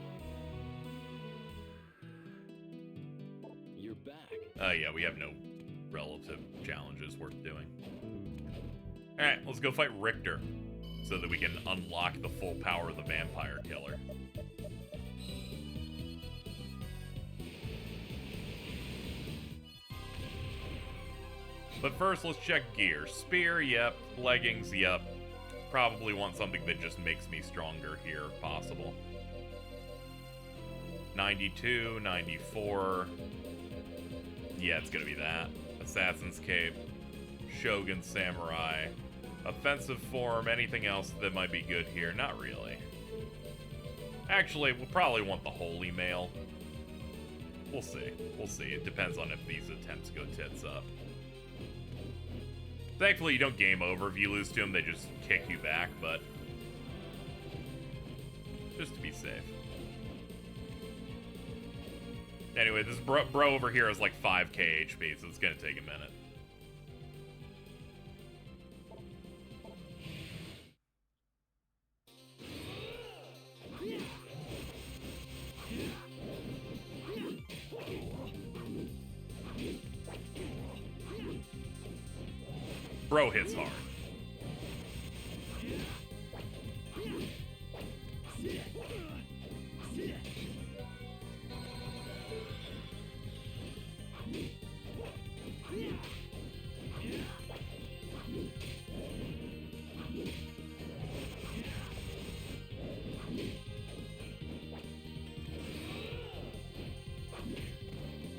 You're back. Yeah, we have no relative challenges worth doing. Alright, let's go fight Richter so that we can unlock the full power of the vampire killer. But first, let's check gear. Spear, yep. Leggings, yep. Probably want something that just makes me stronger here, if possible. 92, 94. Yeah, it's gonna be that. Assassin's Cape. Shogun Samurai. Offensive form, anything else that might be good here? Not really. Actually, we'll probably want the Holy Mail. We'll see. We'll see. It depends on if these attempts go tits up. Thankfully, you don't game over if you lose to them. They just kick you back, but just to be safe. Anyway, this bro over here is like 5k HP, so it's gonna take a minute. Bro hits hard.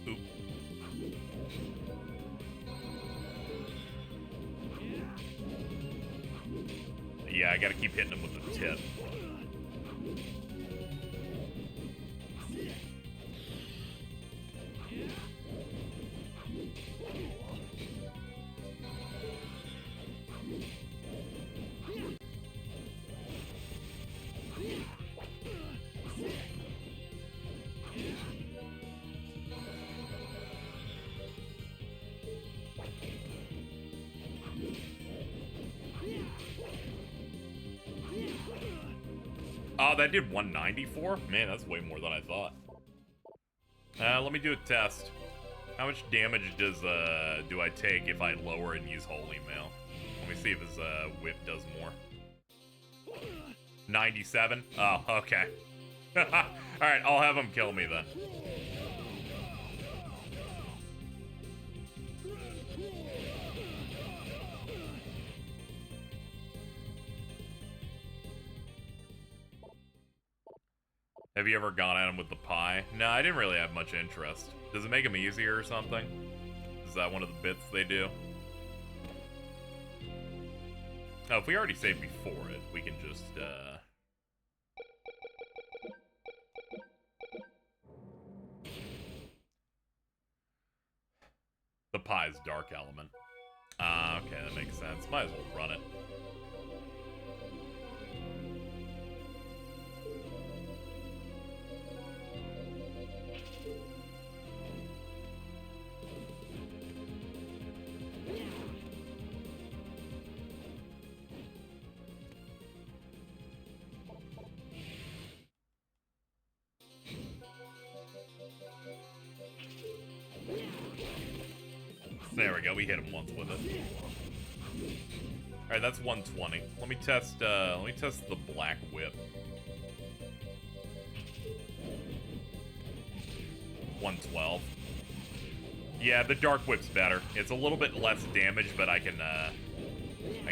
Oop. Yeah, I gotta keep hitting him with the tip. Oh, that did 194? Man, that's way more than I thought. Let me do a test. How much damage do I take if I lower and use Holy Mail? Let me see if his whip does more. 97? Oh, okay. Alright, I'll have him kill me then. Have you ever gone at him with the pie? No, I didn't really have much interest. Does it make him easier or something? Is that one of the bits they do? Oh, if we already saved before it, we can just, The pie's dark element. Ah, okay, that makes sense. Might as well run it. There we go, we hit him once with it. Alright, that's 120. Let me test the black whip. 112. Yeah, the dark whip's better. It's a little bit less damage, but I can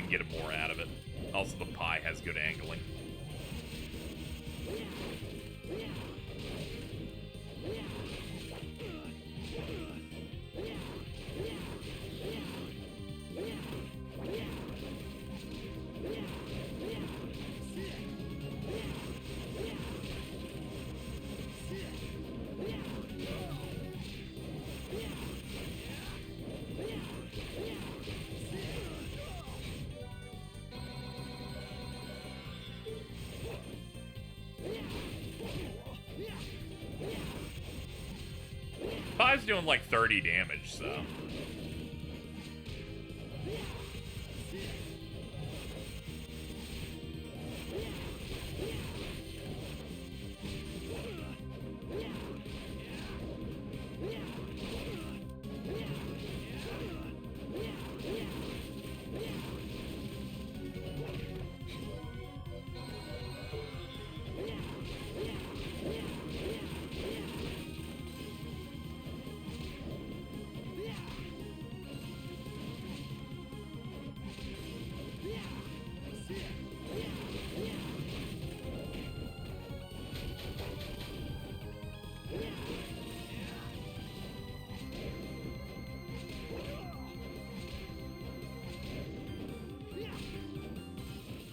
get more out of it. Also, the pie has good angling. Pie's doing like 30 damage, so.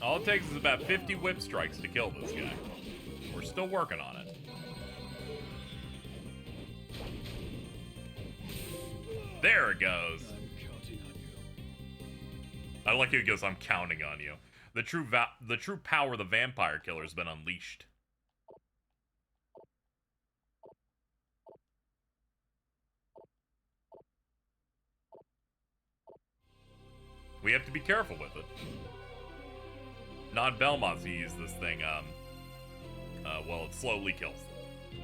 All it takes is about 50 whip strikes to kill this guy. We're still working on it. There it goes. I like how he goes, I'm counting on you. The true power of the vampire killer has been unleashed. We have to be careful with it. Non-Belmonts who use this thing, well, it slowly kills them.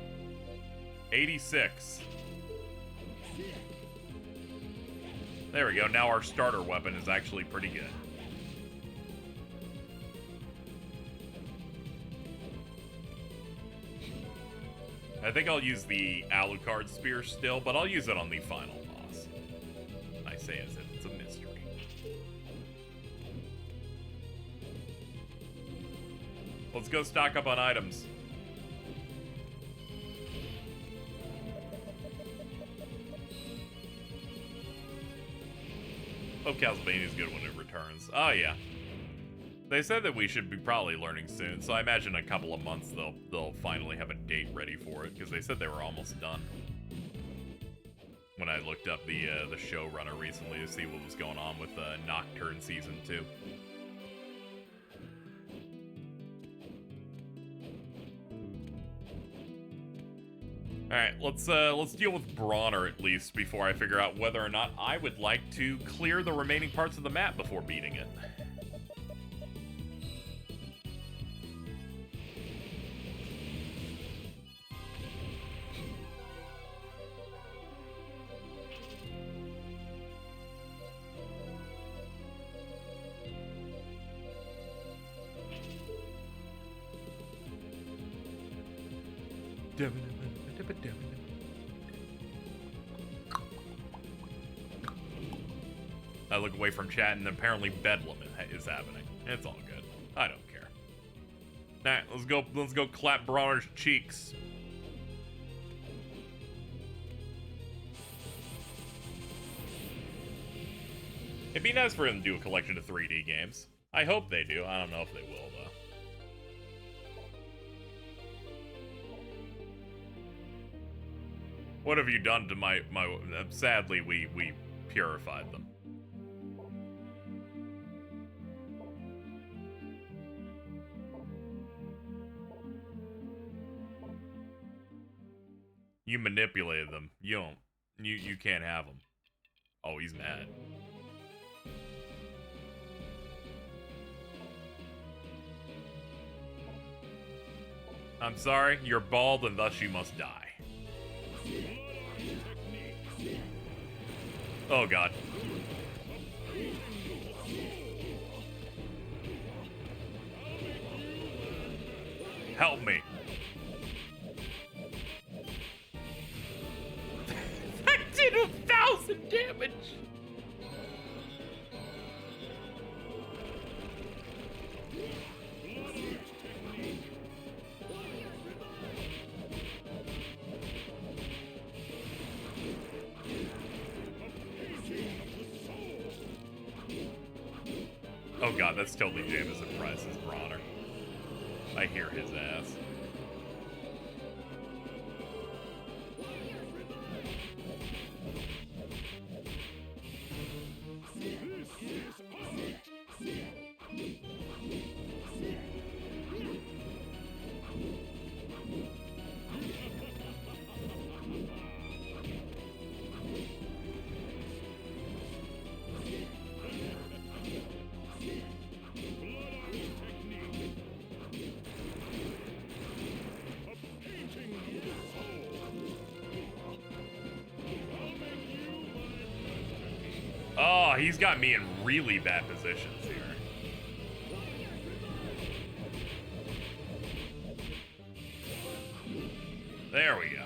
86. There we go, now our starter weapon is actually pretty good. I think I'll use the Alucard Spear still, but I'll use it on the final boss. I say as if it's a mystery. Let's go stock up on items. Hope Castlevania is good when it returns. Oh yeah. They said that we should be probably learning soon, so I imagine in a couple of months they'll finally have a date ready for it, because they said they were almost done. When I looked up the showrunner recently to see what was going on with Nocturne Season 2. Alright, let's deal with Bronner at least before I figure out whether or not I would like to clear the remaining parts of the map before beating it. I look away from chat and apparently bedlam is happening. It's all good. I don't care. Alright, let's go clap Bronner's cheeks. It'd be nice for him to do a collection of 3D games. I hope they do. I don't know if they will, though. What have you done to my sadly, we purified them. You manipulated them. You can't have them. Oh, he's mad. I'm sorry, you're bald and thus you must die. Oh god. Help me. That did 1,000 damage. Oh god, that's totally Jameson Price's Bronner. I hear his ass. Oh, he's got me in really bad positions here. There we go.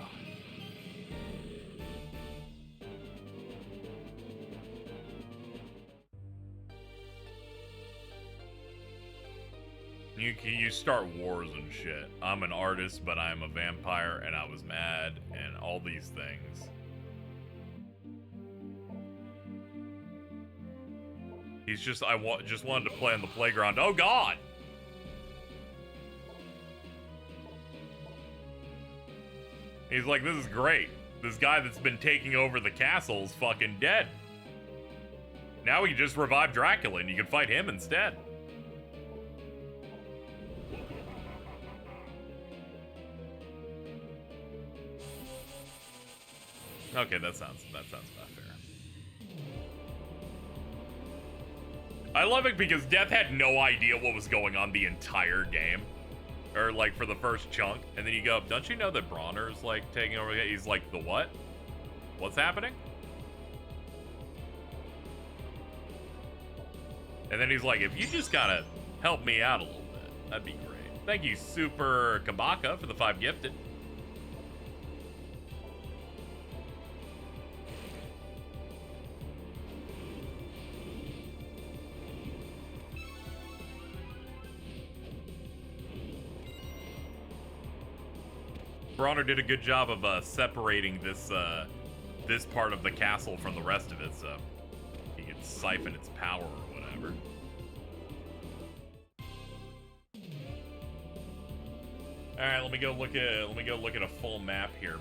You start wars and shit. I'm an artist, but I'm a vampire, and I was mad, and all these things. He's just, just wanted to play on the playground. Oh god! He's like, this is great. This guy that's been taking over the castle is fucking dead. Now we can just revive Dracula and you can fight him instead. Okay, that sounds about fair. I love it because Death had no idea what was going on the entire game. Or, like, for the first chunk. And then you go, don't you know that Bronner's, like, taking over? He's like, the what? What's happening? And then he's like, if you just gotta help me out a little bit, that'd be great. Thank you, Super Kabaka, for the 5 gifted. Bronner did a good job of separating this this part of the castle from the rest of it, so he could siphon its power or whatever. All right, let me go look at a full map here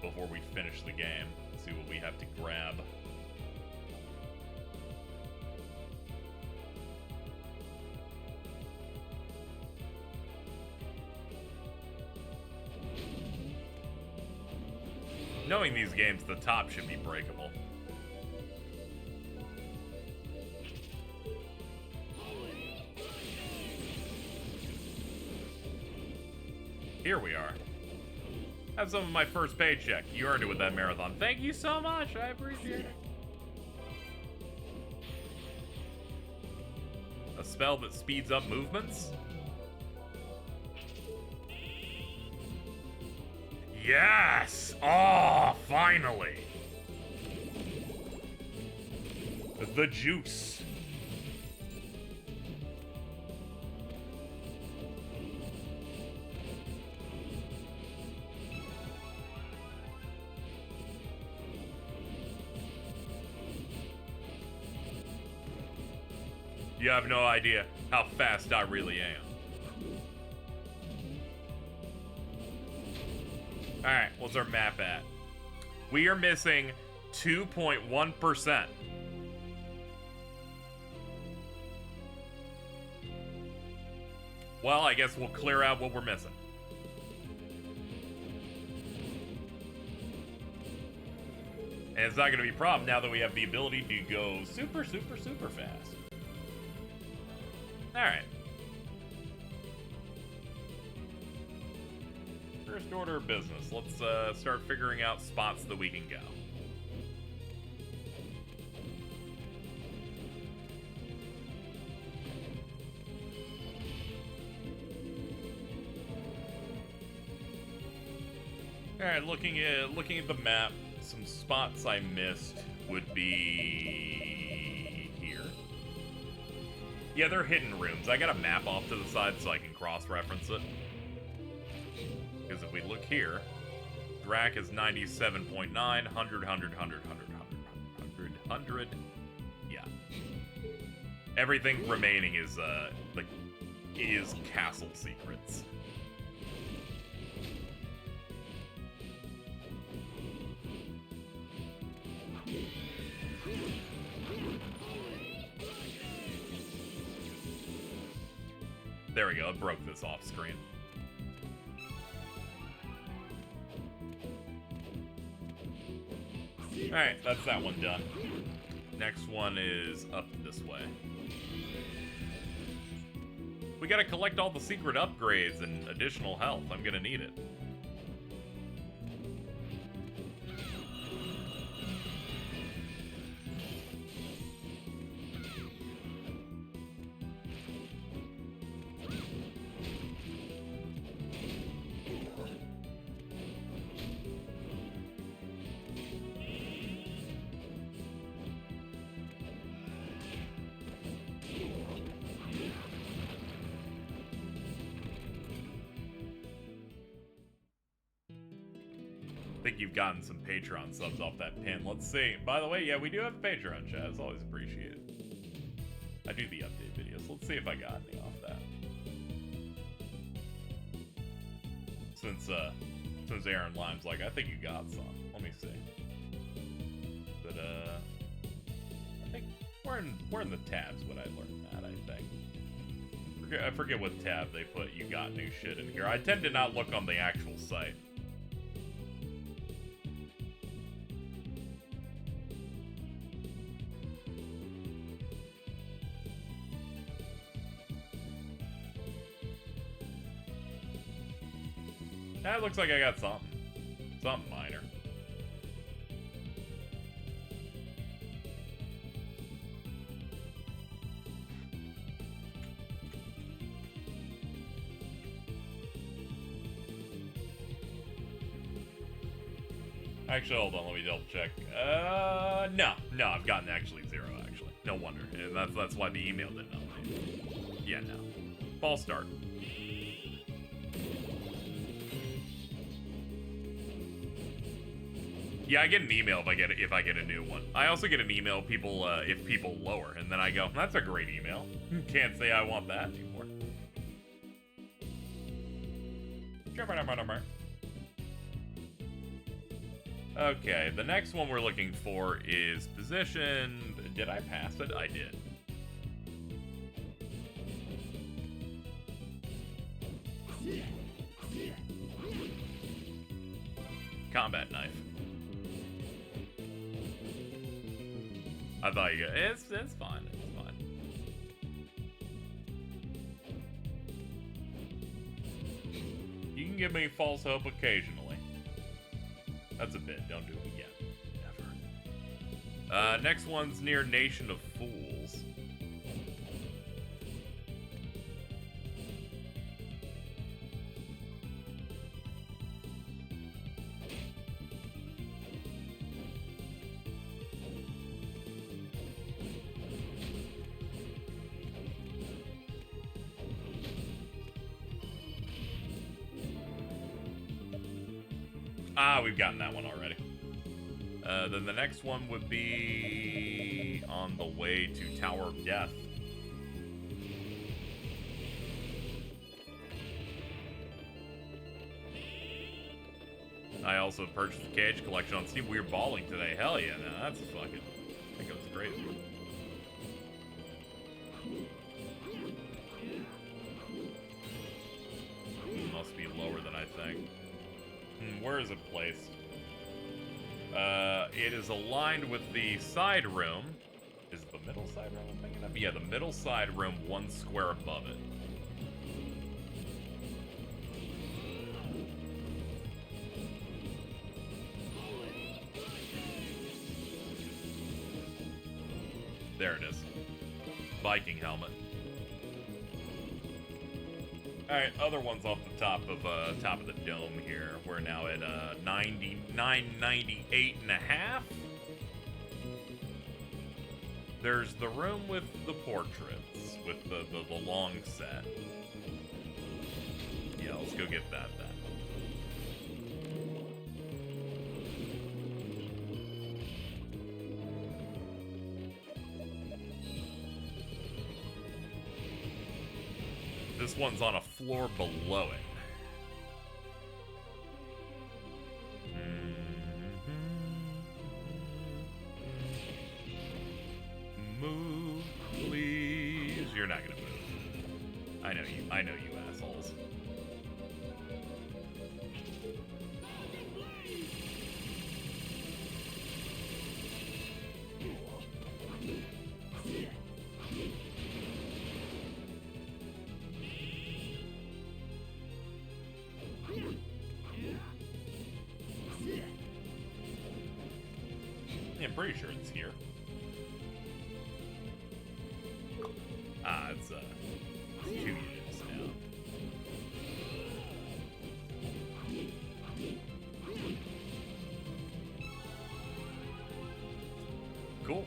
before we finish the game. See what we have to grab. Knowing these games, the top should be breakable. Here we are. Have some of my first paycheck. You earned it with that marathon. Thank you so much. I appreciate it. A spell that speeds up movements? Yes! Oh, finally! The juice. You have no idea how fast I really am. Alright, what's our map at? We are missing 2.1%. Well, I guess we'll clear out what we're missing. And it's not going to be a problem now that we have the ability to go super, super, super fast. Alright. First order of business. Let's start figuring out spots that we can go. Alright, looking at the map, some spots I missed would be here. Yeah, they're hidden rooms. I got a map off to the side so I can cross-reference it. Because if we look here, Drac is 97.9, 100, 100, 100, 100, 100, 100. Yeah. Everything remaining is castle secrets. There we go, it broke this off screen. Alright, that's that one done. Next one is up this way. We gotta collect all the secret upgrades and additional health. I'm gonna need it. I think you've gotten some Patreon subs off that pin. Let's see. By the way, yeah, we do have a Patreon chat. It's always appreciated. I do the update videos. Let's see if I got any off that. Since Aaron Lime's like, I think you got some. Let me see. But I think we're in the tabs when I learned that, I think. I forget what tab they put you got new shit in here. I tend to not look on the actual site. That looks like I got something. Something minor. Actually, hold on, let me double check. No, I've gotten actually 0, actually. No wonder. And that's why the email didn't update. Yeah, no. False start. Yeah, I get an email if I get a new one. I also get an email if people lower, and then I go, that's a great email. Can't say I want that anymore. Okay, the next one we're looking for is position. Did I pass it? I did. Combat knife. I thought you got it's fine. It's fine. You can give me false hope occasionally. That's a bit. Don't do it again. Never. Next one's near Nation of Fools. Ah, we've gotten that one already. Then the next one would be on the way to Tower of Death. I also purchased the KH collection on Steam. We were balling today. Hell yeah, no, that's fucking... I think it was great. Must be lower than I think. Where is it placed? It is aligned with the side room. Is it the middle side room I'm thinking of? Yeah, the middle side room, 1 square above it. There it is. Viking helmet. Alright, other ones off the top of the dome here. We're now at 99.98.5. There's the room with the portraits, with the long set. Yeah, let's go get that then. This one's on a floor below it. Move, please. You're not gonna move. I know you assholes. Yeah, I'm pretty sure it's here. Ah, it's 2 units now. Cool.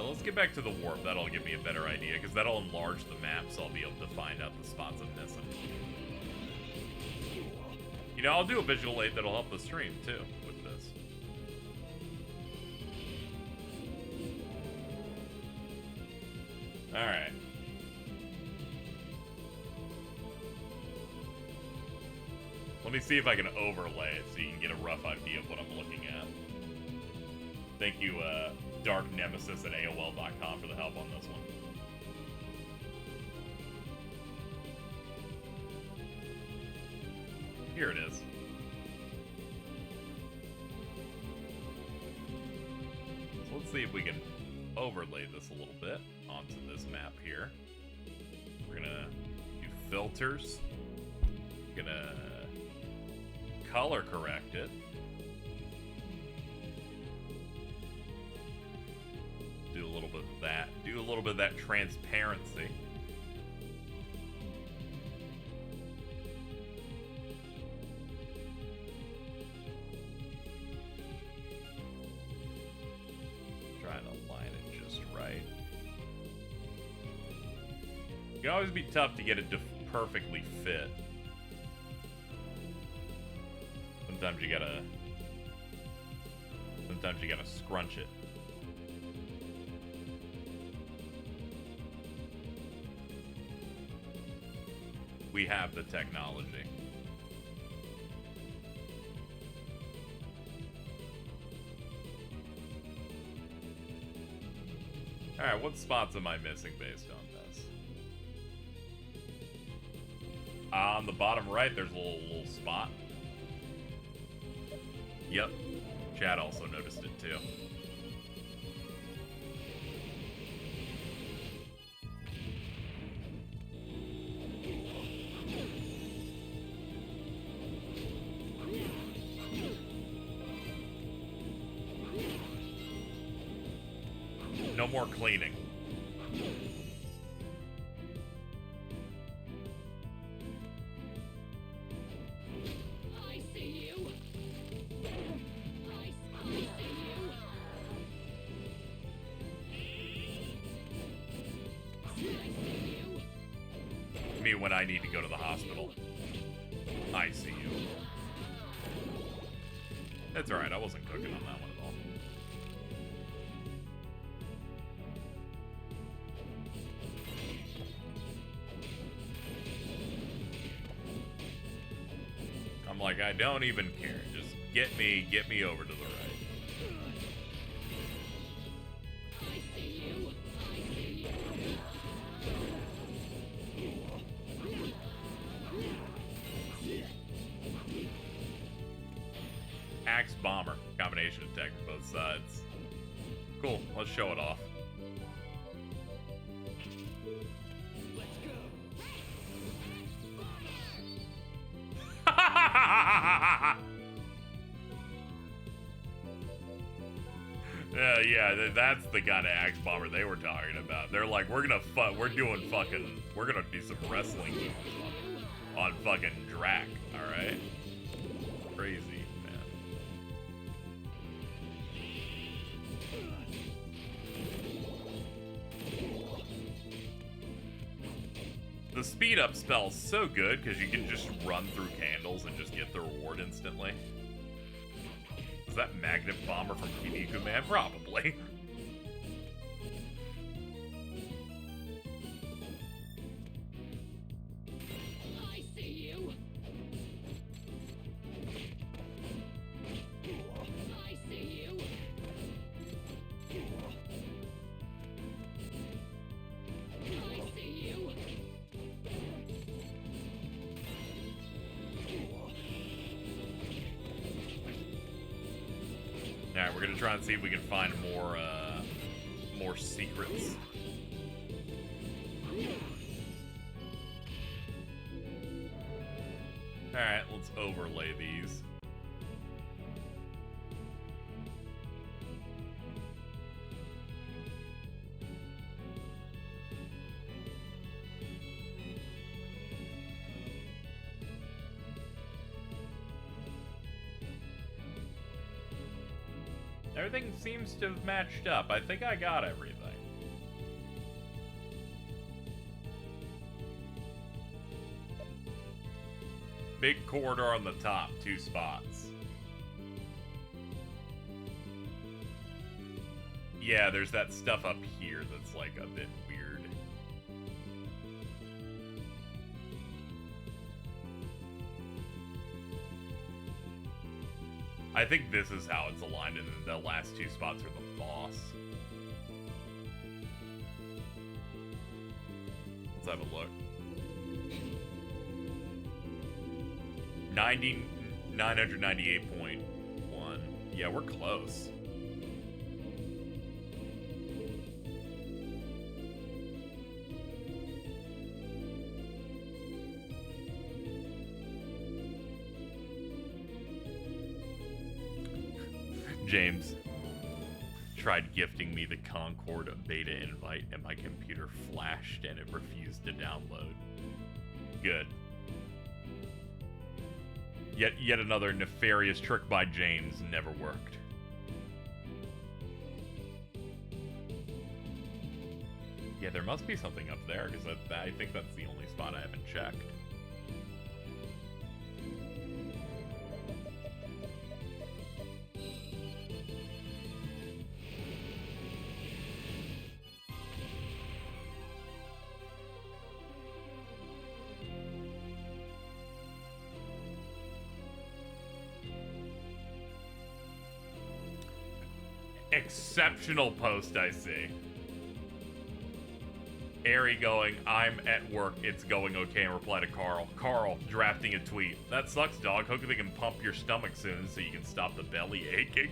Let's get back to the warp. That'll give me a better idea, because that'll enlarge the map, so I'll be able to find out the spots I'm missing. You know, I'll do a visual aid that'll help the stream, too, with this. Alright. Let me see if I can overlay it so you can get a rough idea of what I'm looking at. Thank you, Dark Nemesis at AOL.com for the help on this one. Here it is. So let's see if we can overlay this a little bit onto this map here. We're gonna do filters. Gonna color correct it. Do a little bit of that. Do a little bit of that transparency. Trying to line it just right. It can always be tough to get it to perfectly fit. Sometimes you gotta scrunch it. We have the technology. Alright, what spots am I missing based on this? On the bottom right, there's a little spot. Yep. Chad also noticed it too. No more cleaning. I see you. I see you. me when I need to go to the hospital. I see you. That's alright, I wasn't cooking on that one at all. I'm like, I don't even care. Just get me over to the right. I see you. I see you. Axe Bomber. Combination attack from both sides. Cool, let's show it off. Let's go. Yeah, that's the kind of Axe Bomber they were talking about. They're like, we're gonna we're gonna do some wrestling moves on fucking Drac, alright? Crazy, man. The speed up spell's so good because you can just run through candles and just get the reward instantly. Is that Magnet Bomber from Kineku Man? Probably. I see you. I see you. I see you. Alright, we're gonna try and see if we can find more secrets. Alright, let's overlay these. Everything seems to have matched up. I think I got everything. Big corridor on the top, 2 spots. Yeah, there's that stuff up here that's like a bit weird. I think this is how it's aligned, and the last 2 spots are the boss. Let's have a look. 998.1. Yeah, we're close. James tried gifting me the Concord beta invite and my computer flashed and it refused to download. Good. Yet another nefarious trick by James never worked. Yeah, there must be something up there, because I think that's the only spot I haven't checked. Exceptional post, I see. Ari going, I'm at work, it's going okay, and reply to Carl. Carl, drafting a tweet. That sucks, dog. Hope they can pump your stomach soon so you can stop the belly aching.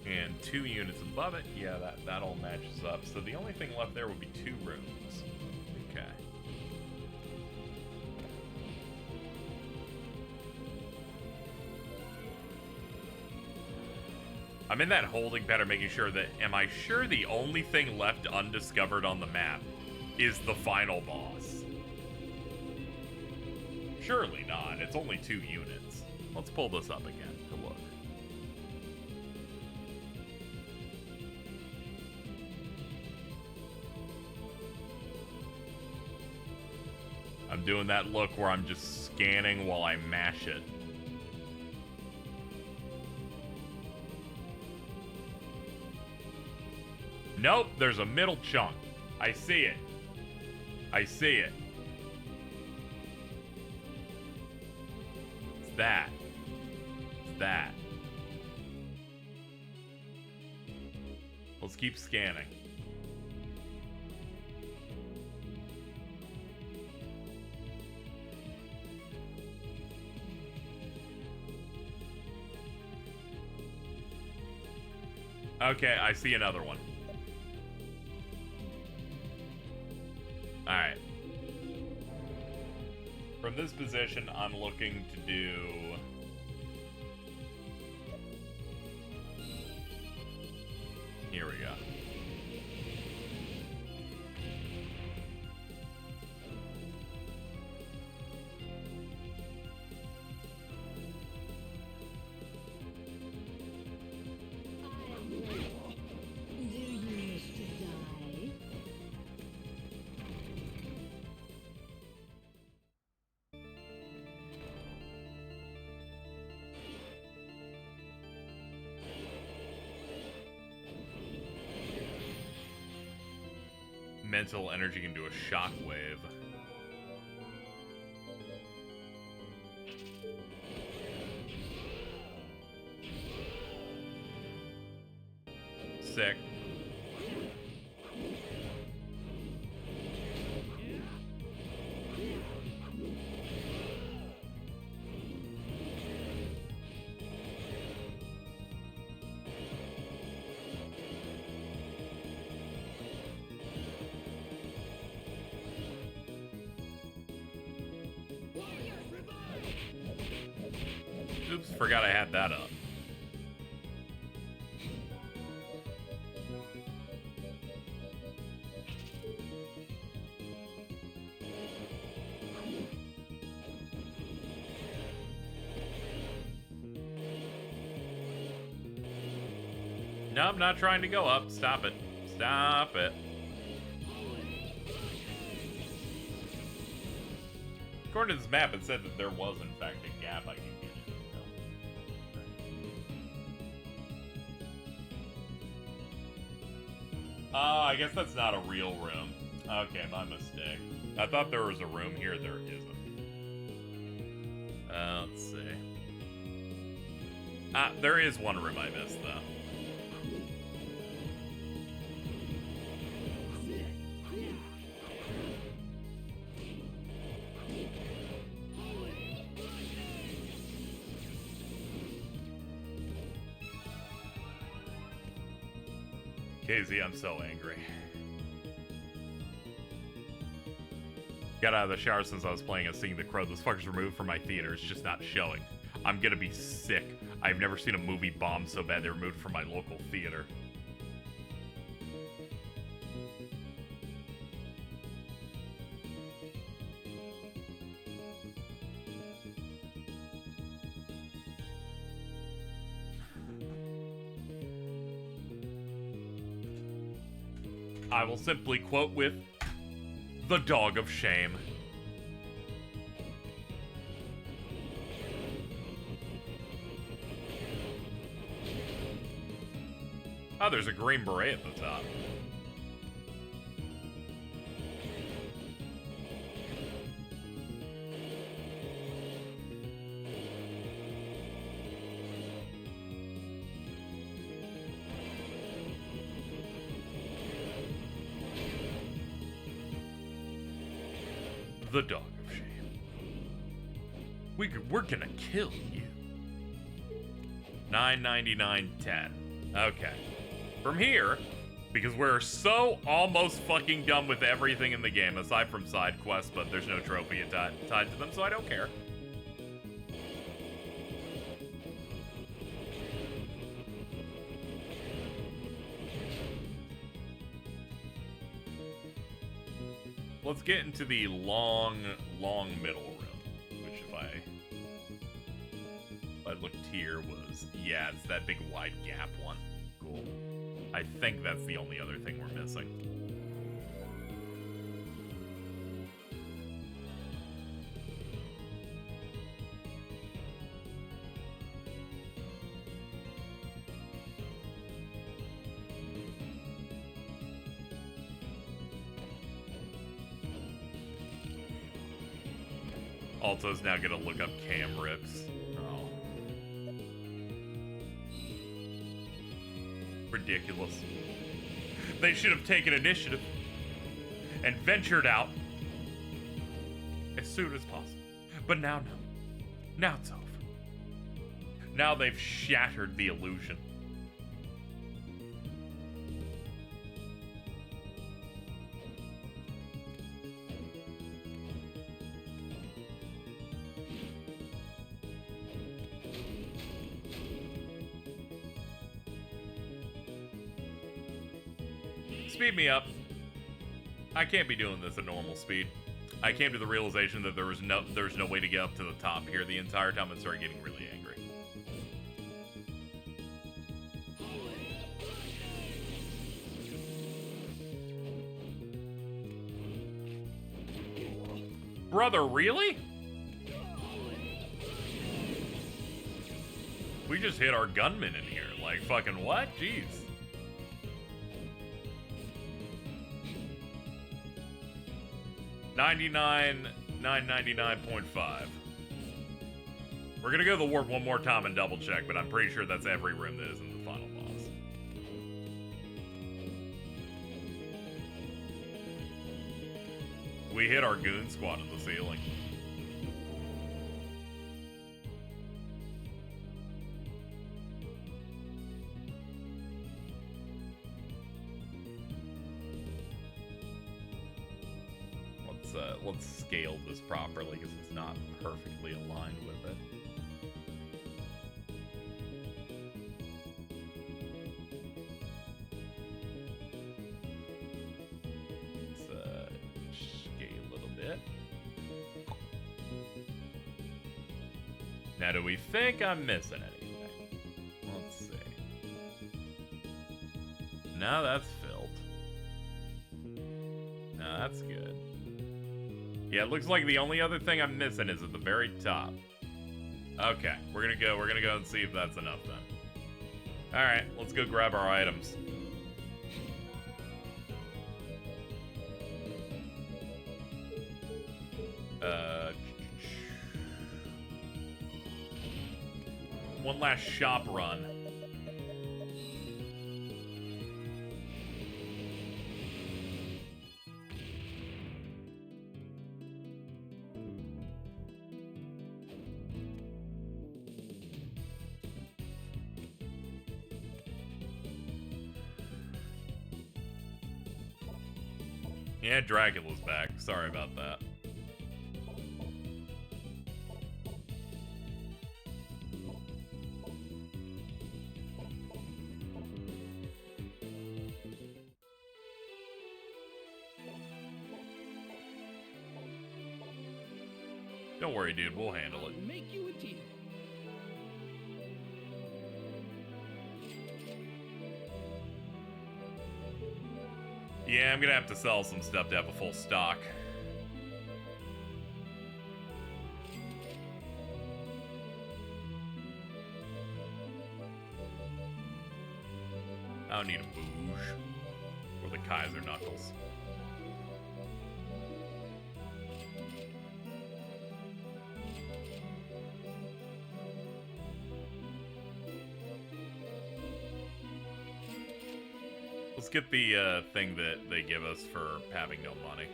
And 2 units above it, yeah, that all matches up. So the only thing left there would be 2 rooms. Okay. I'm in that holding pattern making sure that, am I sure the only thing left undiscovered on the map is the final boss? Surely not. It's only 2 units. Let's pull this up again to look. I'm doing that look where I'm just scanning while I mash it. Nope, there's a middle chunk. I see it. I see it. It's that. It's that. Let's keep scanning. Okay, I see another one. Alright. From this position, I'm looking to do... Here we go. Do you wish to die? Mental energy can do a shockwave. Sick. Oops, forgot I had that up. No, I'm not trying to go up. Stop it. Stop it. According to this map, it said that there was, in fact, a gap I can get into. I guess that's not a real room. Okay, my mistake. I thought there was a room here. There isn't. Let's see. There is one room I missed, though. KZ, I'm so angry. Got out of the shower since I was playing and seeing The Crow. This fucker's removed from my theater. It's just not showing. I'm gonna be sick. I've never seen a movie bomb so bad they removed from my local theater. I will simply quote with the dog of shame. Oh, there's a green beret at the top. The dog of shame. We're gonna kill you. $9.99.10. Okay. From here, because we're so almost fucking done with everything in the game, aside from side quests, but there's no trophy tied to them, so I don't care. let's get into the long middle room, which if I looked here was, yeah, it's that big wide gap one. Cool. I think that's the only other thing we're missing. Alto's now gonna look up cam rips. Oh. Ridiculous. They should have taken initiative and ventured out as soon as possible. But now, no. Now it's over. Now they've shattered the illusion. Speed me up. I can't be doing this at normal speed. I came to the realization that there's no way to get up to the top here the entire time and started getting really angry. Brother, really? We just hit our gunman in here. Like, fucking what? Jeez. $99.5. We're gonna go to the warp one more time and double check, but I'm pretty sure that's every room that is in the final boss. We hit our goon squad in the ceiling. Let's scale this properly because it's not perfectly aligned with it. Let's scale a little bit. Now, do we think I'm missing anything? Let's see. No, that's filled. No, that's good. Yeah, it looks like the only other thing I'm missing is at the very top. Okay, we're gonna go and see if that's enough then. Alright, let's go grab our items. One last shop run. Yeah, Dracula's back. Sorry about that. Don't worry, dude. We'll handle it. Make you a deal. Yeah, I'm gonna have to sell some stuff to have a full stock. I don't need a booge or the Kaiser Knuckles. Let's get the thing that they give us for having no money.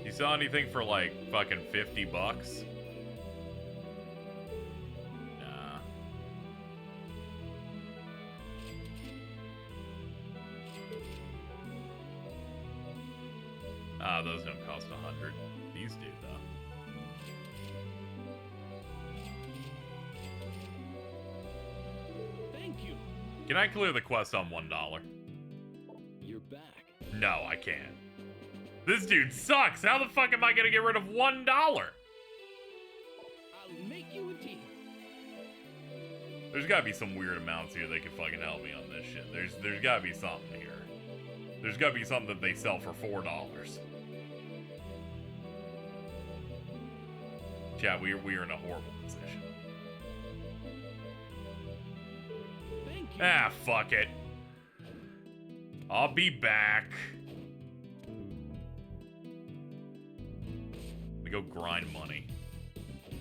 You saw anything for like fucking $50? Nah. Ah, those don't cost 100. These do, though. Thank you. Can I clear the quest on $1? You're back. No, I can't. This dude sucks. How the fuck am I gonna get rid of $1? I'll make you a deal. There's gotta be some weird amounts here that can fucking help me on this shit. There's gotta be something here. There's gotta be something that they sell for $4. Chat, we are in a horrible position. Thank you. Ah, fuck it. I'll be back. We go grind money.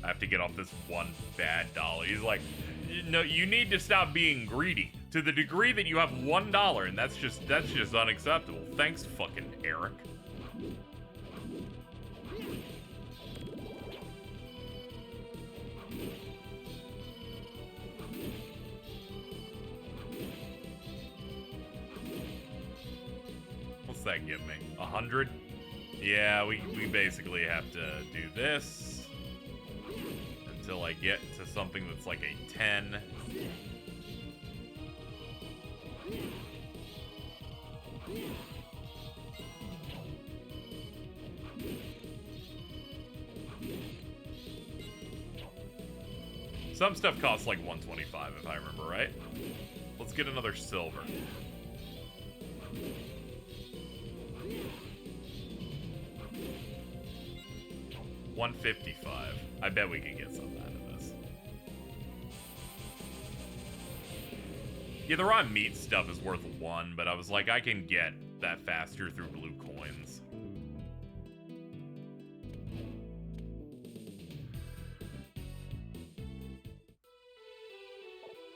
I have to get off this one bad dollar. He's like, no, you need to stop being greedy to the degree that you have $1, and that's just unacceptable. Thanks, fucking Eric. What's that give me? 100? Yeah, we basically have to do this until I get to something that's like a 10. Some stuff costs like 125 if I remember right. Let's get another silver. $155. I bet we can get something out of this. Yeah, the raw meat stuff is worth 1, but I was like, I can get that faster through blue coins.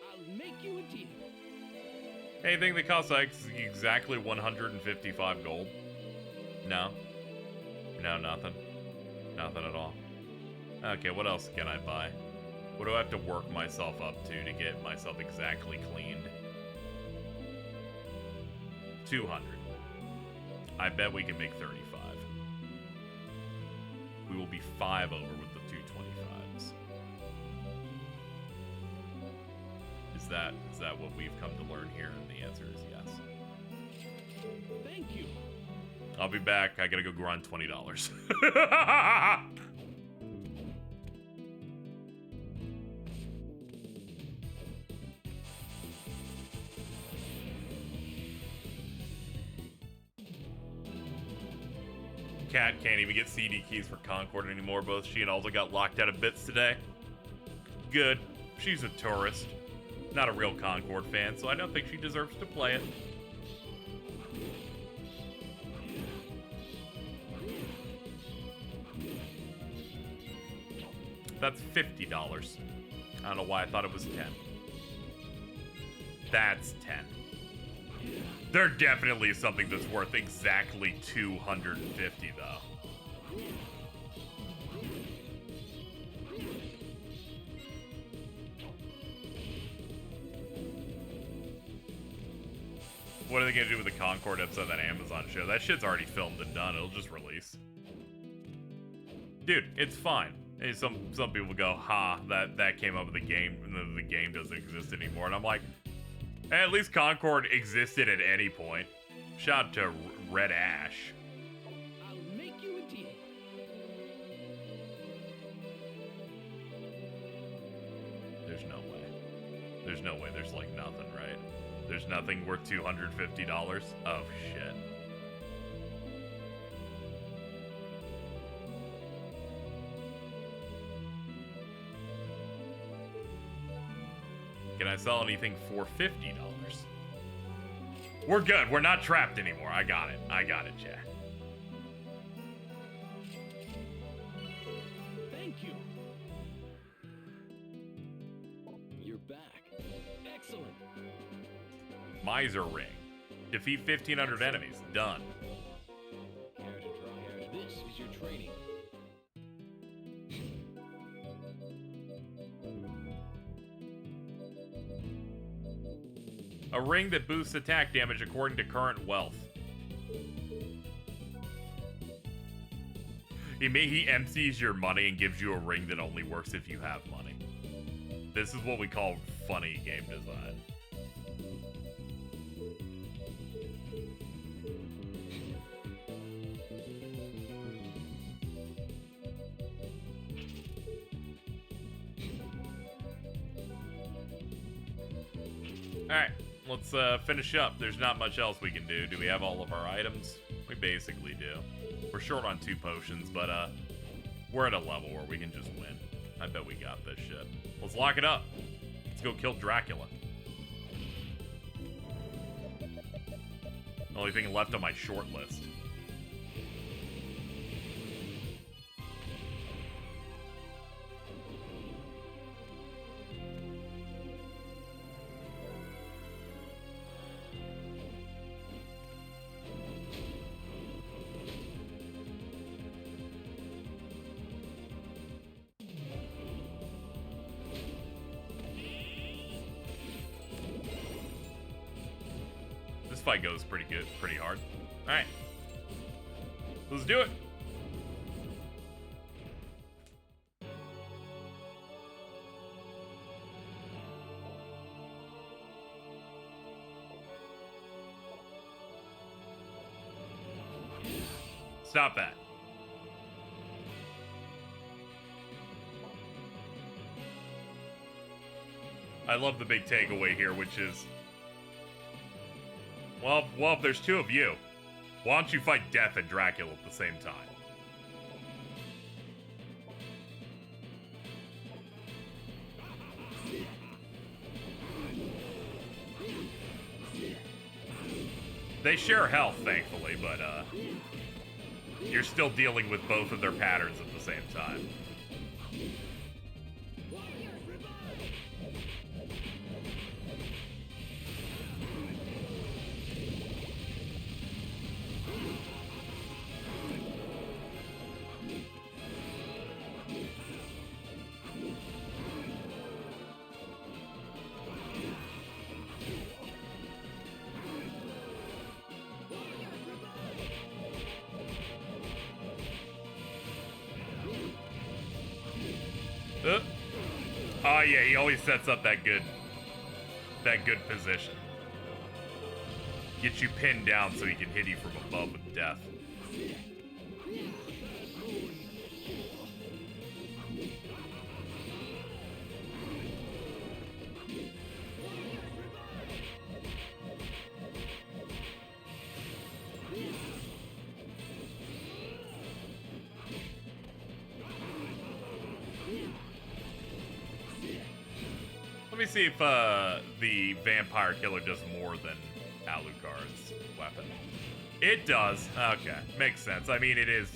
I'll make you a deal. Anything that costs like exactly 155 gold? No. No, nothing. Nothing at all. Okay, what else can I buy? What do I have to work myself up to get myself exactly cleaned? 200. I bet we can make 35. We will be 5 over with the 225s. Is that what we've come to learn here? And the answer is yes. Thank you. I'll be back. I gotta go grind $20. Cat can't even get CD keys for Concord anymore. Both she and Alda got locked out of bits today. Good. She's a tourist. Not a real Concord fan, so I don't think she deserves to play it. That's $50. I don't know why I thought it was 10. That's 10. There definitely is something that's worth exactly 250 though. What are they gonna do with the Concord episode of that Amazon show? That shit's already filmed and done. It'll just release. Dude, it's fine. And some people go, ha, that came up with the game, and the game doesn't exist anymore. And I'm like, hey, at least Concord existed at any point. Shout out to Red Ash. I'll make you a deal. There's no way. There's no way. There's like nothing, right? There's nothing worth $250. Oh shit. Can I sell anything for $50? We're good. We're not trapped anymore. I got it. I got it, chat. Thank you. You're back. Excellent. Miser Ring. Defeat 1,500 enemies. Done. Care to try? This is your training. A ring that boosts attack damage according to current wealth. He empties your money and gives you a ring that only works if you have money. This is what we call funny game design. Alright, let's finish up. There's not much else we can do. Do we have all of our items? We basically do. We're short on 2 potions, but we're at a level where we can just win. I bet we got this shit. Let's lock it up. Let's go kill Dracula. Only thing left on my short list. Fight goes pretty good, pretty hard. All right, let's do it. Stop that. I love the big takeaway here, which is, well, if there's 2 of you, why don't you fight Death and Dracula at the same time? They share health, thankfully, but you're still dealing with both of their patterns at the same time. Oh yeah, he always sets up that good position. Gets you pinned down so he can hit you from above with death. Let me see if the vampire killer does more than Alucard's weapon. It does. Okay, makes sense. I mean, it is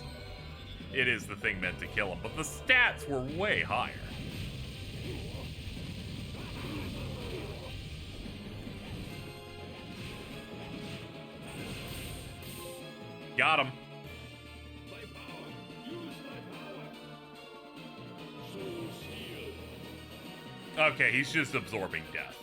the thing meant to kill him, but the stats were way higher. Got him. Okay, he's just absorbing death.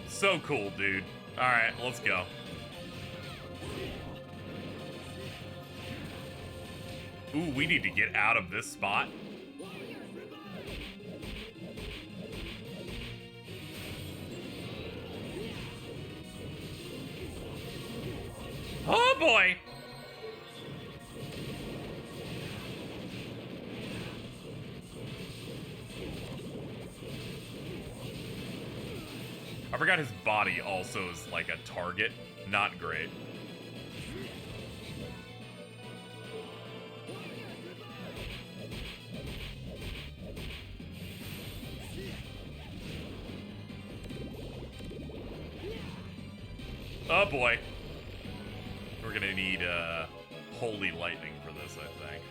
So cool, dude. Alright, let's go. Ooh, we need to get out of this spot. Oh boy! I forgot his body also is like a target. Not great. Oh boy. We're gonna need holy lightning for this, I think.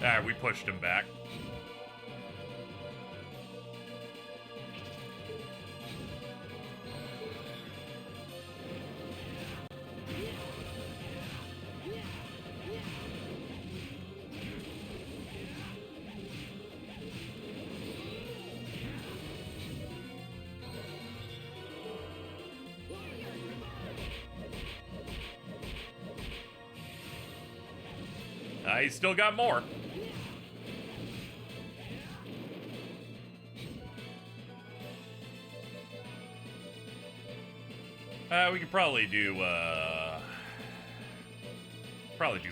Alright, we pushed him back. He's still got more. We could probably do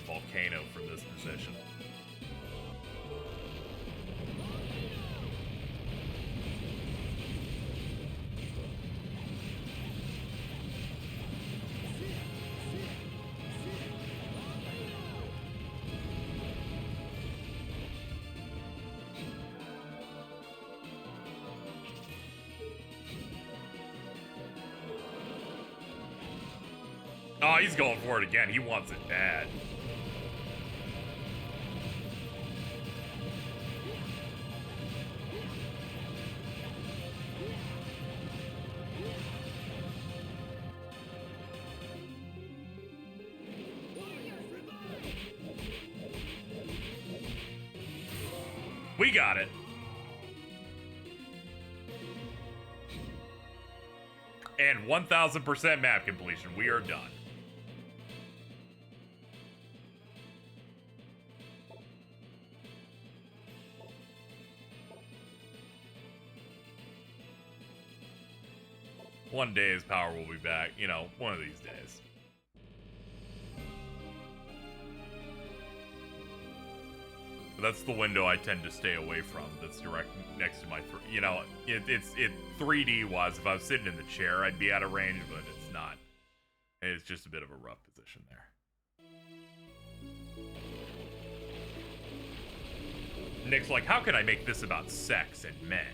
Volcano from this position. Oh, he's going for it again. He wants it bad. We got it. And 1000% map completion. We are done. One day his power will be back. You know, one of these days. But that's the window I tend to stay away from. That's direct next to my, you know, it's 3D wise. If I was sitting in the chair, I'd be out of range, but it's not. It's just a bit of a rough position there. Nick's like, how can I make this about sex and men?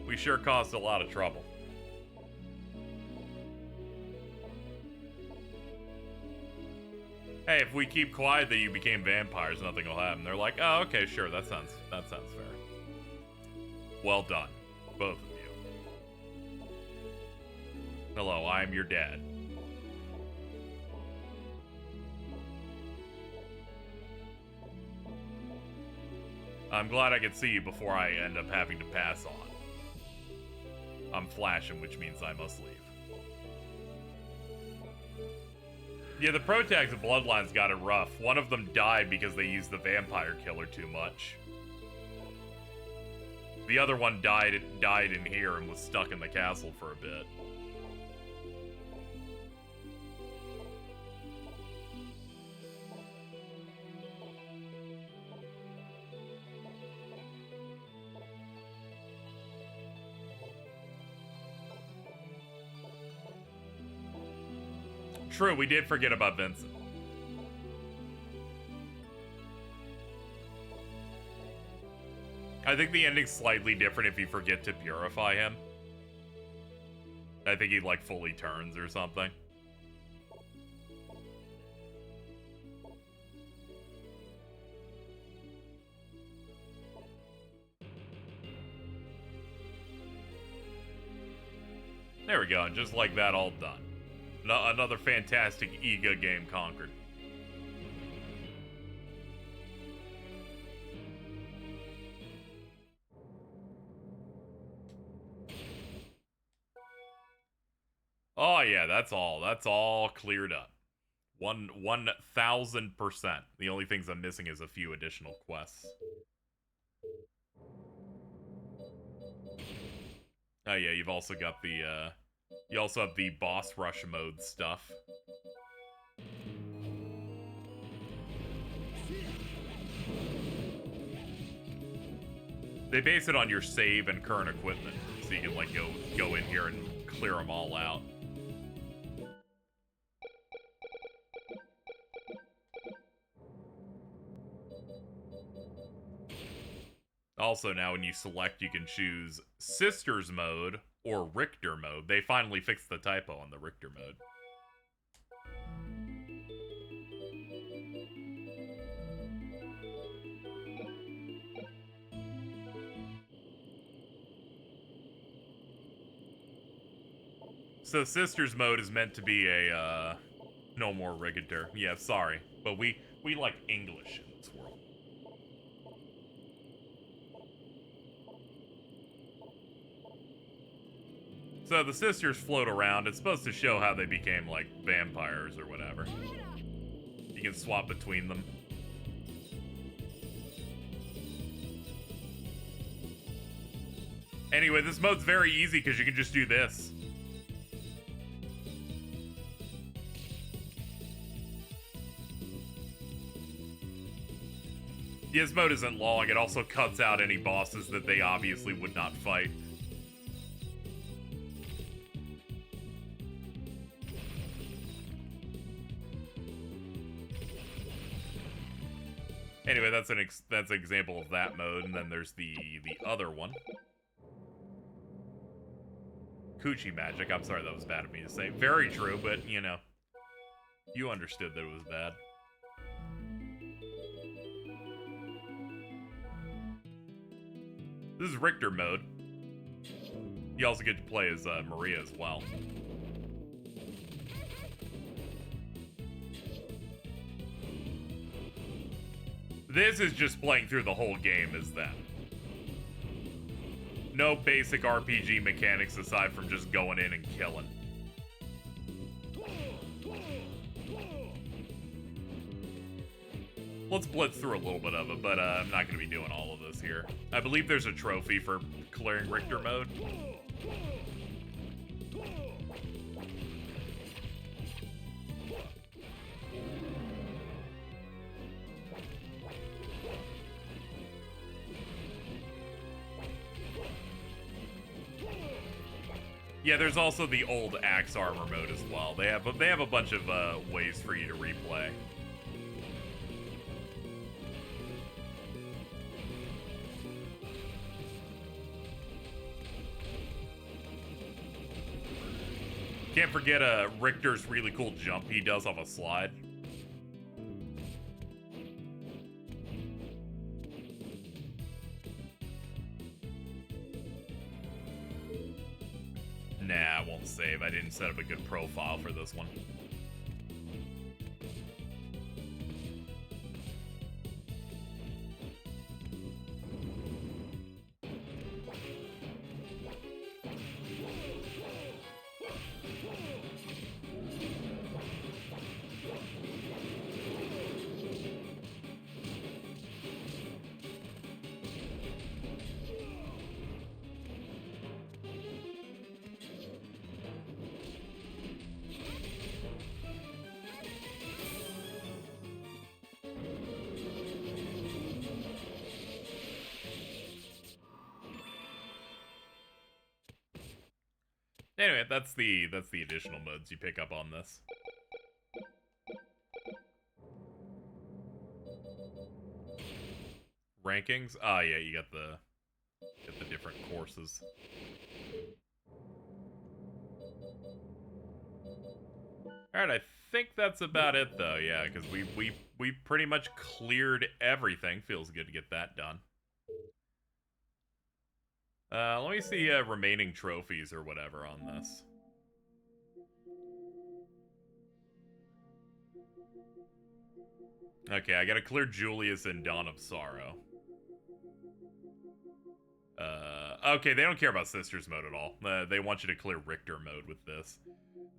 We sure caused a lot of trouble. Hey, if we keep quiet that you became vampires, nothing will happen. They're like, oh, okay, sure, that sounds fair. Well done, both of you. Hello, I am your dad. I'm glad I could see you before I end up having to pass on. I'm flashing, which means I must leave. Yeah, the pro tags of Bloodlines got it rough. One of them died because they used the vampire killer too much. The other one died in here and was stuck in the castle for a bit. True, we did forget about Vincent. I think the ending's slightly different if you forget to purify him. I think he, like, fully turns or something. There we go, and just like that, all done. Another fantastic Iga game conquered. Oh yeah, that's all cleared up. 1000%. The only things I'm missing is a few additional quests. Oh yeah, you've also got the you also have the boss rush mode stuff. They base it on your save and current equipment, so you can like go in here and clear them all out. Also, now when you select, you can choose Sisters mode or Richter mode. They finally fixed the typo on the Richter mode. So Sisters mode is meant to be a, no more Richter. Yeah, sorry. But we like English in this world. So the sisters float around. It's supposed to show how they became, like, vampires or whatever. You can swap between them. Anyway, this mode's very easy because you can just do this. Yeah, this mode isn't long. It also cuts out any bosses that they obviously would not fight. Anyway, that's an example of that mode, and then there's the other one. Coochie magic. I'm sorry, that was bad of me to say. Very true, but, you know, you understood that it was bad. This is Richter mode. You also get to play as Maria as well. This is just playing through the whole game as them. No basic RPG mechanics aside from just going in and killing. Let's blitz through a little bit of it, but I'm not going to be doing all of this here. I believe there's a trophy for clearing Richter mode. Yeah, there's also the old axe armor mode as well. They have a bunch of ways for you to replay. Can't forget Richter's really cool jump he does off a slide. Nah, I won't save. I didn't set up a good profile for this one. Anyway, that's the additional modes you pick up on this. Rankings? Ah, yeah, you get the different courses. Alright, I think that's about it though, yeah, because we pretty much cleared everything. Feels good to get that done. Let me see remaining trophies or whatever on this. Okay, I gotta clear Julius and Dawn of Sorrow. Okay, they don't care about Sisters mode at all. They want you to clear Richter mode with this.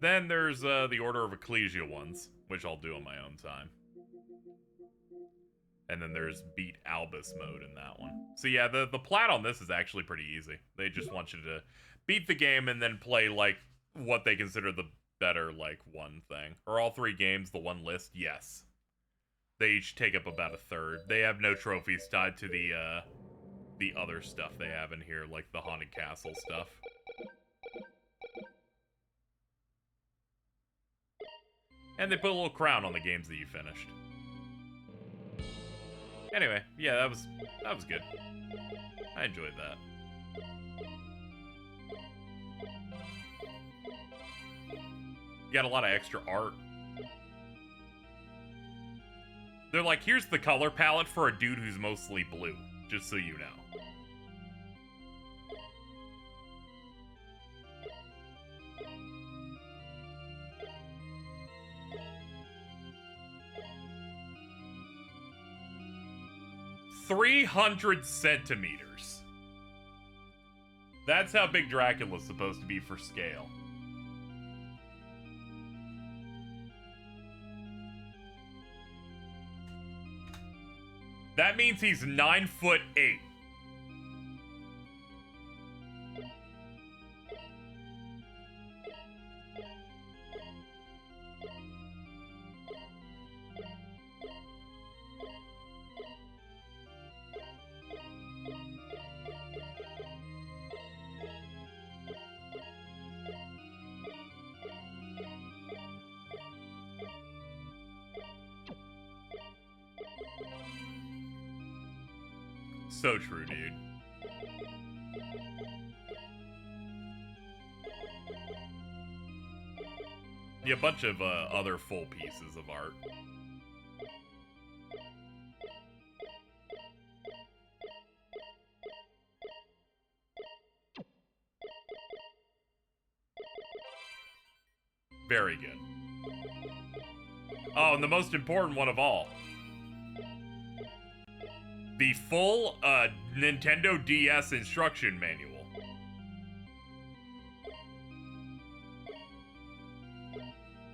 Then there's the Order of Ecclesia ones, which I'll do on my own time. And then there's Beat Albus mode in that one. So yeah, the plat on this is actually pretty easy. They just want you to beat the game and then play, like, what they consider the better, like, one thing. Are all three games the one list? Yes. They each take up about a third. They have no trophies tied to the other stuff they have in here, like the Haunted Castle stuff. And they put a little crown on the games that you finished. Anyway, yeah, that was good. I enjoyed that. You got a lot of extra art. They're like, here's the color palette for a dude who's mostly blue, just so you know. "300 centimeters. That's how big Dracula's supposed to be for scale. That means he's 9'8". So true, dude. Yeah, a bunch of other full pieces of art. Very good. Oh, and the most important one of all. The full Nintendo DS instruction manual.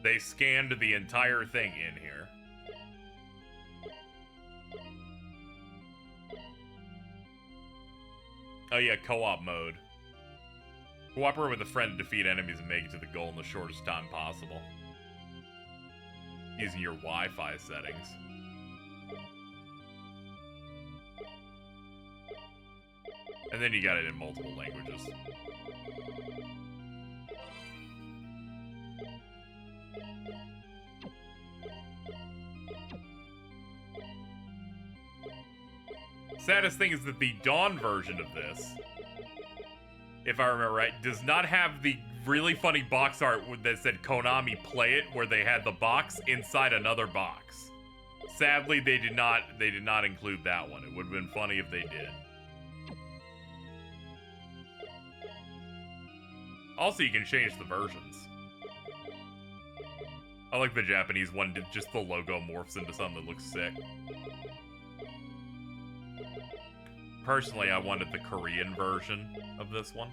They scanned the entire thing in here. Oh yeah, co-op mode. Cooperate with a friend to defeat enemies and make it to the goal in the shortest time possible. Using your Wi-Fi settings. And then you got it in multiple languages. Saddest thing is that the Dawn version of this, if I remember right, does not have the really funny box art that said Konami Play It, where they had the box inside another box. Sadly, they did not include that one. It would have been funny if they did. Also, you can change the versions. I like the Japanese one, just the logo morphs into something that looks sick. Personally, I wanted the Korean version of this one.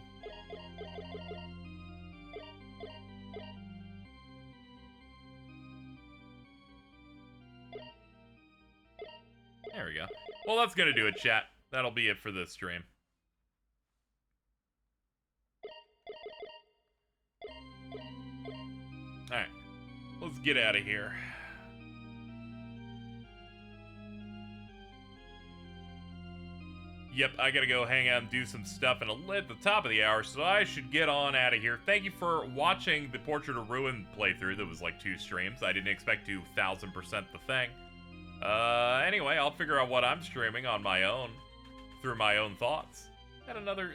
There we go. Well, that's gonna do it, chat. That'll be it for this stream. Alright. Let's get out of here. Yep, I gotta go hang out and do some stuff at the top of the hour, so I should get on out of here. Thank you for watching the Portrait of Ruin playthrough. That was like 2 streams. I didn't expect to 1000% the thing. Anyway, I'll figure out what I'm streaming on my own, through my own thoughts, at another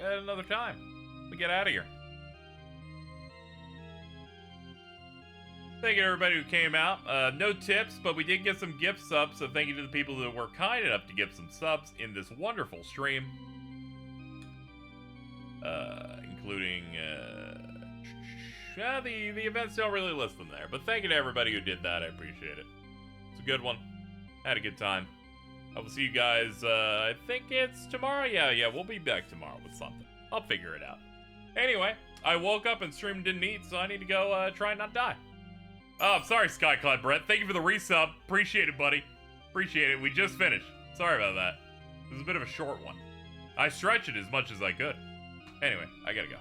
time. We get out of here. Thank you to everybody who came out. No tips, but we did get some gift subs, so thank you to the people that were kind enough to give some subs in this wonderful stream. Including, the events don't really list them there, but thank you to everybody who did that. I appreciate it. It's a good one. Had a good time. I will see you guys, I think it's tomorrow? Yeah, we'll be back tomorrow with something. I'll figure it out. Anyway, I woke up and stream didn't eat, so I need to go, try and not die. Oh, I'm sorry, Skyclad Brett. Thank you for the resub. Appreciate it, buddy. Appreciate it. We just finished. Sorry about that. This is a bit of a short one. I stretched it as much as I could. Anyway, I gotta go.